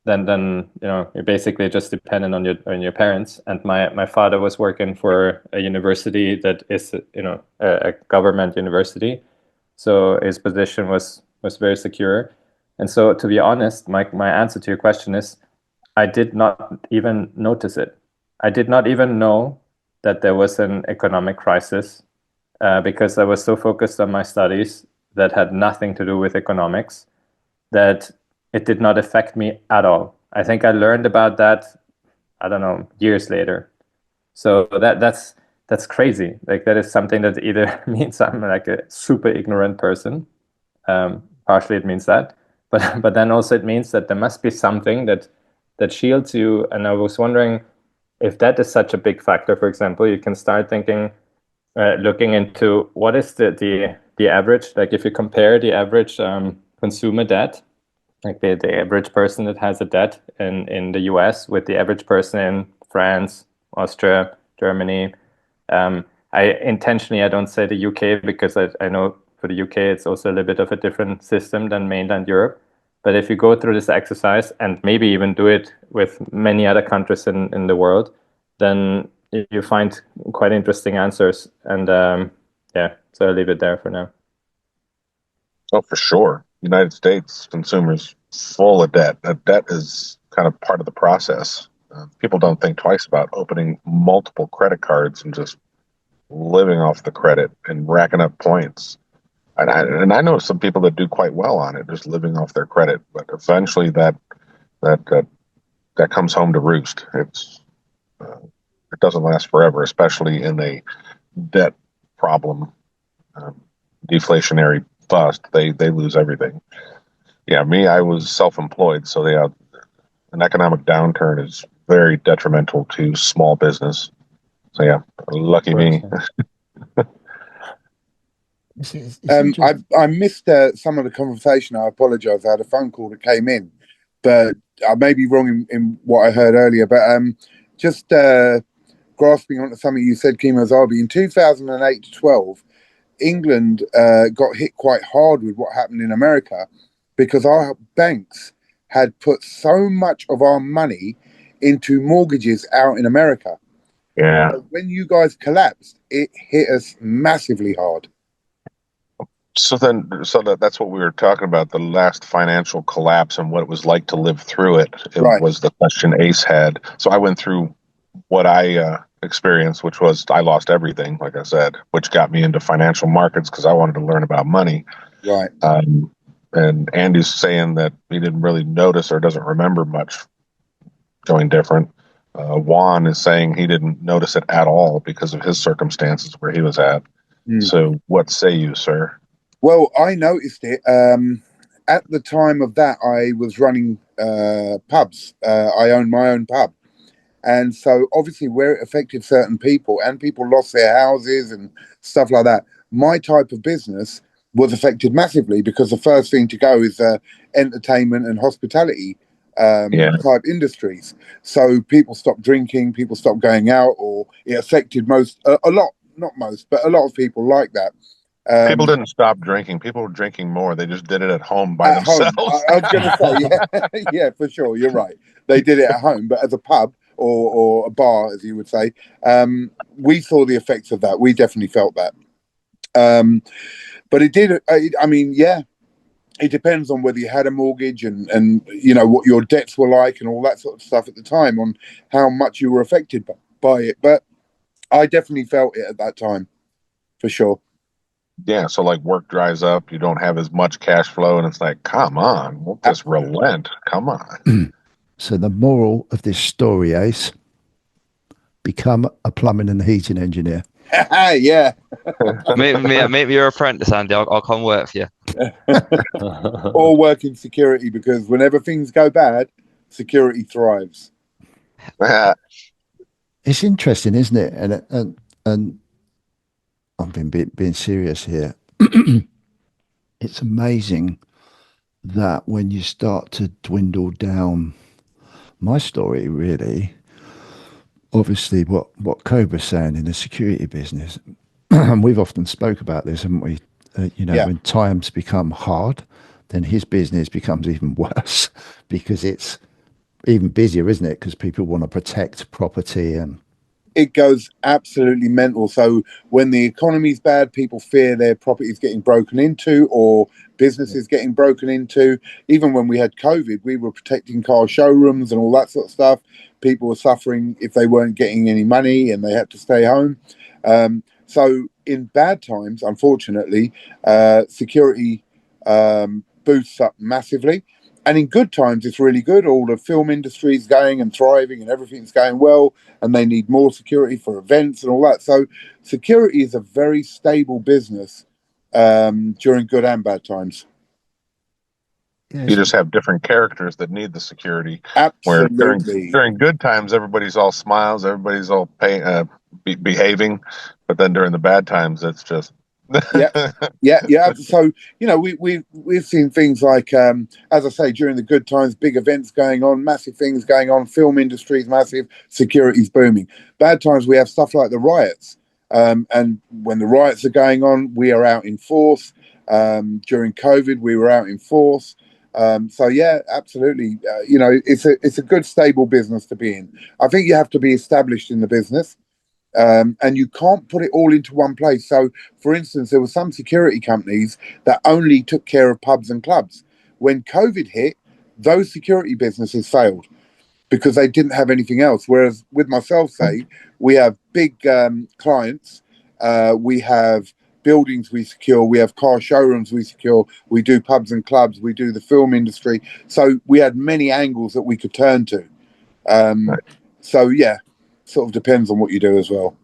D: then you're basically just dependent on your parents. And my father was working for a university that is a government university, so his position was very secure. And so, to be honest, my answer to your question is, I did not even notice it. I did not even know that there was an economic crisis because I was so focused on my studies that had nothing to do with economics that it did not affect me at all. I think I learned about that, I don't know, years later. So that's crazy. Like that is something that either means I'm like a super ignorant person. Partially it means that, but then also it means that there must be something that shields you. And I was wondering if that is such a big factor. For example, you can start thinking, looking into what is the average. Like if you compare the average consumer debt, like the average person that has a debt in the US with the average person in France, Austria, Germany. I don't say the UK because I know for the UK it's also a little bit of a different system than mainland Europe. But if you go through this exercise and maybe even do it with many other countries in the world, then you find quite interesting answers. And yeah, so I'll leave it there for now.
E: Oh, for sure. United States consumers full of debt. That debt is kind of part of the process. People don't think twice about opening multiple credit cards and just living off the credit and racking up points. And I know some people that do quite well on it, just living off their credit. But eventually, that that, that comes home to roost. It doesn't last forever, especially in a debt problem, um, deflationary bust. They lose everything. Yeah, me, I was self-employed, so an economic downturn is very detrimental to small business. So yeah, lucky me.
C: I missed some of the conversation. I apologise. I had a phone call that came in, but I may be wrong in what I heard earlier. But just grasping onto something you said, Kimo Zabi, in 2008 to 12, England got hit quite hard with what happened in America because our banks had put so much of our money into mortgages out in America.
E: Yeah.
C: So when you guys collapsed, it hit us massively hard.
E: So that's what we were talking about, the last financial collapse and what it was like to live through it. It
C: Right.
E: was the question Ace had. So I went through what I experienced, which was I lost everything, like I said, which got me into financial markets because I wanted to learn about money.
C: Right.
E: And Andy's saying that he didn't really notice or doesn't remember much going different. Juan is saying he didn't notice it at all because of his circumstances where he was at. So what say you, sir?
C: Well, I noticed it. At the time of that, I was running pubs. I owned my own pub. And so obviously where it affected certain people and people lost their houses and stuff like that, my type of business was affected massively because the first thing to go is entertainment and hospitality type industries. So people stopped drinking, people stopped going out, or it affected a lot, not most, but a lot of people like that.
E: People didn't stop drinking. People were drinking more. They just did it at home by
C: at
E: themselves.
C: Home. I was going to say, yeah, yeah, for sure. You're right. They did it at home, but as a pub or a bar, as you would say, we saw the effects of that. We definitely felt that. But it did. I mean, yeah, it depends on whether you had a mortgage and you know what your debts were like and all that sort of stuff at the time on how much you were affected by it. But I definitely felt it at that time, for sure.
E: Yeah, so like work dries up, you don't have as much cash flow, and it's like, come on, won't this relent? Come on.
A: So the moral of this story, Ace, become a plumbing and heating engineer.
C: Yeah.
B: Maybe you're apprentice, Andy. I'll come work for you.
C: Or work in security, because whenever things go bad, security thrives.
A: It's interesting, isn't it? And I've been being serious here. It's amazing that when you start to dwindle down my story, really, obviously what Cobra's saying in the security business, and we've often spoke about this, haven't we? When times become hard, then his business becomes even worse because it's even busier, isn't it? Because people want to protect property and
C: it goes absolutely mental. So when the economy's bad, people fear their property is getting broken into or businesses getting broken into. Even when we had COVID, we were protecting car showrooms and all that sort of stuff. People were suffering if they weren't getting any money and they had to stay home. So in bad times, unfortunately, security boosts up massively. And in good times, it's really good. All the film industry is going and thriving and everything's going well. And they need more security for events and all that. So security is a very stable business during good and bad times.
E: You just have different characters that need the security.
C: Absolutely.
E: Where during good times, everybody's all smiles, everybody's all behaving. But then during the bad times, it's just...
C: yeah. So we've seen things like, as I say, during the good times, big events going on, massive things going on, film industry's massive, security's booming. Bad times, we have stuff like the riots, and when the riots are going on, we are out in force. During COVID, we were out in force. So yeah, absolutely. It's a good stable business to be in. I think you have to be established in the business. And you can't put it all into one place. So, for instance, there were some security companies that only took care of pubs and clubs. When COVID hit, those security businesses failed because they didn't have anything else. Whereas with myself, say, we have big clients, we have buildings we secure, we have car showrooms we secure, we do pubs and clubs, we do the film industry. So we had many angles that we could turn to. So, yeah. Sort of depends on what you do as well.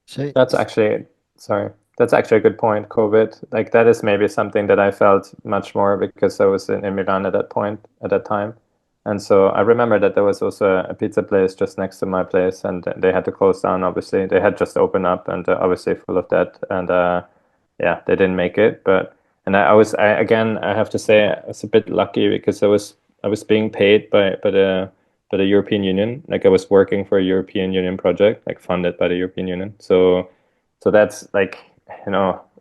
D: So that's actually a good point. COVID, like that is maybe something that I felt much more because I was in Milan at that time. And so I remember that there was also a pizza place just next to my place, and they had to close down. Obviously, they had just opened up, and obviously full of debt, and yeah, they didn't make it. But and again, I have to say I was a bit lucky because I was being paid by the European Union. Like I was working for a European Union project, like funded by the European Union. So that's like,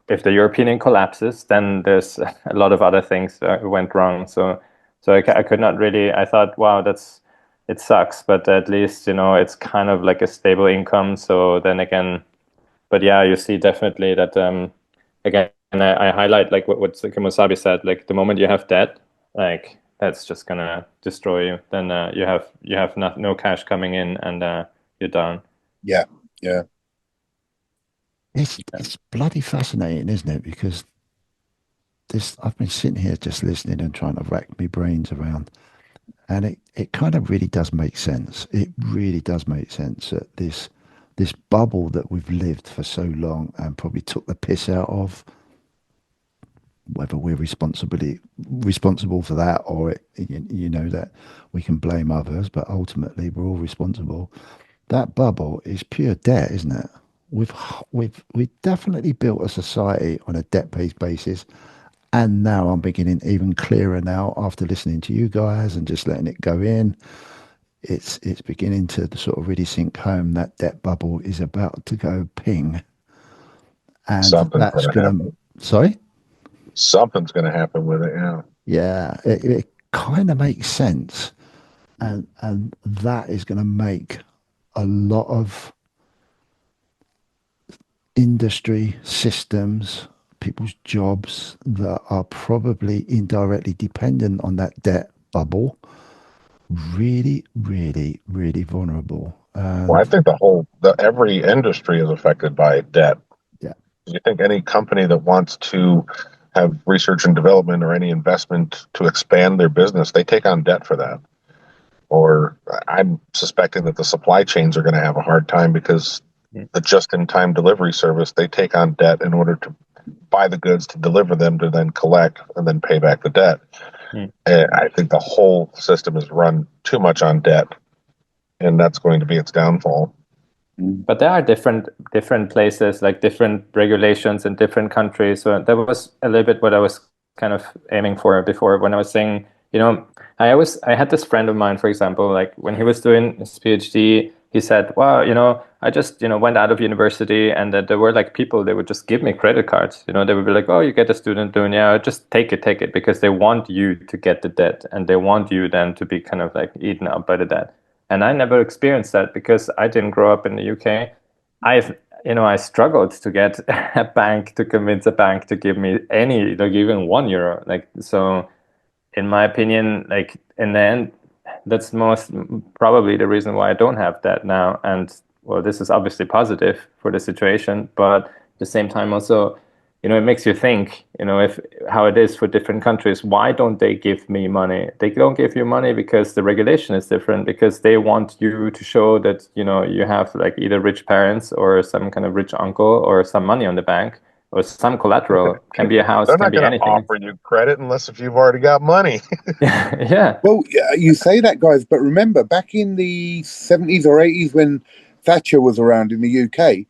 D: if the European Union collapses, then there's a lot of other things that went wrong. So I could not really. I thought, wow, it sucks, but at least it's kind of like a stable income. So then again, but yeah, you see definitely that again, and I highlight like what Kimosabi said. Like the moment you have debt, like that's just gonna destroy you. Then you have no cash coming in, and you're down.
C: Yeah, yeah.
A: It's bloody fascinating, isn't it? Because I've been sitting here just listening and trying to rack my brains around, and it kind of really does make sense. It really does make sense that this bubble that we've lived for so long and probably took the piss out of, whether we're responsible for that, or that we can blame others, but ultimately we're all responsible. That bubble is pure debt, isn't it? We've definitely built a society on a debt-based basis, and now I'm beginning even clearer now after listening to you guys and just letting it go in. It's beginning to sort of really sink home that debt bubble is about to go ping, and
E: Something's
A: that's
E: gonna
A: going to.
E: happen.
A: Sorry.
E: Something's going to happen with it. Yeah.
A: Yeah, it kind of makes sense, and that is going to make a lot of industry systems, people's jobs that are probably indirectly dependent on that debt bubble, really, really, really vulnerable.
E: Well, I think every industry is affected by debt.
A: Yeah,
E: You think any company that wants to have research and development or any investment to expand their business, they take on debt for that. Or I'm suspecting that the supply chains are going to have a hard time because the just-in-time delivery service, they take on debt in order to buy the goods, to deliver them, to then collect and then pay back the debt. And I think the whole system is run too much on debt, and that's going to be its downfall.
D: But there are different places, like different regulations in different countries. So that was a little bit what I was kind of aiming for before when I was saying, I had this friend of mine, for example, like when he was doing his PhD, he said, well, I just, went out of university, and that there were like people, they would just give me credit cards. They would be like, oh, you get a student loan. Yeah, just take it, because they want you to get the debt, and they want you then to be kind of like eaten up by the debt. And I never experienced that because I didn't grow up in the UK. I struggled to get to convince a bank to give me any, like even €1. Like, so in my opinion, like in the end, that's most probably the reason why I don't have that now. And well, this is obviously positive for the situation, but at the same time also, it makes you think, if how it is for different countries. Why don't they give me money? They don't give you money because the regulation is different, because they want you to show that, you have like either rich parents or some kind of rich uncle or some money on the bank or some collateral. Can be a house,
E: They're
D: can
E: not
D: be
E: going to
D: anything.
E: offer you credit unless if you've already got money.
D: Yeah.
C: Well, you say that, guys, but remember back in the 70s or 80s when Thatcher was around in the UK,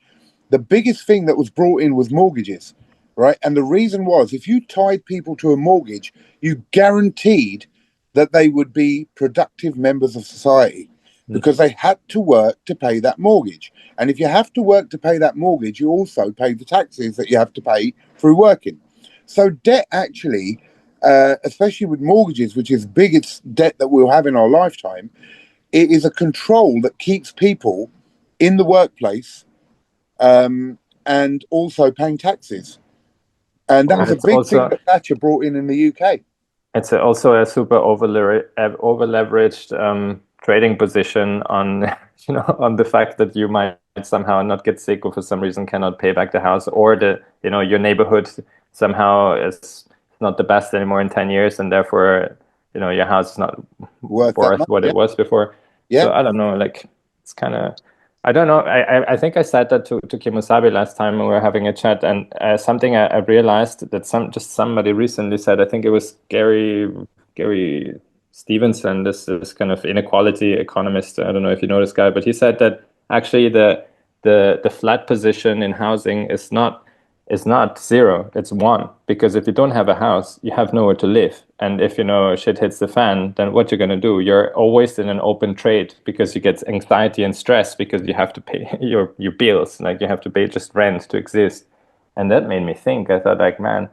C: the biggest thing that was brought in was mortgages, right? And the reason was if you tied people to a mortgage, you guaranteed that they would be productive members of society because they had to work to pay that mortgage. And if you have to work to pay that mortgage, you also pay the taxes that you have to pay through working. So debt actually, especially with mortgages, which is the biggest debt that we'll have in our lifetime, it is a control that keeps people in the workplace and also paying taxes. And that was a big thing that Thatcher brought in the UK.
D: It's also a super over leveraged trading position on on the fact that you might somehow not get sick or for some reason cannot pay back the house, or your neighborhood somehow is not the best anymore in 10 years, and therefore your house is not worth what it was before. So I don't know, like it's kind of, I don't know. I think I said that to Kimosabi last time when we were having a chat, and something I realized that somebody recently said. I think it was Gary Stevenson, this kind of inequality economist. I don't know if you know this guy, but he said that actually the flat position in housing is not zero, it's one. Because if you don't have a house, you have nowhere to live. And if shit hits the fan, then what you're gonna do? You're always in an open trade because you get anxiety and stress because you have to pay your bills, like you have to pay just rent to exist. And that made me think. I thought, like, man,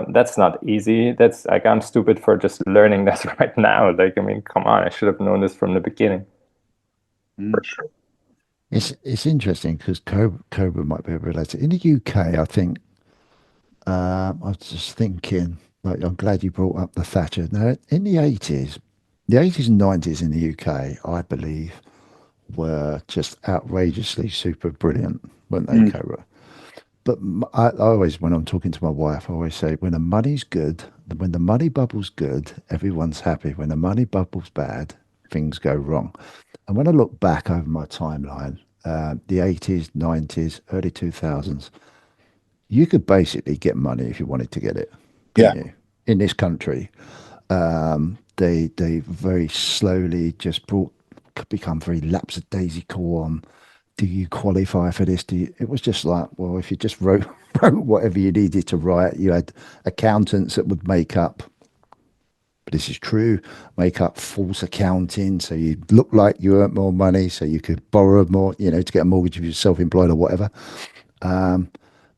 D: that's not easy. That's like, I'm stupid for just learning that right now. Like, I mean, come on, I should have known this from the beginning.
E: For sure.
A: It's interesting because Cobra might be related. In the UK, I think, I was just thinking, like, I'm glad you brought up the Thatcher. Now, in the 80s and 90s in the UK, I believe, were just outrageously super brilliant, weren't they, Cobra? But I always, when I'm talking to my wife, I always say, when the money's good, when the money bubble's good, everyone's happy. When the money bubble's bad, things go wrong. And when I look back over my timeline, the 80s, 90s, early 2000s, you could basically get money if you wanted to get it, couldn't you? In this country, they very slowly just become very lackadaisical on, do you qualify for this? It was just like, well, if you just wrote whatever you needed to write, you had accountants that would make up, but this is true, make up false accounting, so you look like you earned more money, so you could borrow more, to get a mortgage if you're self-employed or whatever.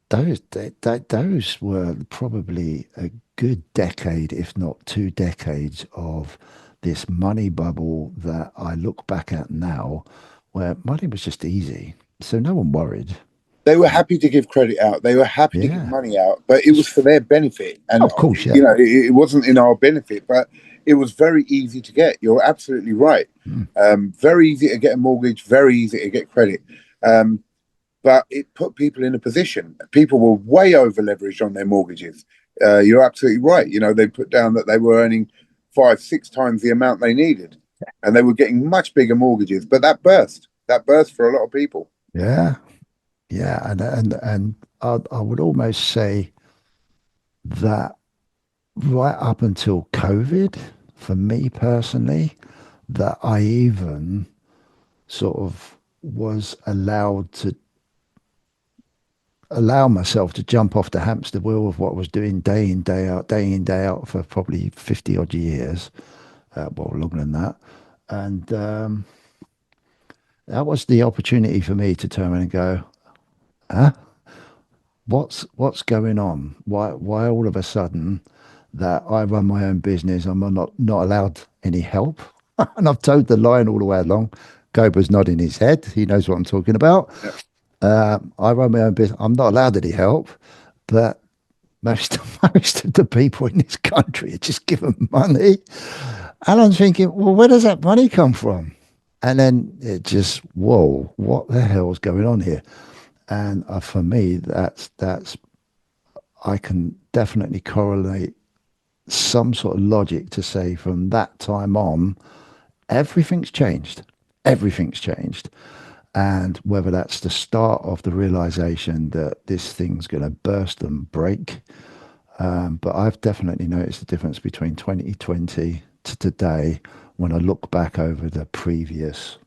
A: Those were probably a good decade, if not 2 decades, of this money bubble that I look back at now, where money was just easy, so no one worried.
C: They were happy to give credit out. They were happy to give money out, but it was for their benefit. And
A: of course,
C: it wasn't in our benefit, but it was very easy to get. You're absolutely right. Very easy to get a mortgage, very easy to get credit. But it put people in a position. People were way over leveraged on their mortgages. You're absolutely right. They put down that they were earning 5-6 times the amount they needed, and they were getting much bigger mortgages. But that burst for a lot of people.
A: Yeah, and I would almost say that right up until COVID, for me personally, that I even sort of was allowed to allow myself to jump off the hamster wheel of what I was doing day in, day out for probably 50 odd years, well, longer than that. And that was the opportunity for me to turn around and go, huh? What's going on? Why all of a sudden that I run my own business, I'm not allowed any help? And I've toed the line all the way along. Gober's nodding his head. He knows what I'm talking about. Yep. I run my own business. I'm not allowed any help, but most of the people in this country are just given money. And I'm thinking, well, where does that money come from? And then it just, whoa, what the hell's going on here? And for me, that's I can definitely correlate some sort of logic to say from that time on, everything's changed. Everything's changed. And whether that's the start of the realization that this thing's going to burst and break. But I've definitely noticed the difference between 2020 to today when I look back over the previous,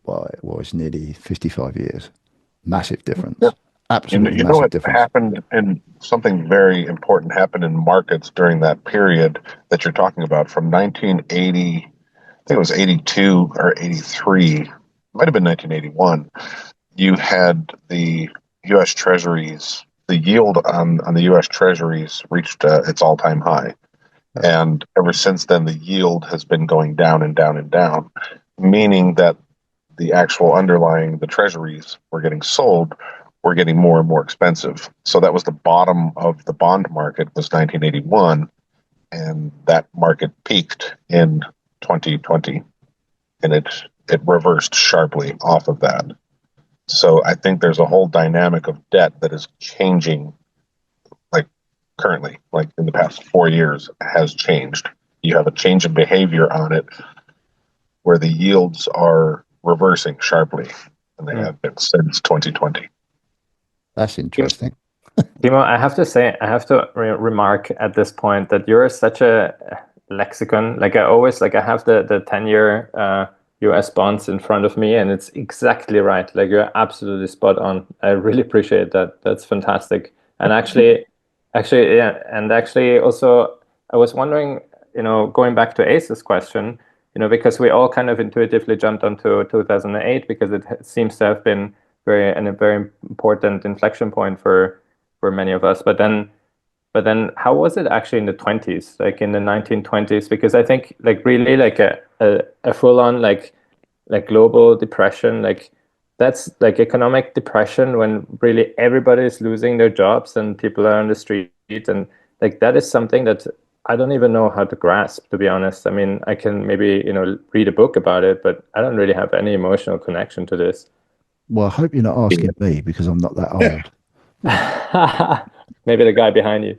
A: well, it was nearly 55 years. Massive difference. Yeah. Absolutely massive difference.
E: Happened, and something very important happened in markets during that period that you're talking about from 1980, I think it was 82 or 83. Might have been 1981. You had the U.S. Treasuries, the yield on the U.S. Treasuries reached its all-time high. And ever since then, the yield has been going down and down and down, meaning that the actual underlying, the Treasuries were getting sold, were getting more and more expensive. So that was the bottom of the bond market was 1981, and that market peaked in 2020, and it reversed sharply off of that. So I think there's a whole dynamic of debt that is changing, like currently, like in the past 4 years has changed. You have a change in behavior on it where the yields are reversing sharply, and they have been since 2020.
A: That's interesting.
D: Timo, I have to say, I have to remark at this point that you're such a lexicon. Like I always like I have the 10-year US bonds in front of me, and it's exactly right. Like you're absolutely spot on. I really appreciate that. That's fantastic. And actually, yeah, and actually also I was wondering, going back to Ace's question, because we all kind of intuitively jumped onto 2008 because it seems to have been a very important inflection point for many of us. But then how was it actually in the 20s, like in the 1920s? Because I think like really like a full on like global depression, like that's like economic depression when really everybody is losing their jobs and people are on the street, and like that is something that I don't even know how to grasp, to be honest. I mean, I can maybe, read a book about it, but I don't really have any emotional connection to this.
A: Well, I hope you're not asking me because I'm not that old.
D: Maybe the guy behind you.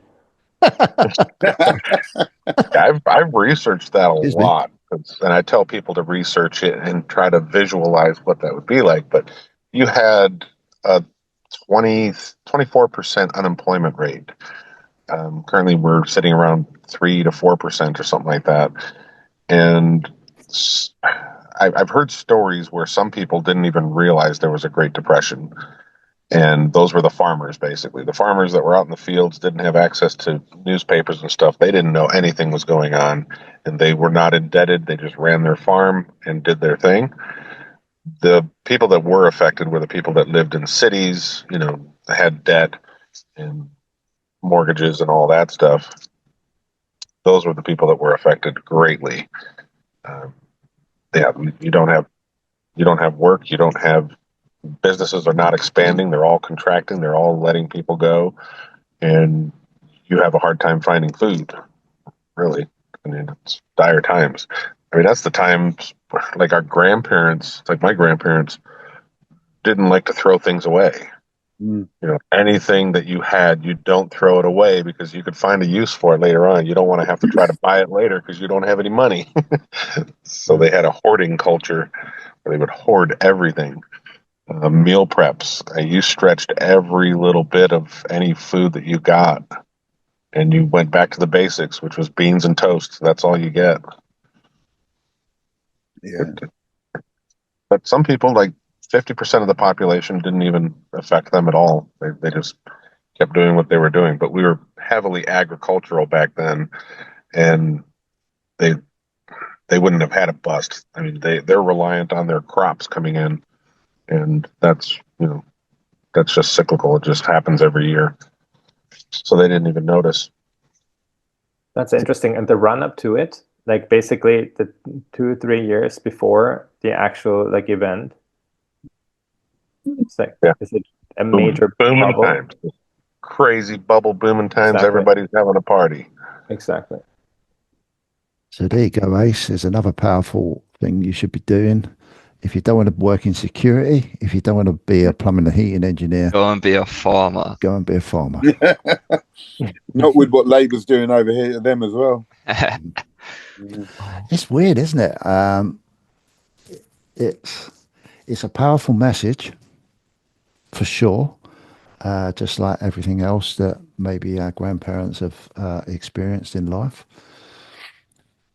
E: I've researched that a
A: Excuse me.
E: lot, and I tell people to research it and try to visualize what that would be like. But you had a 24% unemployment rate. Currently, we're sitting around 3 to 4% or something like that. And I've heard stories where some people didn't even realize there was a Great Depression. And those were the farmers, basically. The farmers that were out in the fields didn't have access to newspapers and stuff. They didn't know anything was going on, and they were not indebted. They just ran their farm and did their thing. The people that were affected were the people that lived in cities, had debt and mortgages and all that stuff. Those were the people that were affected greatly. Um, yeah, you don't have work. You don't have businesses are not expanding. They're all contracting. They're all letting people go, and you have a hard time finding food. Really, I mean, it's dire times. I mean, that's the times like our grandparents, like my grandparents, didn't like to throw things away. Anything that you had, you don't throw it away because you could find a use for it later on. You don't want to have to try to buy it later because you don't have any money. So they had a hoarding culture where they would hoard everything. Meal preps. You stretched every little bit of any food that you got, and you went back to the basics, which was beans and toast. That's all you get.
C: Yeah.
E: But some people, like 50% of the population, didn't even affect them at all. They just kept doing what they were doing. But we were heavily agricultural back then, and they wouldn't have had a bust. I mean, they're reliant on their crops coming in, and that's just cyclical. It just happens every year. So they didn't even notice.
D: That's interesting. And the run up to it, like basically the 2-3 years before the actual like event, it's like, is it a major
E: booming
D: bubble?
E: times, crazy bubble booming times.
D: Exactly.
E: Everybody's having a party.
D: Exactly.
A: So there you go, Ace. There's another powerful thing you should be doing. If you don't want to work in security, if you don't want to be a plumbing and heating engineer,
B: Go and be a farmer.
A: go and be a farmer.
C: Not with what Labour's doing over here to them as well.
A: It's weird, isn't it? It's a powerful message, for sure. Just like everything else that maybe our grandparents have experienced in life.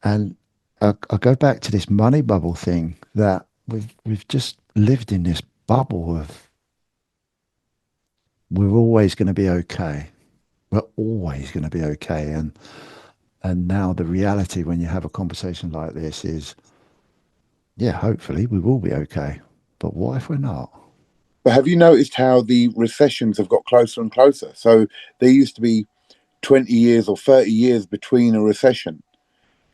A: And I go back to this money bubble thing, that we've just lived in this bubble of we're always going to be okay. We're always going to be okay. And now the reality when you have a conversation like this is, yeah, hopefully we will be okay. But what if we're not?
C: But have you noticed how the recessions have got closer and closer? So there used to be 20 years or 30 years between a recession,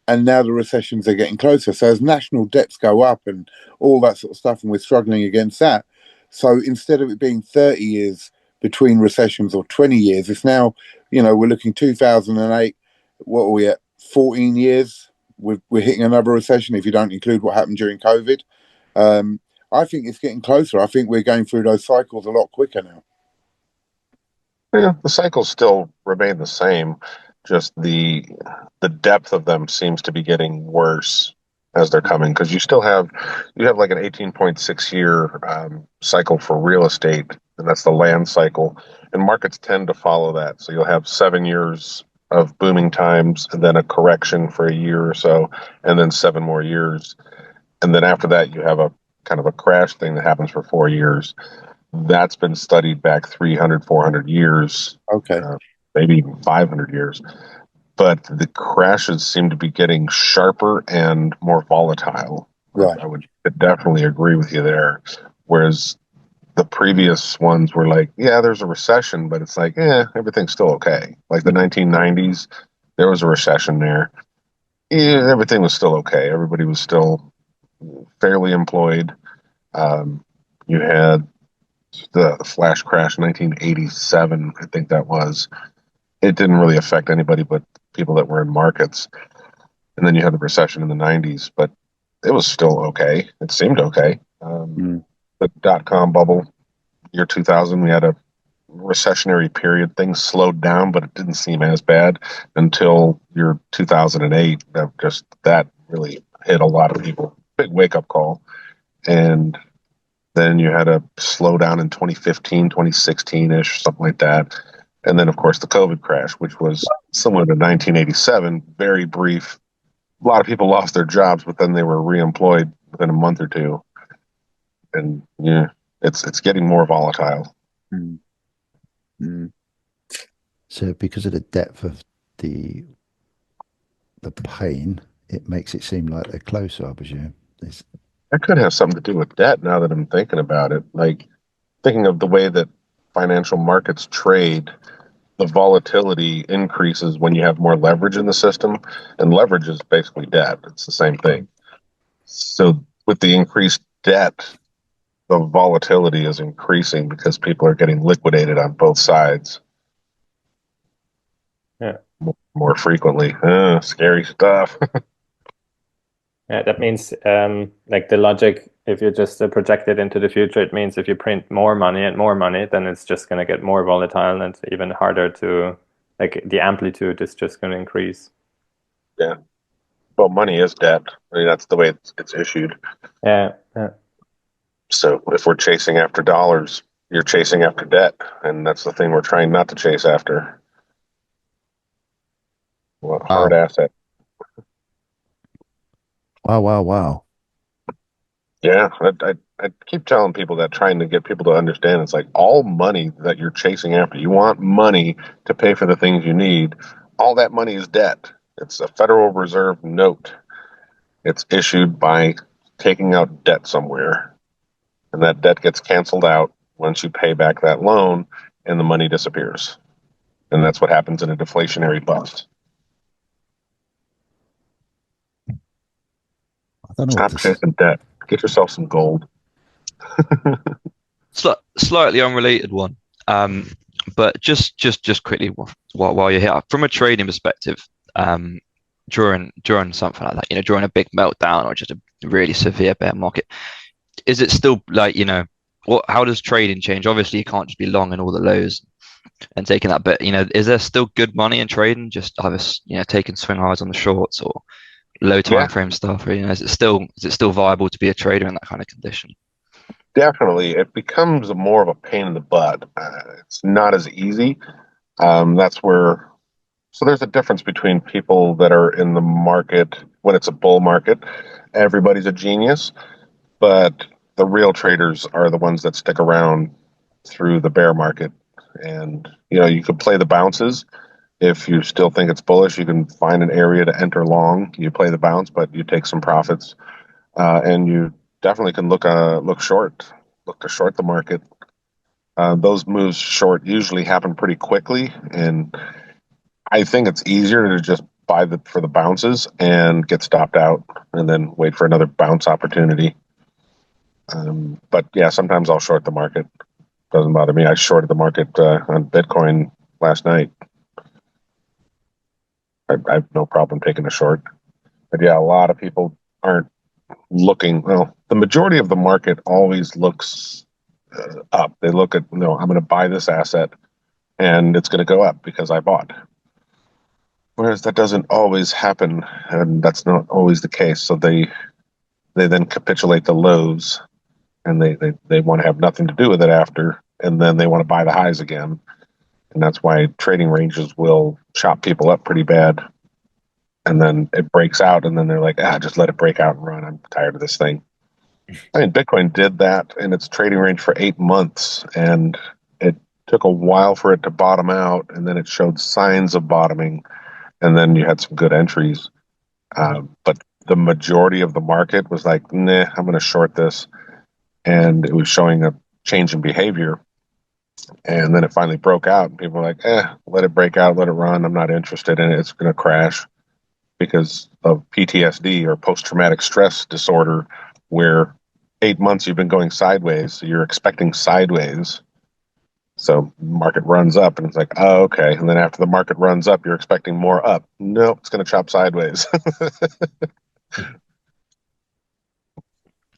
C: and now the recessions are getting closer. So as national debts go up and all that sort of stuff, and we're struggling against that. So instead of it being 30 years between recessions or 20 years, it's now, we're looking 2008. What are we at? 14 years. We're hitting another recession if you don't include what happened during COVID. I think it's getting closer. I think we're going through those cycles a lot quicker now.
E: Yeah, the cycles still remain the same. Just the depth of them seems to be getting worse as they're coming, because you have like an 18.6 year cycle for real estate, and that's the land cycle, and markets tend to follow that. So you'll have 7 years of booming times, and then a correction for a year or so, and then 7 more years. And then after that, you have a kind of a crash thing that happens for 4 years. That's been studied back 300, 400 years,
C: Okay.
E: maybe even 500 years. But the crashes seem to be getting sharper and more volatile.
C: Right.
E: I would definitely agree with you there. Whereas the previous ones were like, yeah, there's a recession, but it's like, everything's still okay. Like the 1990s, there was a recession there. Yeah, everything was still okay. Everybody was still fairly employed. You had the flash crash in 1987, I think that was. It didn't really affect anybody but people that were in markets. And then you had the recession in the 90s, but it was still okay. It seemed okay. The dot-com bubble, year 2000, we had a recessionary period. Things slowed down, but it didn't seem as bad until year 2008. That really hit a lot of people. Big wake-up call. And then you had a slowdown in 2015, 2016-ish, something like that. And then, of course, the COVID crash, which was similar to 1987, very brief. A lot of people lost their jobs, but then they were reemployed within a month or two. And yeah, it's getting more volatile.
A: So because of the depth of the pain, it makes it seem like they're closer, I presume.
E: That could have something to do with debt now that I'm thinking about it. Like thinking of the way that financial markets trade, the volatility increases when you have more leverage in the system, and leverage is basically debt. It's the same thing. So with the increased debt, the volatility is increasing because people are getting liquidated on both sides.
D: Yeah.
E: More frequently. Scary stuff.
D: Yeah, that means like the logic, if you just project it into the future, it means if you print more money, then it's just going to get more volatile and even harder to, like the amplitude is just going to increase.
E: Yeah. Well, money is debt. I mean, that's the way it's issued.
D: Yeah.
E: So if we're chasing after dollars, you're chasing after debt, and that's the thing we're trying not to chase after. Well, hard asset.
A: Wow.
E: Yeah, I keep telling people that, trying to get people to understand it's like all money that you're chasing after. You want money to pay for the things you need. All that money is debt. It's a Federal Reserve note. It's issued by taking out debt somewhere, and that debt gets canceled out once you pay back that loan, and the money disappears. And that's what happens in a deflationary bust.
A: I don't know
E: Stop chasing debt. Get yourself some gold.
B: Slightly unrelated one, but just quickly while you're here, from a trading perspective, during something like that, during a big meltdown or just a really severe bear market, is it still like, how does trading change? Obviously, you can't just be long in all the lows and taking that, but is there still good money in trading? Just either taking swing highs on the shorts or low time frame stuff, or is it still viable to be a trader in that kind of condition?
E: Definitely, it becomes more of a pain in the butt. It's not as easy. That's where. So there's a difference between people that are in the market when it's a bull market. Everybody's a genius, but the real traders are the ones that stick around through the bear market. And you could play the bounces. If you still think it's bullish, you can find an area to enter long. You play the bounce, but you take some profits, and you definitely can look short, look to short the market. Those moves short usually happen pretty quickly, and I think it's easier to just buy for the bounces and get stopped out, and then wait for another bounce opportunity. But yeah, sometimes I'll short the market. Doesn't bother me. I shorted the market on Bitcoin last night. I have no problem taking a short. But yeah, a lot of people aren't looking. Well, the majority of the market always looks up. They look at, I'm going to buy this asset and it's going to go up because I bought. Whereas that doesn't always happen, and that's not always the case. So they then capitulate the lows, and they want to have nothing to do with it after, and then they want to buy the highs again. And that's why trading ranges will chop people up pretty bad. And then it breaks out, and then they're like, just let it break out and run. I'm tired of this thing. I mean, Bitcoin did that in its trading range for 8 months, and it took a while for it to bottom out, and then it showed signs of bottoming, and then you had some good entries. But the majority of the market was like, nah, I'm going to short this. And it was showing a change in behavior. And then it finally broke out, and people were like, let it break out, let it run. I'm not interested in it. It's going to crash because of PTSD, or post-traumatic stress disorder, where 8 months you've been going sideways. So you're expecting sideways. So market runs up, and it's like, oh, okay. And then after the market runs up, you're expecting more up. Nope, it's going to chop sideways.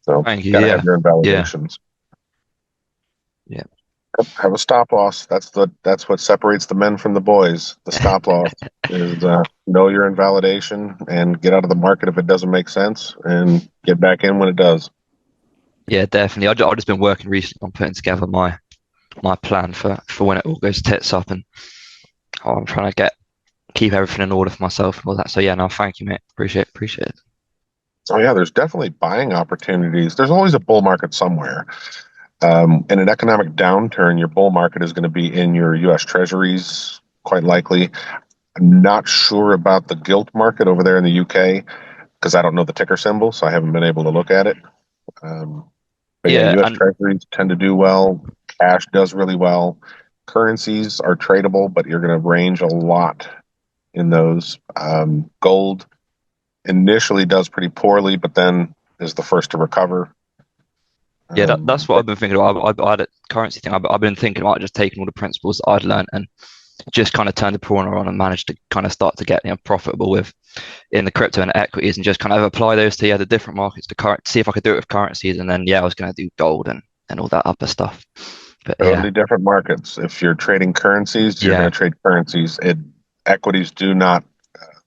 E: So
B: Thank you.
E: got to have
B: Yeah.
E: your
B: Yeah.
E: invalidations.
B: Yeah.
E: Have a stop loss. That's what separates the men from the boys. The stop loss is know your invalidation and get out of the market if it doesn't make sense, and get back in when it does.
B: Yeah, definitely. I've just been working recently on putting together my plan for when it all goes tits up, and I'm trying to keep everything in order for myself and all that. So yeah, no, thank you, mate. Appreciate it.
E: Oh yeah, there's definitely buying opportunities. There's always a bull market somewhere. In an economic downturn, your bull market is going to be in your U.S. Treasuries, quite likely. I'm not sure about the gilt market over there in the UK because I don't know the ticker symbol, so I haven't been able to look at it. But yeah,
B: Yeah,
E: U.S.
B: and
E: Treasuries tend to do well. Cash does really well. Currencies are tradable, but you're going to range a lot in those. Gold initially does pretty poorly, but then is the first to recover.
B: yeah, that's what
E: But
B: I've been thinking about. I had a currency thing. I've been thinking about just taking all the principles that I'd learned and just kind of turned the corner on and managed to kind of start to get profitable with in the crypto and equities, and just kind of apply those to the different markets to see if I could do it with currencies. And then I was going to do gold and all that other stuff. But
E: totally different markets. If you're trading currencies, you're going
B: yeah,
E: to trade currencies. Equities do not.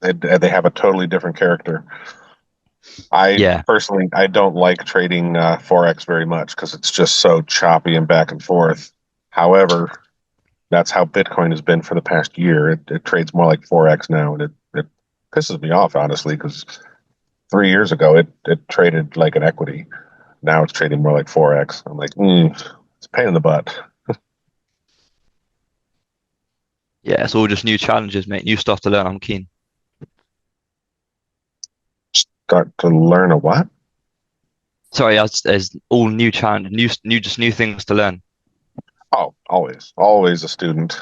E: They have a totally different character. I
B: yeah,
E: personally, I don't like trading forex very much because it's just so choppy and back and forth. However, that's how Bitcoin has been for the past year. It trades more like forex now, and it pisses me off honestly because 3 years ago it traded like an equity. Now it's trading more like forex. I'm like, it's a pain in the butt.
B: yeah. It's all just new challenges, mate. New stuff to learn. I'm keen.
E: Start to learn a what?
B: Sorry, there's all new challenge, just new things to learn.
E: Oh, always a student.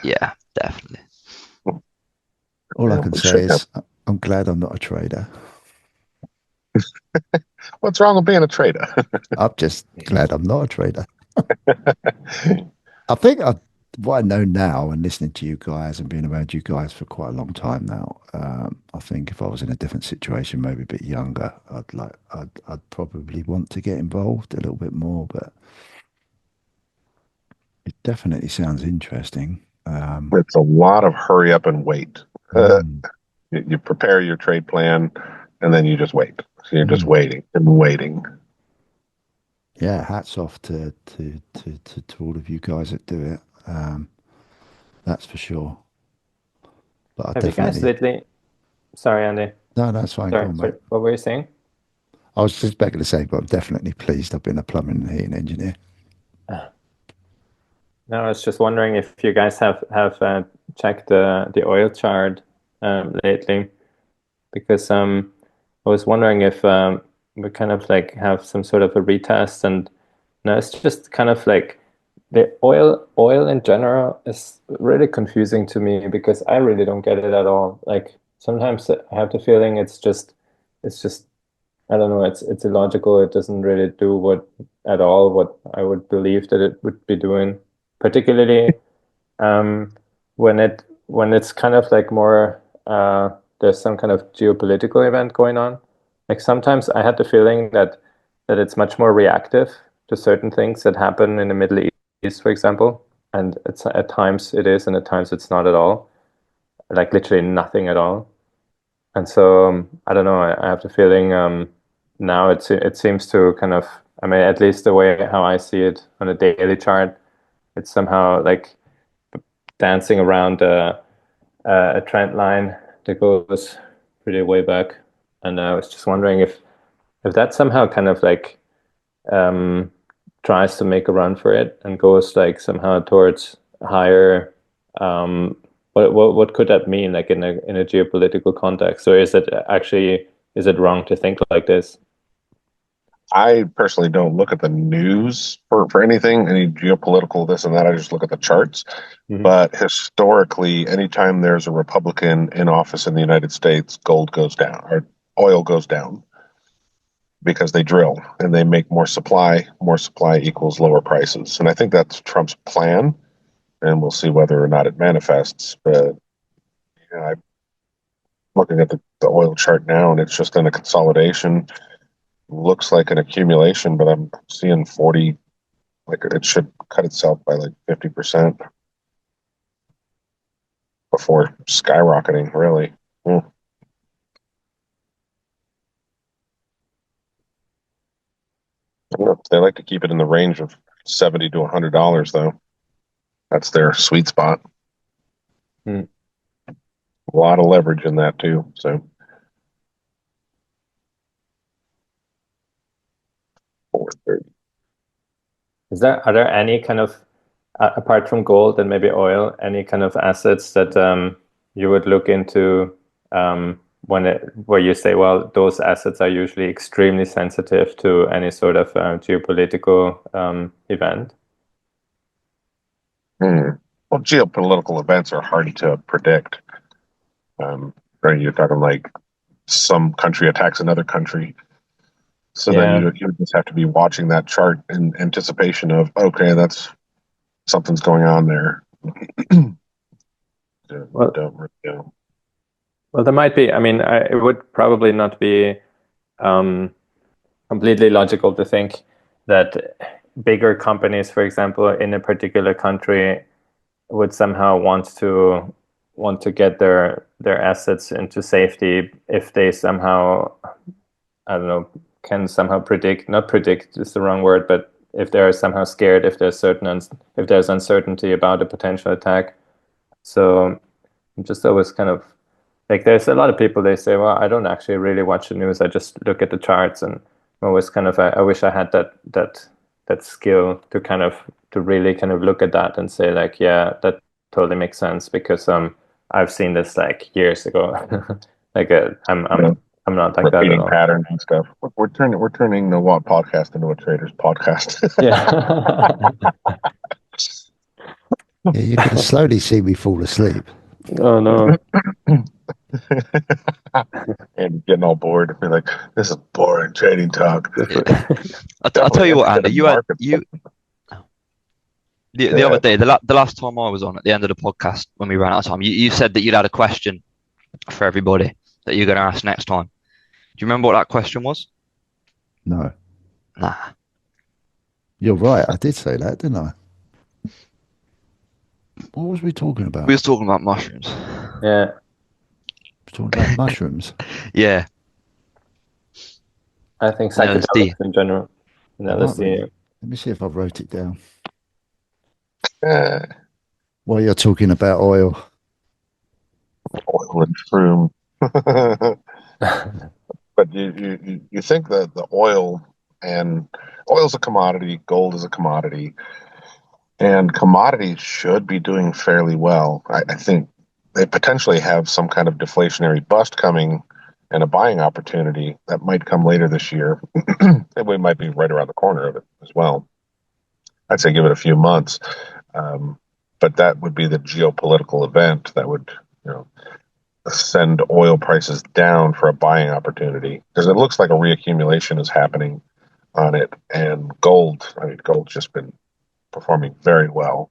B: Yeah, definitely.
A: All I
E: Yeah,
A: can
E: we
A: say
E: should have.
A: is I'm glad I'm not a trader.
E: What's wrong with being a trader?
A: I'm just glad I'm not a trader. I think what I know now, and listening to you guys and being around you guys for quite a long time now, I think if I was in a different situation, maybe a bit younger, I'd probably want to get involved a little bit more. But it definitely sounds interesting.
E: It's a lot of hurry up and wait.
A: Mm,
E: You prepare your trade plan, and then you just wait. So you're just
A: mm.
E: waiting and waiting.
A: Yeah, hats off to all of you guys that do it. That's for sure. But I
D: Have you guys
A: definitely
D: lately? Sorry, Andy.
A: no, that's fine. Go
D: Sorry,
A: on, mate.
D: sorry. What were you saying?
A: I was just back to say, but I'm definitely pleased. I've been a plumbing and heating engineer.
D: No, I was just wondering if you guys have checked the oil chart lately, because I was wondering if we kind of like have some sort of a retest, and no, it's just kind of like the oil in general is really confusing to me because I really don't get it at all. Like sometimes I have the feeling it's just I don't know, it's illogical. It doesn't really do what I would believe that it would be doing, particularly um, when it's kind of like more there's some kind of geopolitical event going on. Like sometimes I had the feeling that it's much more reactive to certain things that happen in the Middle East, for example, and it's at times it is, and at times it's not at all, like literally nothing at all. And so I don't know. I have the feeling now it seems to kind of, I mean, at least the way how I see it on a daily chart, it's somehow like dancing around a trend line that goes pretty way back, and I was just wondering if that somehow kind of like tries to make a run for it and goes like somehow towards higher. What could that mean, like in a geopolitical context? Or is it wrong to think like this?
E: I personally don't look at the news for anything, any geopolitical this and that. I just look at the charts.
D: Mhm.
E: But historically, anytime there's a Republican in office in the United States, gold goes down or oil goes down because they drill and they make more supply. More supply equals lower prices. And I think that's Trump's plan. And we'll see whether or not it manifests. But I'm looking at the oil chart now, and it's just in a consolidation. Looks like an accumulation, but I'm seeing 40, like it should cut itself by like 50% before skyrocketing, really. I don't know. They like to keep it in the range of $70 to $100, though. That's their sweet spot.
D: Hmm.
E: A lot of leverage in that, too. So, 430.
D: Are there any kind of apart from gold and maybe oil, any kind of assets that you would look into where you say, well, those assets are usually extremely sensitive to any sort of geopolitical event?
E: Well, geopolitical events are hard to predict. Right? You're talking like some country attacks another country. So then
D: Yeah.
E: you just have to be watching that chart in anticipation of, okay, that's something's going on there.
D: Well,
E: Don't really know.
D: Well, there might be. I mean, it would probably not be completely logical to think that bigger companies, for example, in a particular country, would somehow want to get their assets into safety if they somehow, I don't know, can somehow predict. Not predict is the wrong word, but if they're somehow scared, if there's uncertainty about a potential attack. So I'm just always kind of like, there's a lot of people, they say, well, I don't actually really watch the news. I just look at the charts, and I'm always kind of, I wish I had that skill to kind of, to really kind of look at that and say like, yeah, that totally makes sense because I've seen this like years ago. Like I'm not like that at
E: Repeating
D: all.
E: patterns and stuff. We're turning the W.O.T podcast into a traders podcast.
D: Yeah.
A: Yeah, you're going to slowly see me fall asleep.
D: Oh no.
E: And getting all bored. Be like, this is boring trading talk.
B: I'll tell you what, Andy.
E: Definitely
B: The other day, the last time I was on at the end of the podcast when we ran out of time, you said that you'd had a question for everybody that you're going to ask next time. Do you remember what that question was?
A: No.
B: Nah.
A: You're right. I did say that, didn't I? What was we talking about?
B: We was talking about mushrooms.
D: Yeah.
A: We were talking about mushrooms.
B: Yeah.
D: I think
B: LSD.
D: psychedelics in general.
A: Let me see if I wrote it down.
E: Uh,
A: While you're talking about oil.
E: Oil and shroom. But you think that the oil's a commodity, gold is a commodity, and commodities should be doing fairly well. I think they potentially have some kind of deflationary bust coming and a buying opportunity that might come later this year. And we might be right around the corner of it as well. I'd say give it a few months. But that would be the geopolitical event that would, send oil prices down for a buying opportunity, because it looks like a reaccumulation is happening on it. And gold's just been performing very well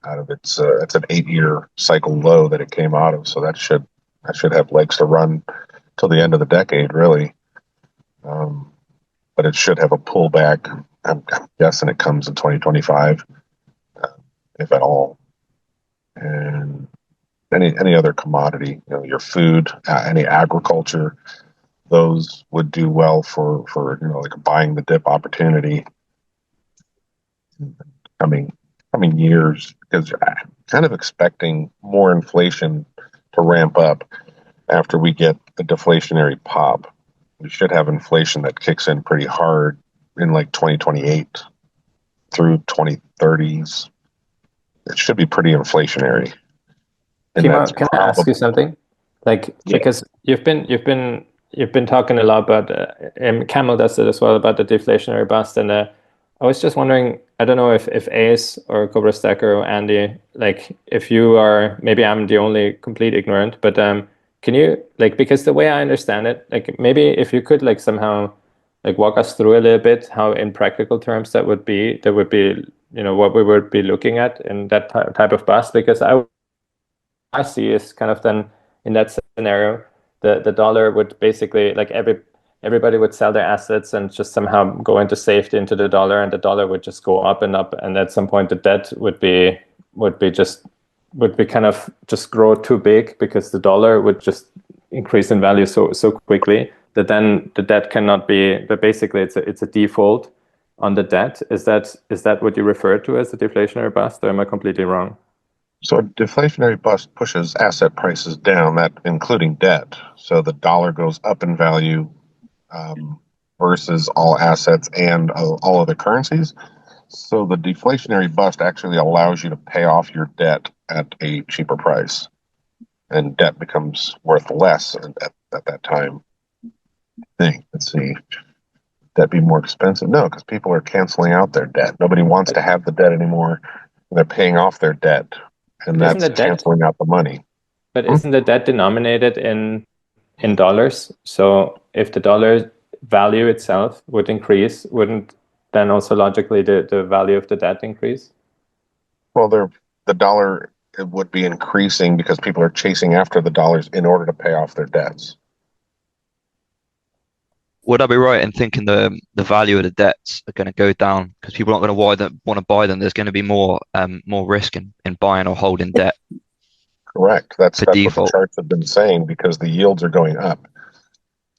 E: out of it's an 8-year cycle low that it came out of. So that should have legs to run till the end of the decade, really. But it should have a pullback. I'm guessing it comes in 2025, if at all. And any other commodity, your food, any agriculture, those would do well for like a buying the dip opportunity coming years, because kind of expecting more inflation to ramp up after we get the deflationary pop. We should have inflation that kicks in pretty hard in like 2028 through 2030s. It should be pretty inflationary. And
D: Kimo,
E: that's
D: can I ask you something? Like,
E: Yeah.
D: because you've been talking a lot about, and Camel does it as well, about the deflationary bust, and I was just wondering, I don't know if Ace or Cobra Stacker or Andy, like, if you are, maybe I'm the only complete ignorant, but can you, like, because the way I understand it, like, maybe if you could, like, somehow, like, walk us through a little bit how in practical terms that would be, what we would be looking at in that type of bust, because I see is kind of then in that scenario, the dollar would basically, like, everybody would sell their assets and just somehow go into safety into the dollar, and the dollar would just go up and up, and at some point the debt would be kind of just grow too big, because the dollar would just increase in value so quickly that then the debt cannot be. But basically, it's a default on the debt. Is that what you refer to as a deflationary bust, or am I completely wrong?
E: So a deflationary bust pushes asset prices down, that including debt. So the dollar goes up in value versus all assets and all other currencies. So the deflationary bust actually allows you to pay off your debt at a cheaper price, and debt becomes worth less at that time. Let's see. Debt be more expensive? No, because people are canceling out their debt. Nobody wants to have the debt anymore. They're paying off their debt, and
D: Isn't
E: that's
D: the debt,
E: canceling out the money.
D: but isn't the debt denominated in dollars? So if the dollar value itself would increase, wouldn't then also logically the value of the debt increase?
E: Well, the dollar it would be increasing because people are chasing after the dollars in order to pay off their debts.
B: Would I be right in thinking the value of the debts are going to go down because people aren't going to want to buy them? There's going to be more risk in buying or holding debt
E: Correct. That's
B: for
E: what the
B: default.
E: charts have been saying, because the yields are going up.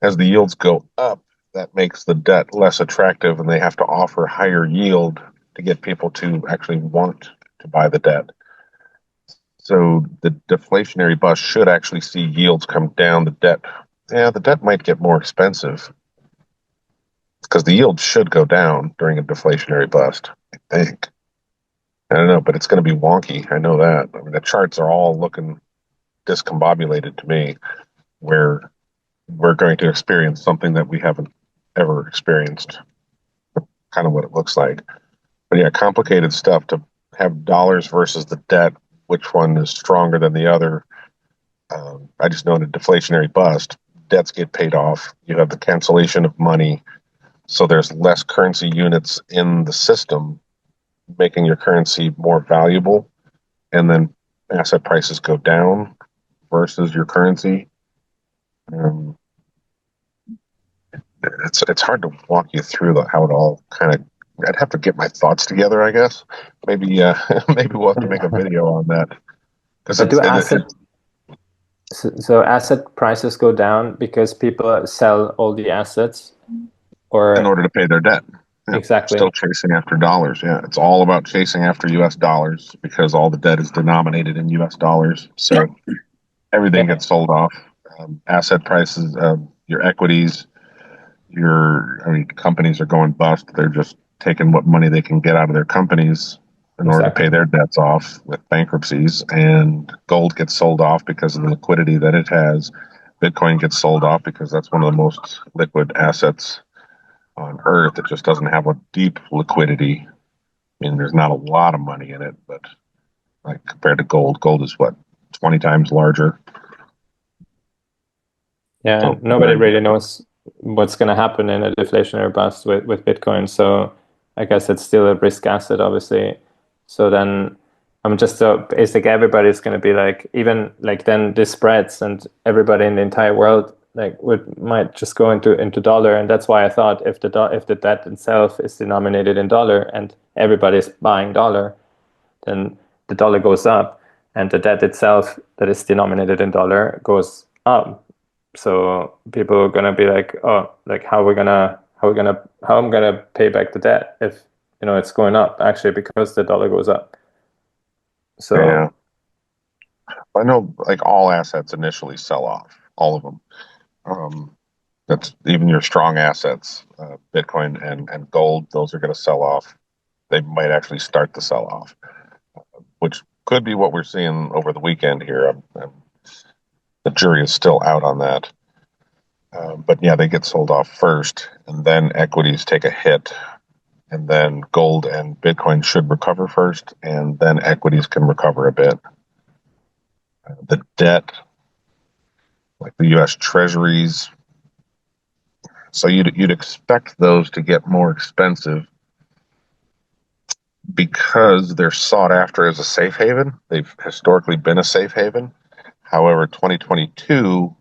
E: As the yields go up, that makes the debt less attractive, and they have to offer higher yield to get people to actually want to buy the debt. So the deflationary bust should actually see yields come down. The debt might get more expensive because the yield should go down during a deflationary bust, I think. I don't know, but it's going to be wonky. I know that. I mean, the charts are all looking discombobulated to me, where we're going to experience something that we haven't ever experienced. Kind of what it looks like. But yeah, complicated stuff to have dollars versus the debt. Which one is stronger than the other? I just know in a deflationary bust, debts get paid off. You have the cancellation of money. So there's less currency units in the system, making your currency more valuable. And then asset prices go down versus your currency. It's hard to walk you through how it all kind of. I'd have to get my thoughts together, I guess. Maybe maybe we'll have to make a video on that, because
D: so asset prices go down because people sell all the assets, or
E: in order to pay their debt. Yeah,
D: exactly.
E: Still chasing after dollars. Yeah, it's all about chasing after U.S. dollars, because all the debt is denominated in U.S. dollars. So everything gets sold off. Asset prices, your equities, companies are going bust. They're just taking what money they can get out of their companies in order to pay their debts off with bankruptcies. And gold gets sold off because of the liquidity that it has. Bitcoin gets sold off because that's one of the most liquid assets on Earth. It just doesn't have a deep liquidity. I mean, there's not a lot of money in it, but like compared to gold is what, 20 times larger.
D: Yeah,
E: So,
D: nobody really knows what's going to happen in a deflationary bust with Bitcoin. So I guess it's still a risk asset, obviously. So then it's like everybody's going to be like, even like then this spreads, and everybody in the entire world like might just go into dollar. And that's why I thought if the debt itself is denominated in dollar and everybody's buying dollar, then the dollar goes up, and the debt itself that is denominated in dollar goes up. So people are gonna be like, oh, like how am I gonna pay back the debt if it's going up actually because the dollar goes up. So
E: yeah. I know like all assets initially sell off, all of them. That's even your strong assets, Bitcoin and gold. Those are going to sell off. They might actually start to sell off, which could be what we're seeing over the weekend here. The jury is still out on that. But yeah, they get sold off first, and then equities take a hit, and then gold and Bitcoin should recover first, and then equities can recover a bit. The debt, like the U.S. Treasuries, so you'd expect those to get more expensive because they're sought after as a safe haven. They've historically been a safe haven. However, 2022,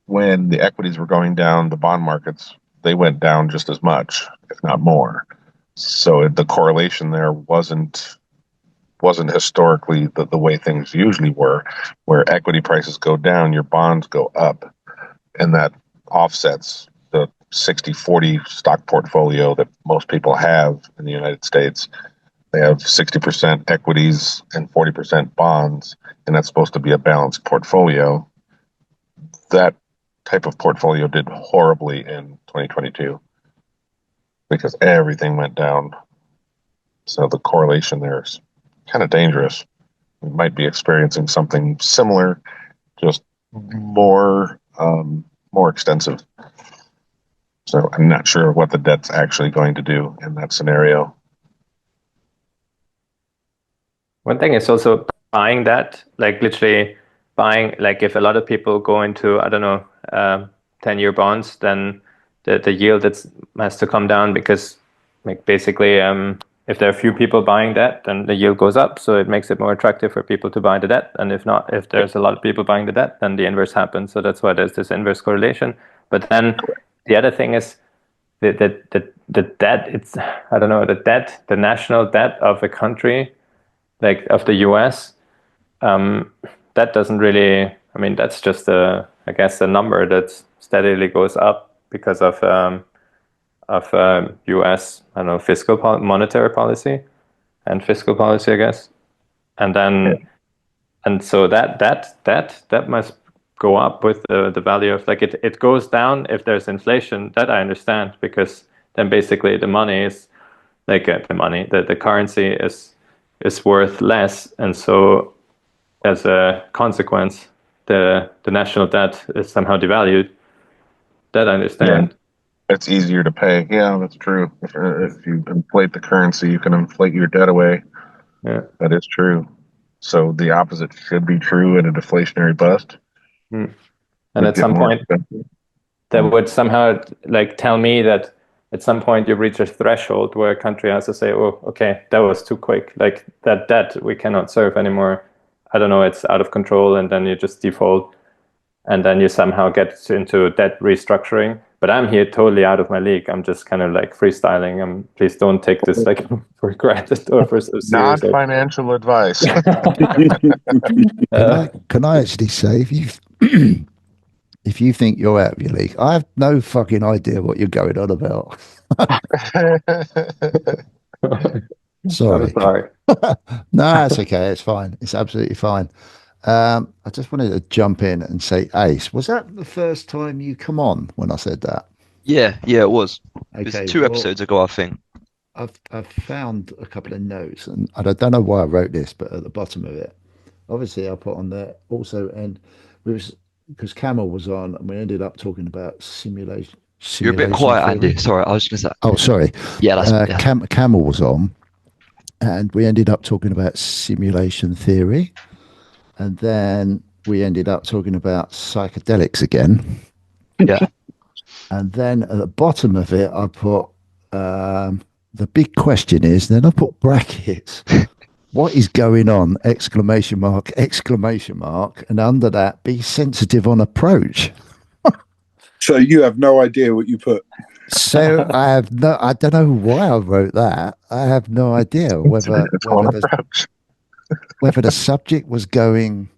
E: when the equities were going down, the bond markets, they went down just as much, if not more. So the correlation there wasn't historically the way things usually were, where equity prices go down, your bonds go up, and that offsets the 60-40 stock portfolio that most people have in the United States. They have 60% equities and 40% bonds, and that's supposed to be a balanced portfolio. That type of portfolio did horribly in 2022 because everything went down. So the correlation there is kind of dangerous. We might be experiencing something similar, just more extensive. So I'm not sure what the debt's actually going to do in that scenario.
D: One thing is also buying that, like literally buying, like if a lot of people go into, I don't know, 10-year bonds, then the yield has to come down because like basically if there are few people buying that, then the yield goes up. So it makes it more attractive for people to buy the debt. And if not, if there's a lot of people buying the debt, then the inverse happens. So that's why there's this inverse correlation. But then the other thing is the debt, it's, I don't know, the national debt of a country, like of the US, that doesn't really, I mean, that's just I guess a number that steadily goes up because of US, I don't know, monetary policy and fiscal policy, I guess. And then, and so that must go up with the value of, like, it goes down if there's inflation. That I understand, because then basically the money is like the currency is worth less, and so as a consequence, the national debt is somehow devalued. That I understand.
E: Yeah, it's easier to pay. Yeah, that's true. If you inflate the currency, you can inflate your debt away.
D: Yeah,
E: that is true. So the opposite should be true in a deflationary bust.
D: And at some point, that would somehow like tell me that at some point you reach a threshold where a country has to say, oh, okay, that was too quick. Like that debt we cannot serve anymore. I don't know, it's out of control, and then you just default, and then you somehow get into debt restructuring. But I'm here totally out of my league. I'm just kind of like freestyling. Please don't take this like for granted or for so serious.
E: Not financial advice.
A: Can I actually say, if you think you're out of your league, I have no fucking idea what you're going on about. Sorry.
D: I'm sorry.
A: No, it's okay. It's fine. It's absolutely fine. I just wanted to jump in and say, Ace, was that the first time you come on when I said that?
B: Yeah, it was.
A: Okay,
B: it was 2 episodes ago, I think.
A: I've found a couple of notes, and I don't know why I wrote this, but at the bottom of it, obviously I put on there also, and because Camel was on, and we ended up talking about simulation.
B: You're a bit quiet,
A: theory.
B: Andy. Sorry, I was just gonna say.
A: Oh, sorry.
B: Yeah, that's
A: Camel was on, and we ended up talking about simulation theory, and then we ended up talking about psychedelics again.
B: Yeah.
A: And then at the bottom of it, I put the big question is, then I put brackets. What is going on? Exclamation mark, exclamation mark. And under that, be sensitive on approach.
C: So you have no idea what you put.
A: So I don't know why I wrote that. I have no idea whether the subject was going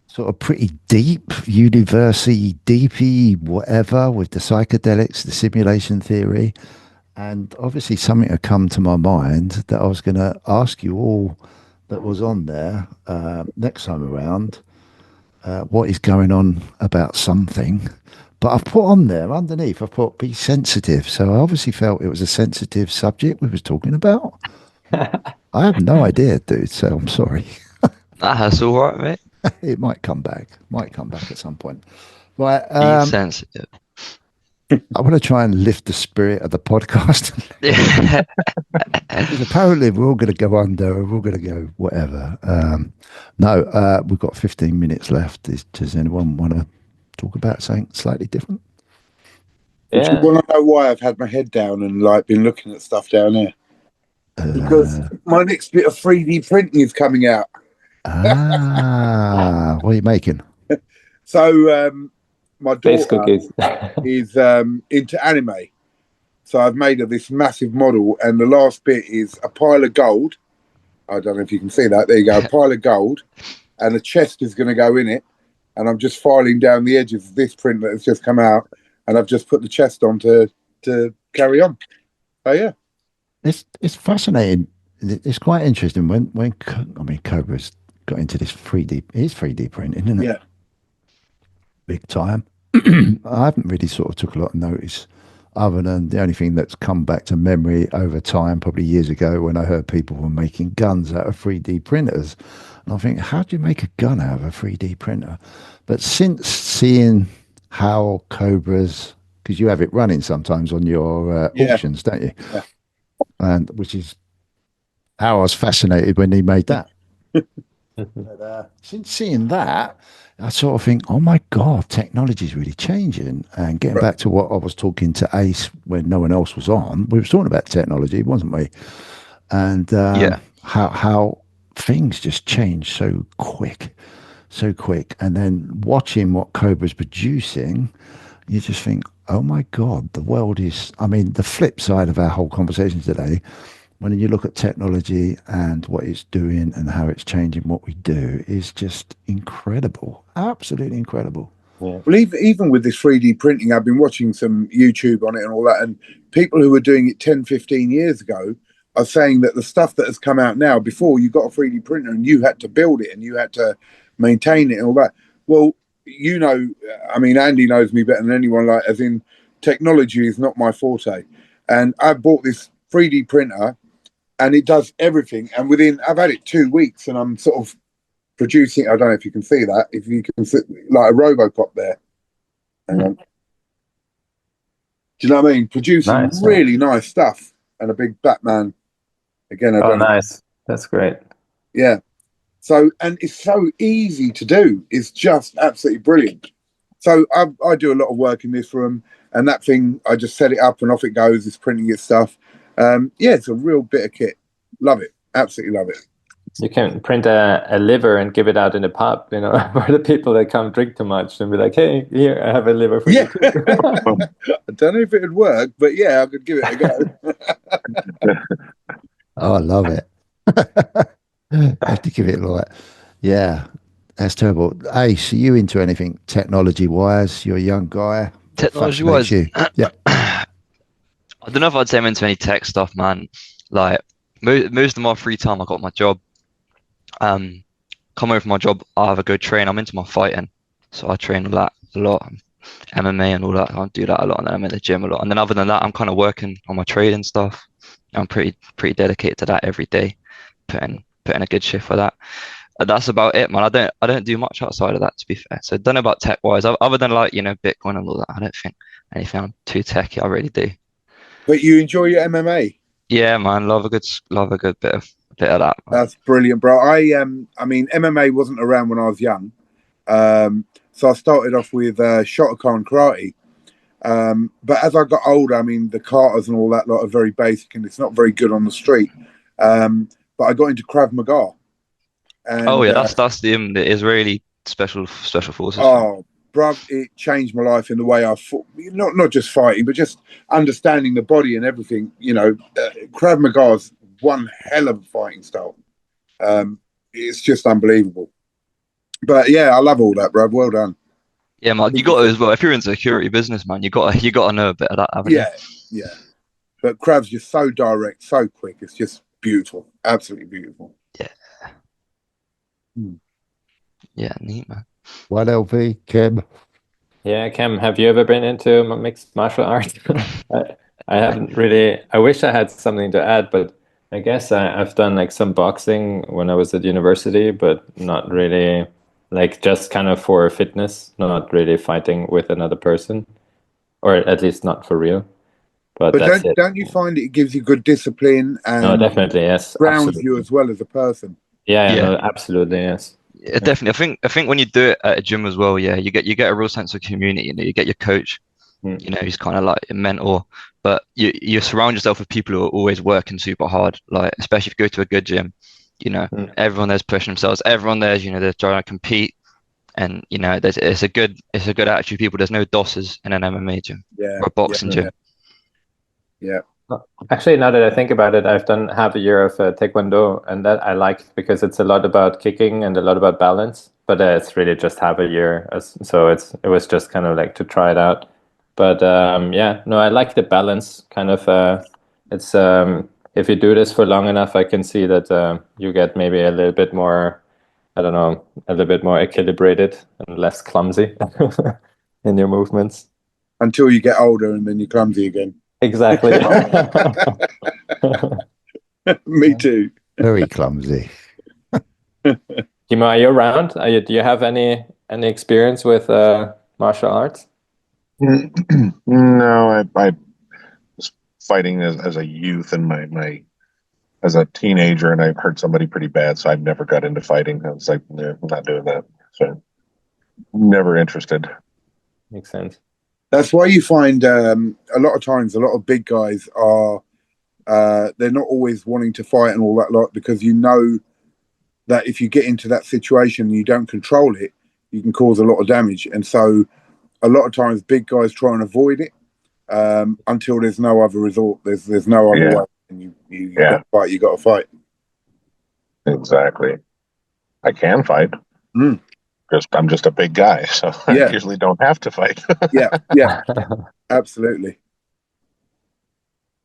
A: sort of pretty deep, university deepy, whatever, with the psychedelics, the simulation theory. And obviously something had come to my mind that I was going to ask you all that was on there next time around. what is going on about something. But I've put on there underneath, I've put be sensitive. So I obviously felt it was a sensitive subject we was talking about. I have no idea, dude. So I'm sorry.
B: That's all right, mate.
A: It might come back. Might come back at some point. Right.
B: Be sensitive.
A: I want to try and lift the spirit of the podcast.
B: Yeah.
A: Because apparently we're all going to go under, we're all going to go whatever. No, we've got 15 minutes left. Does anyone want to talk about something slightly different?
C: Do you
D: Yeah.
C: want to know why I've had my head down and like been looking at stuff down there? Because my next bit of 3D printing is coming out.
A: What are you making?
C: So my
D: Space
C: daughter
D: cookies.
C: is into anime. So I've made her this massive model, and the last bit is a pile of gold. I don't know if you can see that. There you go, a pile of gold, and a chest is going to go in it. And I'm just filing down the edges of this print that has just come out, and I've just put the chest on to carry on. So yeah,
A: It's fascinating. It's quite interesting when Cobra's got into this 3D. It's 3D printing, isn't it?
C: Yeah.
A: Big time. I haven't really sort of took a lot of notice, other than the only thing that's come back to memory over time, probably years ago, when I heard people were making guns out of 3D printers. And I think, how do you make a gun out of a 3D printer? But since seeing how Cobra's, because you have it running sometimes on your auctions, don't you?
C: Yeah.
A: And which is how I was fascinated when he made that. But since seeing that, I sort of think, oh my God, technology is really changing. And getting back to what I was talking to Ace when no one else was on, we were talking about technology, wasn't we? And how things just change so quick. And then watching what Cobra's producing, you just think, oh my God, the world is, I mean, the flip side of our whole conversation today, when you look at technology and what it's doing and how it's changing what we do, is just incredible. Absolutely incredible.
C: Well, even with this 3D printing, I've been watching some YouTube on it and all that, and people who were doing it 10, 15 years ago are saying that the stuff that has come out now, before you got a 3D printer and you had to build it and you had to maintain it and all that. Well, you know, I mean, Andy knows me better than anyone, like, as in, technology is not my forte. And I bought this 3D printer and it does everything. And I've had it 2 weeks and I'm sort of producing, I don't know if you can see that, if you can see, like a Robocop there. Hang on. Do you know what I mean? Producing really nice stuff. And a big Batman. Again, I don't know.
D: Nice. That's great.
C: Yeah. So, and it's so easy to do. It's just absolutely brilliant. So I do a lot of work in this room, and that thing, I just set it up and off it goes. It's printing its stuff. Yeah, it's a real bit of kit. Love it. Absolutely love it.
D: You can print a liver and give it out in a pub, you know, for the people that come drink too much and be like, hey, here, I have a liver for you.
C: I don't know if it would work, but yeah, I could give it a go.
A: Oh, I love it. I have to give it a lot. Yeah, that's terrible. Ace, are you into anything technology-wise? You're a young guy.
B: Technology-wise?
A: Yeah.
B: I don't know if I'd say I'm into any tech stuff, man. Like, most of my free time, I got my job. Come away from my job, I have a good train. I'm into my fighting, so I train a lot, MMA and all that. I do that a lot, and then I'm in the gym a lot. And then other than that, I'm kind of working on my trading stuff. I'm pretty dedicated to that every day, putting a good shift for that. And that's about it, man. I don't do much outside of that, to be fair. So I don't know about tech wise, other than like, you know, Bitcoin and all that. I don't think anything too techy. I really do.
C: But you enjoy your MMA?
B: Yeah, man. Love a good bit of that. Man.
C: That's brilliant, bro. I mean, MMA wasn't around when I was young, so I started off with Shotokan karate. But as I got older, I mean, the katas and all that lot are very basic, and it's not very good on the street. But I got into Krav Maga. And,
B: that's the Israeli special forces.
C: Oh, bruv, it changed my life in the way I fought. Not just fighting, but just understanding the body and everything. You know, Krav Maga's one hell of a fighting style. It's just unbelievable. But yeah, I love all that, bruv. Well done.
B: Yeah, man, you got to as well. If you're in security business, man, you got to know a bit of that, haven't you?
C: Yeah. But Krav's just so direct, so quick. It's just beautiful, absolutely beautiful.
B: Yeah. Yeah, neat, man.
A: One LV, Kim.
D: Yeah, Cam, have you ever been into mixed martial arts? I haven't really. I wish I had something to add, but I guess I've done like some boxing when I was at university, but not really like just kind of for fitness, not really fighting with another person, or at least not for real. But
C: But
D: that's it.
C: don't you find it gives you good discipline
D: No,
C: and
D: definitely, yes,
C: grounds you
D: absolutely.
C: as well as a person?
D: Yeah, yeah,
B: Yeah.
D: no, absolutely, yes.
B: Yeah, definitely. I think when you do it at a gym as well, yeah, you get a real sense of community. You get your coach,
D: Mm.
B: he's kind of like a mentor, but you surround yourself with people who are always working super hard. Like especially if you go to a good gym,
D: Mm.
B: everyone there's pushing themselves. Everyone there's they're trying to compete, and it's a good attitude. People, there's no dosses in an MMA gym
C: Yeah,
B: or a
C: yeah,
B: boxing gym.
C: yeah.
D: Actually, now that I think about it, I've done half a year of Taekwondo, and that I like because it's a lot about kicking and a lot about balance. But it's really just half a year, so it was just kind of like to try it out. But yeah, no, I like the balance. Kind of, it's if you do this for long enough, I can see that you get maybe a little bit more, I don't know, a little bit more equilibrated and less clumsy in your movements.
C: Until you get older and then you're clumsy again.
D: Exactly.
C: Me too.
A: Very clumsy.
D: Timo, are you around? Do you have any experience with martial arts?
E: No, I was fighting as a youth and my as a teenager, and I hurt somebody pretty bad, so I never got into fighting. I was like, no, I'm not doing that. So never interested.
D: Makes sense.
C: That's why you find a lot of times a lot of big guys are they're not always wanting to fight and all that lot because you know that if you get into that situation and you don't control it, you can cause a lot of damage. And so a lot of times big guys try and avoid it until there's no other resort. There's no other
E: Yeah.
C: way. And you
E: Yeah.
C: got to fight. You got to fight.
E: Exactly. I can fight.
C: Mm.
E: I'm just a big guy, so
C: Yeah.
E: I usually don't have to fight.
C: Yeah, absolutely.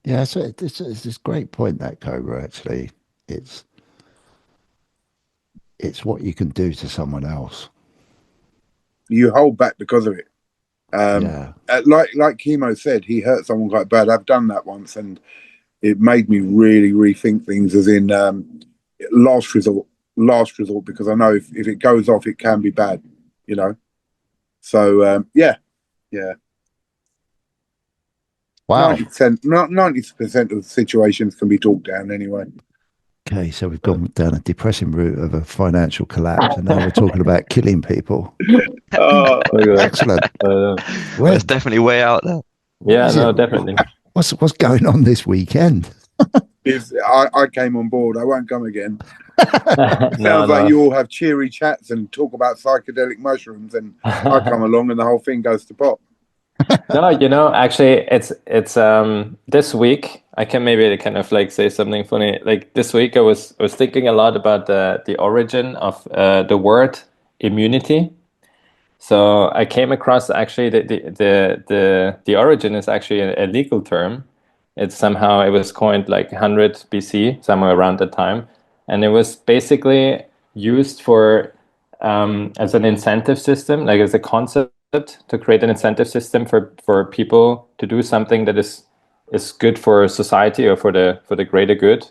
A: Yeah, so it's this great point, that Cobra. Actually, it's what you can do to someone else.
C: You hold back because of it.
A: Yeah,
C: Like Chemo said, he hurt someone quite bad. I've done that once, and it made me really rethink things. As in, last resort, because I know if it goes off, it can be bad. So yeah.
A: wow.
C: 90% of situations can be talked down anyway.
A: Okay, so we've gone down a depressing route of a financial collapse, and now we're talking about killing people.
C: Oh,
A: Excellent.
B: Well, it's definitely way out there.
D: Yeah,
A: Is
D: no,
A: it?
D: definitely.
A: What's going on this weekend?
C: I came on board. I won't come again.
D: No,
C: Sounds like
D: no.
C: you all have cheery chats and talk about psychedelic mushrooms, and I come along and the whole thing goes to pot.
D: No, actually, it's this week. I can maybe kind of like say something funny. Like this week, I was thinking a lot about the origin of the word immunity. So I came across actually the origin is actually a legal term. It's somehow it was coined like 100 BC, somewhere around that time, and it was basically used for as an incentive system, like as a concept to create an incentive system for people to do something that is good for society or for the greater good.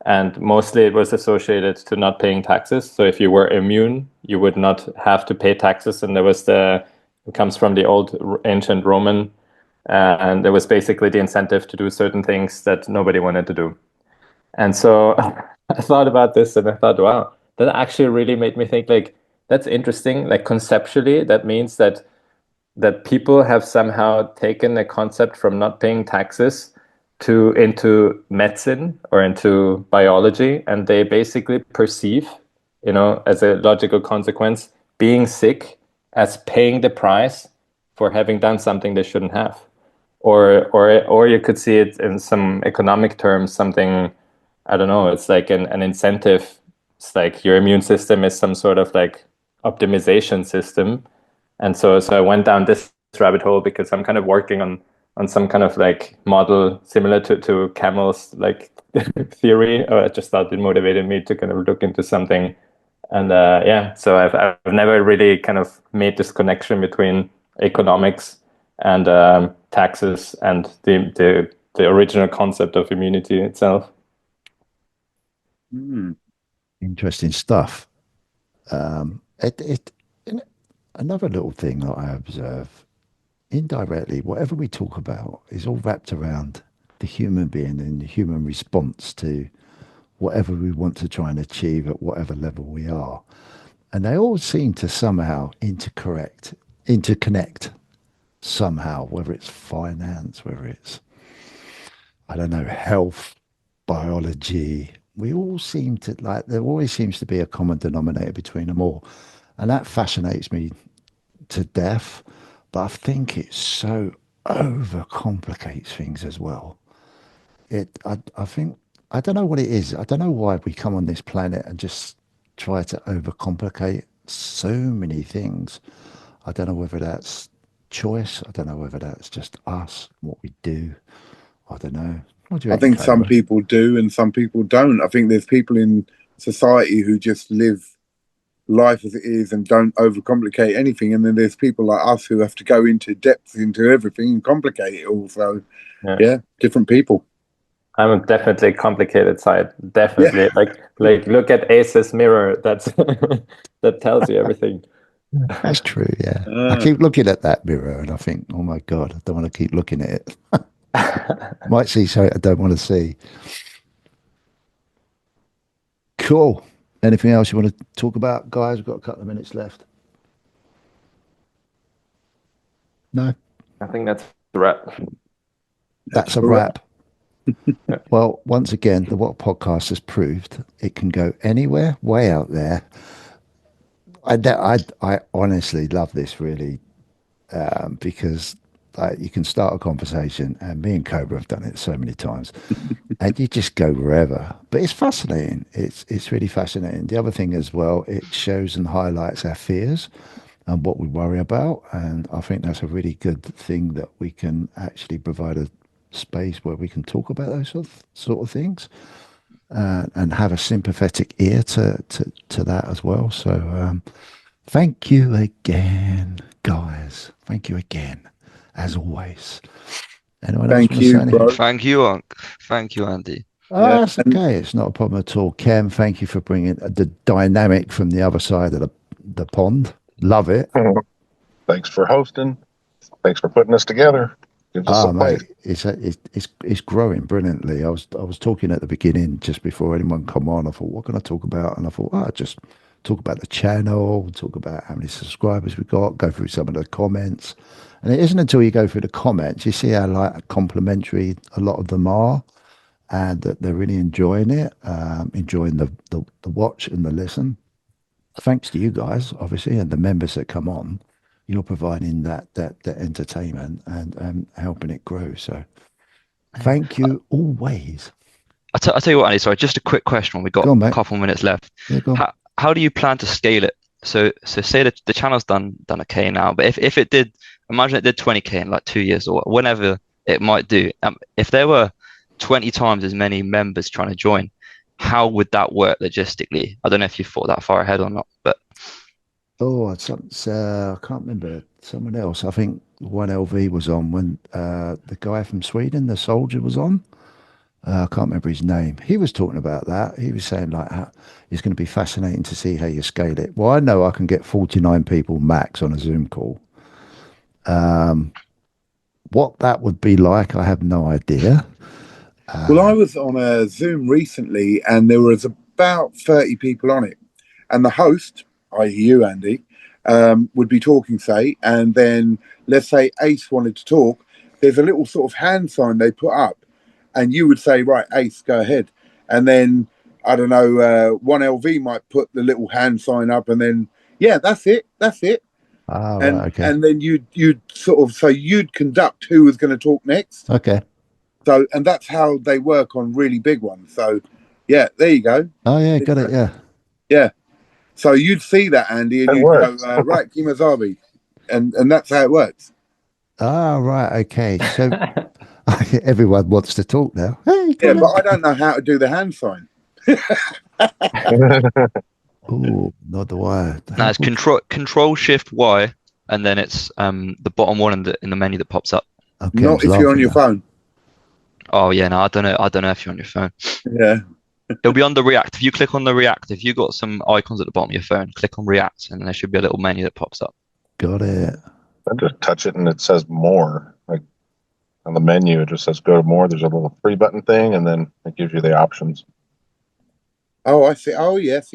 D: And mostly it was associated to not paying taxes. So if you were immune, you would not have to pay taxes. And it comes from the old ancient Roman, and there was basically the incentive to do certain things that nobody wanted to do. And so I thought about this and I thought, wow, that actually really made me think like, that's interesting. Like conceptually, that means that people have somehow taken a concept from not paying taxes to into medicine or into biology, and they basically perceive, as a logical consequence, being sick as paying the price for having done something they shouldn't have. Or you could see it in some economic terms, something, I don't know, it's like an incentive. It's like your immune system is some sort of like optimization system. And so I went down this rabbit hole because I'm kind of working on some kind of like model similar to Camel's like theory. I just thought it motivated me to kind of look into something And so I've never really kind of made this connection between economics and taxes and the original concept of immunity itself.
A: Interesting stuff. Another little thing that I observe, indirectly, whatever we talk about is all wrapped around the human being and the human response to whatever we want to try and achieve at whatever level we are. And they all seem to somehow interconnect somehow, whether it's finance, whether it's, I don't know, health, biology. We all seem to, like, there always seems to be a common denominator between them all. And that fascinates me to death. But I think it so overcomplicates things as well. I think, I don't know what it is. I don't know why we come on this planet and just try to overcomplicate so many things. I don't know whether that's choice. I don't know whether that's just us, what we do. I don't know. What do you
C: I
A: reckon,
C: think some
A: Kramer?
C: people do and some people don't. I think there's people in society who just live life as it is and don't overcomplicate anything. And then there's people like us who have to go into depth into everything and complicate it all. So, yeah different people.
D: I'm a definitely complicated side. Definitely. Like look at Ace's mirror. That's that tells you everything.
A: That's true, yeah. I keep looking at that mirror and I think, oh my God, I don't want to keep looking at it. Might see something I don't want to see. Cool. Anything else you want to talk about, guys? We've got a couple of minutes left. No?
D: I think that's a wrap.
A: That's a wrap. Well, once again, the What Podcast has proved it can go anywhere, way out there. I honestly love this, really, because you can start a conversation, and me and Cobra have done it so many times, and you just go wherever. But it's fascinating. It's really fascinating. The other thing as well, it shows and highlights our fears and what we worry about, and I think that's a really good thing that we can actually provide a space where we can talk about those sort of things, and have a sympathetic ear to that as well. So thank you again, guys. Thank you again, as always. Anyone else
C: Thank
A: want to
C: you,
A: say anything?
C: bro.
B: Thank you, Unc. Thank you, Andy.
C: Yeah.
A: That's okay. It's not a problem at all. Kem, thank you for bringing the dynamic from the other side of the pond. Love it.
E: Thanks for hosting. Thanks for putting us together. Gives us a place.
A: Mate, it's growing brilliantly. I was talking at the beginning, just before anyone come on. I thought, what can I talk about? And I thought, just talk about the channel, talk about how many subscribers we got, go through some of the comments. And it isn't until you go through the comments you see how like complimentary a lot of them are, and that they're really enjoying it, enjoying the watch and the listen. Thanks to you guys, obviously, and the members that come on. You're providing that entertainment and helping it grow. So thank you always.
B: I'll tell you what, Andy, sorry, just a quick question. We've got
A: Go on, mate.
B: a couple minutes left.
A: Yeah, go on.
B: How do you plan to scale it? So say that the channel's done a K now, but if it did, imagine it did 20K in like 2 years or whenever it might do. If there were 20 times as many members trying to join, how would that work logistically? I don't know if you thought that far ahead or not, but
A: I can't remember. Someone else. I think 1LV was on when the guy from Sweden, the soldier, was on. I can't remember his name. He was talking about that. He was saying like how it's going to be fascinating to see how you scale it. Well, I know I can get 49 people max on a Zoom call. What that would be like, I have no idea.
C: Well, I was on a Zoom recently and there was about 30 people on it. And the host, i.e. you, Andy, would be talking, say, and then let's say Ace wanted to talk. There's a little sort of hand sign they put up and you would say, right, Ace, go ahead. And then, I don't know, 1LV might put the little hand sign up and then, yeah, that's it.
A: Right, okay.
C: And then you'd sort of, so you'd conduct who was going to talk next.
A: Okay.
C: So, and that's how they work on really big ones. So, yeah, there you go.
A: Oh, yeah, got it, yeah.
C: Yeah. So you'd see that, Andy, and
E: It
C: you'd
E: works.
C: go, right, Kimazabi. And that's how it works.
A: Right, okay. So everyone wants to talk now. Hey,
C: Yeah, but I don't know how to do the hand sign.
A: Oh, not the wire.
B: No, it's control shift Y, and then it's the bottom one in the menu that pops up.
A: Okay,
C: Not if you're on your phone.
B: Oh yeah, no, I don't know. I don't know if you're on your phone.
C: Yeah.
B: It'll be on the React. If you click on the React, if you got some icons at the bottom of your phone, click on React, and there should be a little menu that pops up.
A: Got it.
E: I just touch it and it says more. Like on the menu, it just says go to more. There's a little free button thing, and then it gives you the options.
C: Oh, I see. Oh, yes.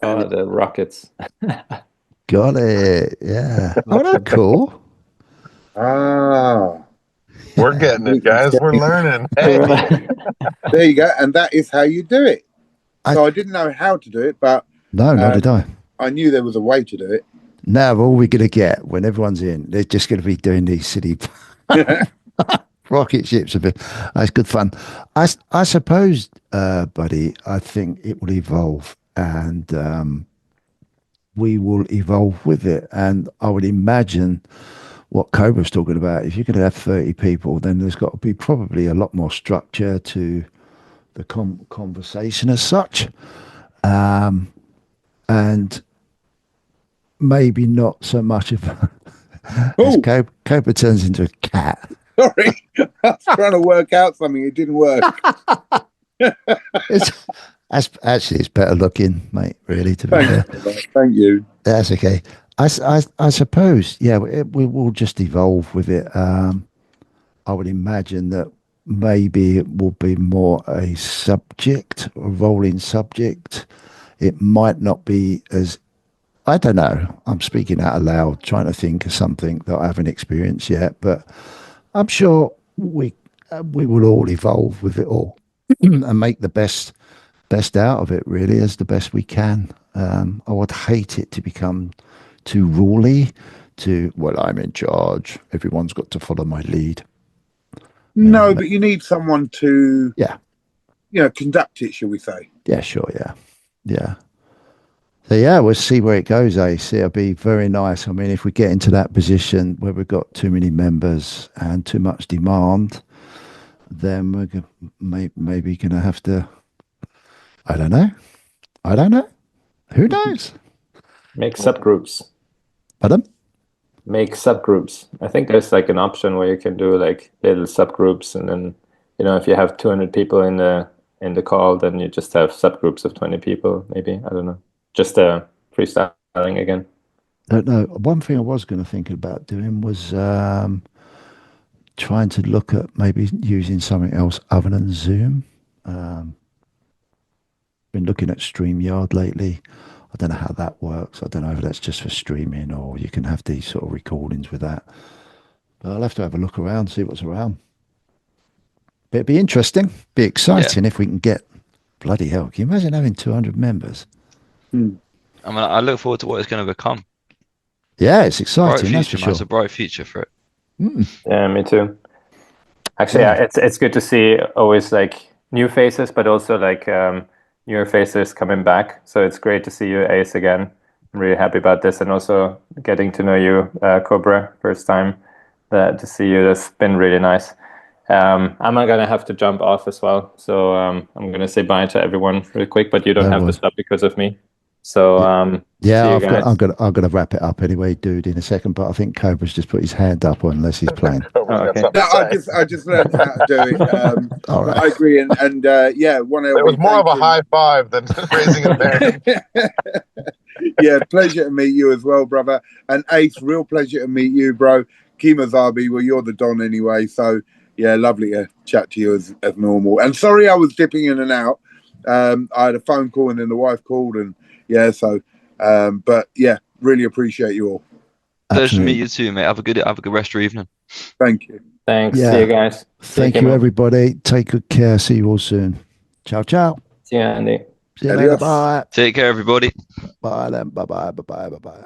D: Oh, the rockets.
A: Got it. Yeah. Oh, that's cool.
C: Ah.
E: We're getting it, guys. We're learning. Hey.
C: There you go. And that is how you do it. So I didn't know how to do it, but
A: No, nor did I.
C: I knew there was a way to do it.
A: Now, all we're going to get when everyone's in, they're just going to be doing these silly rocket ships a bit. That's good fun. I suppose, buddy, I think it will evolve and we will evolve with it. And I would imagine what Cobra's talking about, if you're going to have 30 people, then there's got to be probably a lot more structure to the conversation as such. And maybe not so much of as Cobra turns into a cat.
C: Sorry, I was trying to work out something. It didn't work.
A: It's better looking, mate, really, to be fair.
C: Thank you.
A: That's okay. I suppose, yeah, we will just evolve with it. I would imagine that maybe it will be more a subject, a rolling subject. It might not be as, I don't know. I'm speaking out aloud, trying to think of something that I haven't experienced yet, but I'm sure we will all evolve with it all and make the best out of it, really, as the best we can. I would hate it to become too ruly, well, I'm in charge. Everyone's got to follow my lead.
C: No, but you need someone to,
A: yeah,
C: conduct it, shall we say?
A: Yeah, sure, yeah. So yeah, we'll see where it goes, AC. It'll be very nice. I mean, if we get into that position where we've got too many members and too much demand, then we're maybe going to have to, I don't know. Who knows?
D: Make subgroups.
A: Pardon?
D: Make subgroups. I think there's like an option where you can do like little subgroups, and then if you have 200 people in the call, then you just have subgroups of 20 people. Maybe, I don't know. Just freestyling again.
A: Don't know. One thing I was going to think about doing was trying to look at maybe using something else other than Zoom. Been looking at StreamYard lately. I don't know how that works. I don't know if that's just for streaming or you can have these sort of recordings with that. But I'll have to have a look around, see what's around. But it'd be interesting, be exciting if we can get, bloody hell, can you imagine having 200 members?
B: I mean, I look forward to what it's going to become.
A: Yeah, it's exciting. That's for sure.
B: It's a bright future for it.
D: Yeah, me too. Actually, it's good to see always like new faces, but also like newer faces coming back. So it's great to see you, Ace, again. I'm really happy about this, and also getting to know you, Cobra, first time. To see you, that's been really nice. I'm gonna have to jump off as well, so I'm gonna say bye to everyone really quick. But you don't have to stop because of me. So I'm
A: gonna wrap it up anyway, dude, in a second. But I think Cobra's just put his hand up unless he's playing.
C: Okay. No, I just learned how to do it.
A: All right.
C: I agree, and yeah,
E: it was more of a high five than raising a hand.
C: Yeah, pleasure to meet you as well, brother. And Ace, real pleasure to meet you, bro. Kimazabi, well, you're the Don anyway, so yeah, lovely to chat to you as normal. And sorry I was dipping in and out. I had a phone call and then the wife called, and yeah, so but yeah, really appreciate you all.
B: Pleasure to meet you too, mate. Have a good rest of your evening.
C: Thank you.
D: Thanks. See you guys.
A: Thank you, everybody. Take good care. See you all soon. Ciao, ciao.
D: See you, Andy.
A: See you later. Bye.
B: Take care, everybody.
A: Bye then. Bye.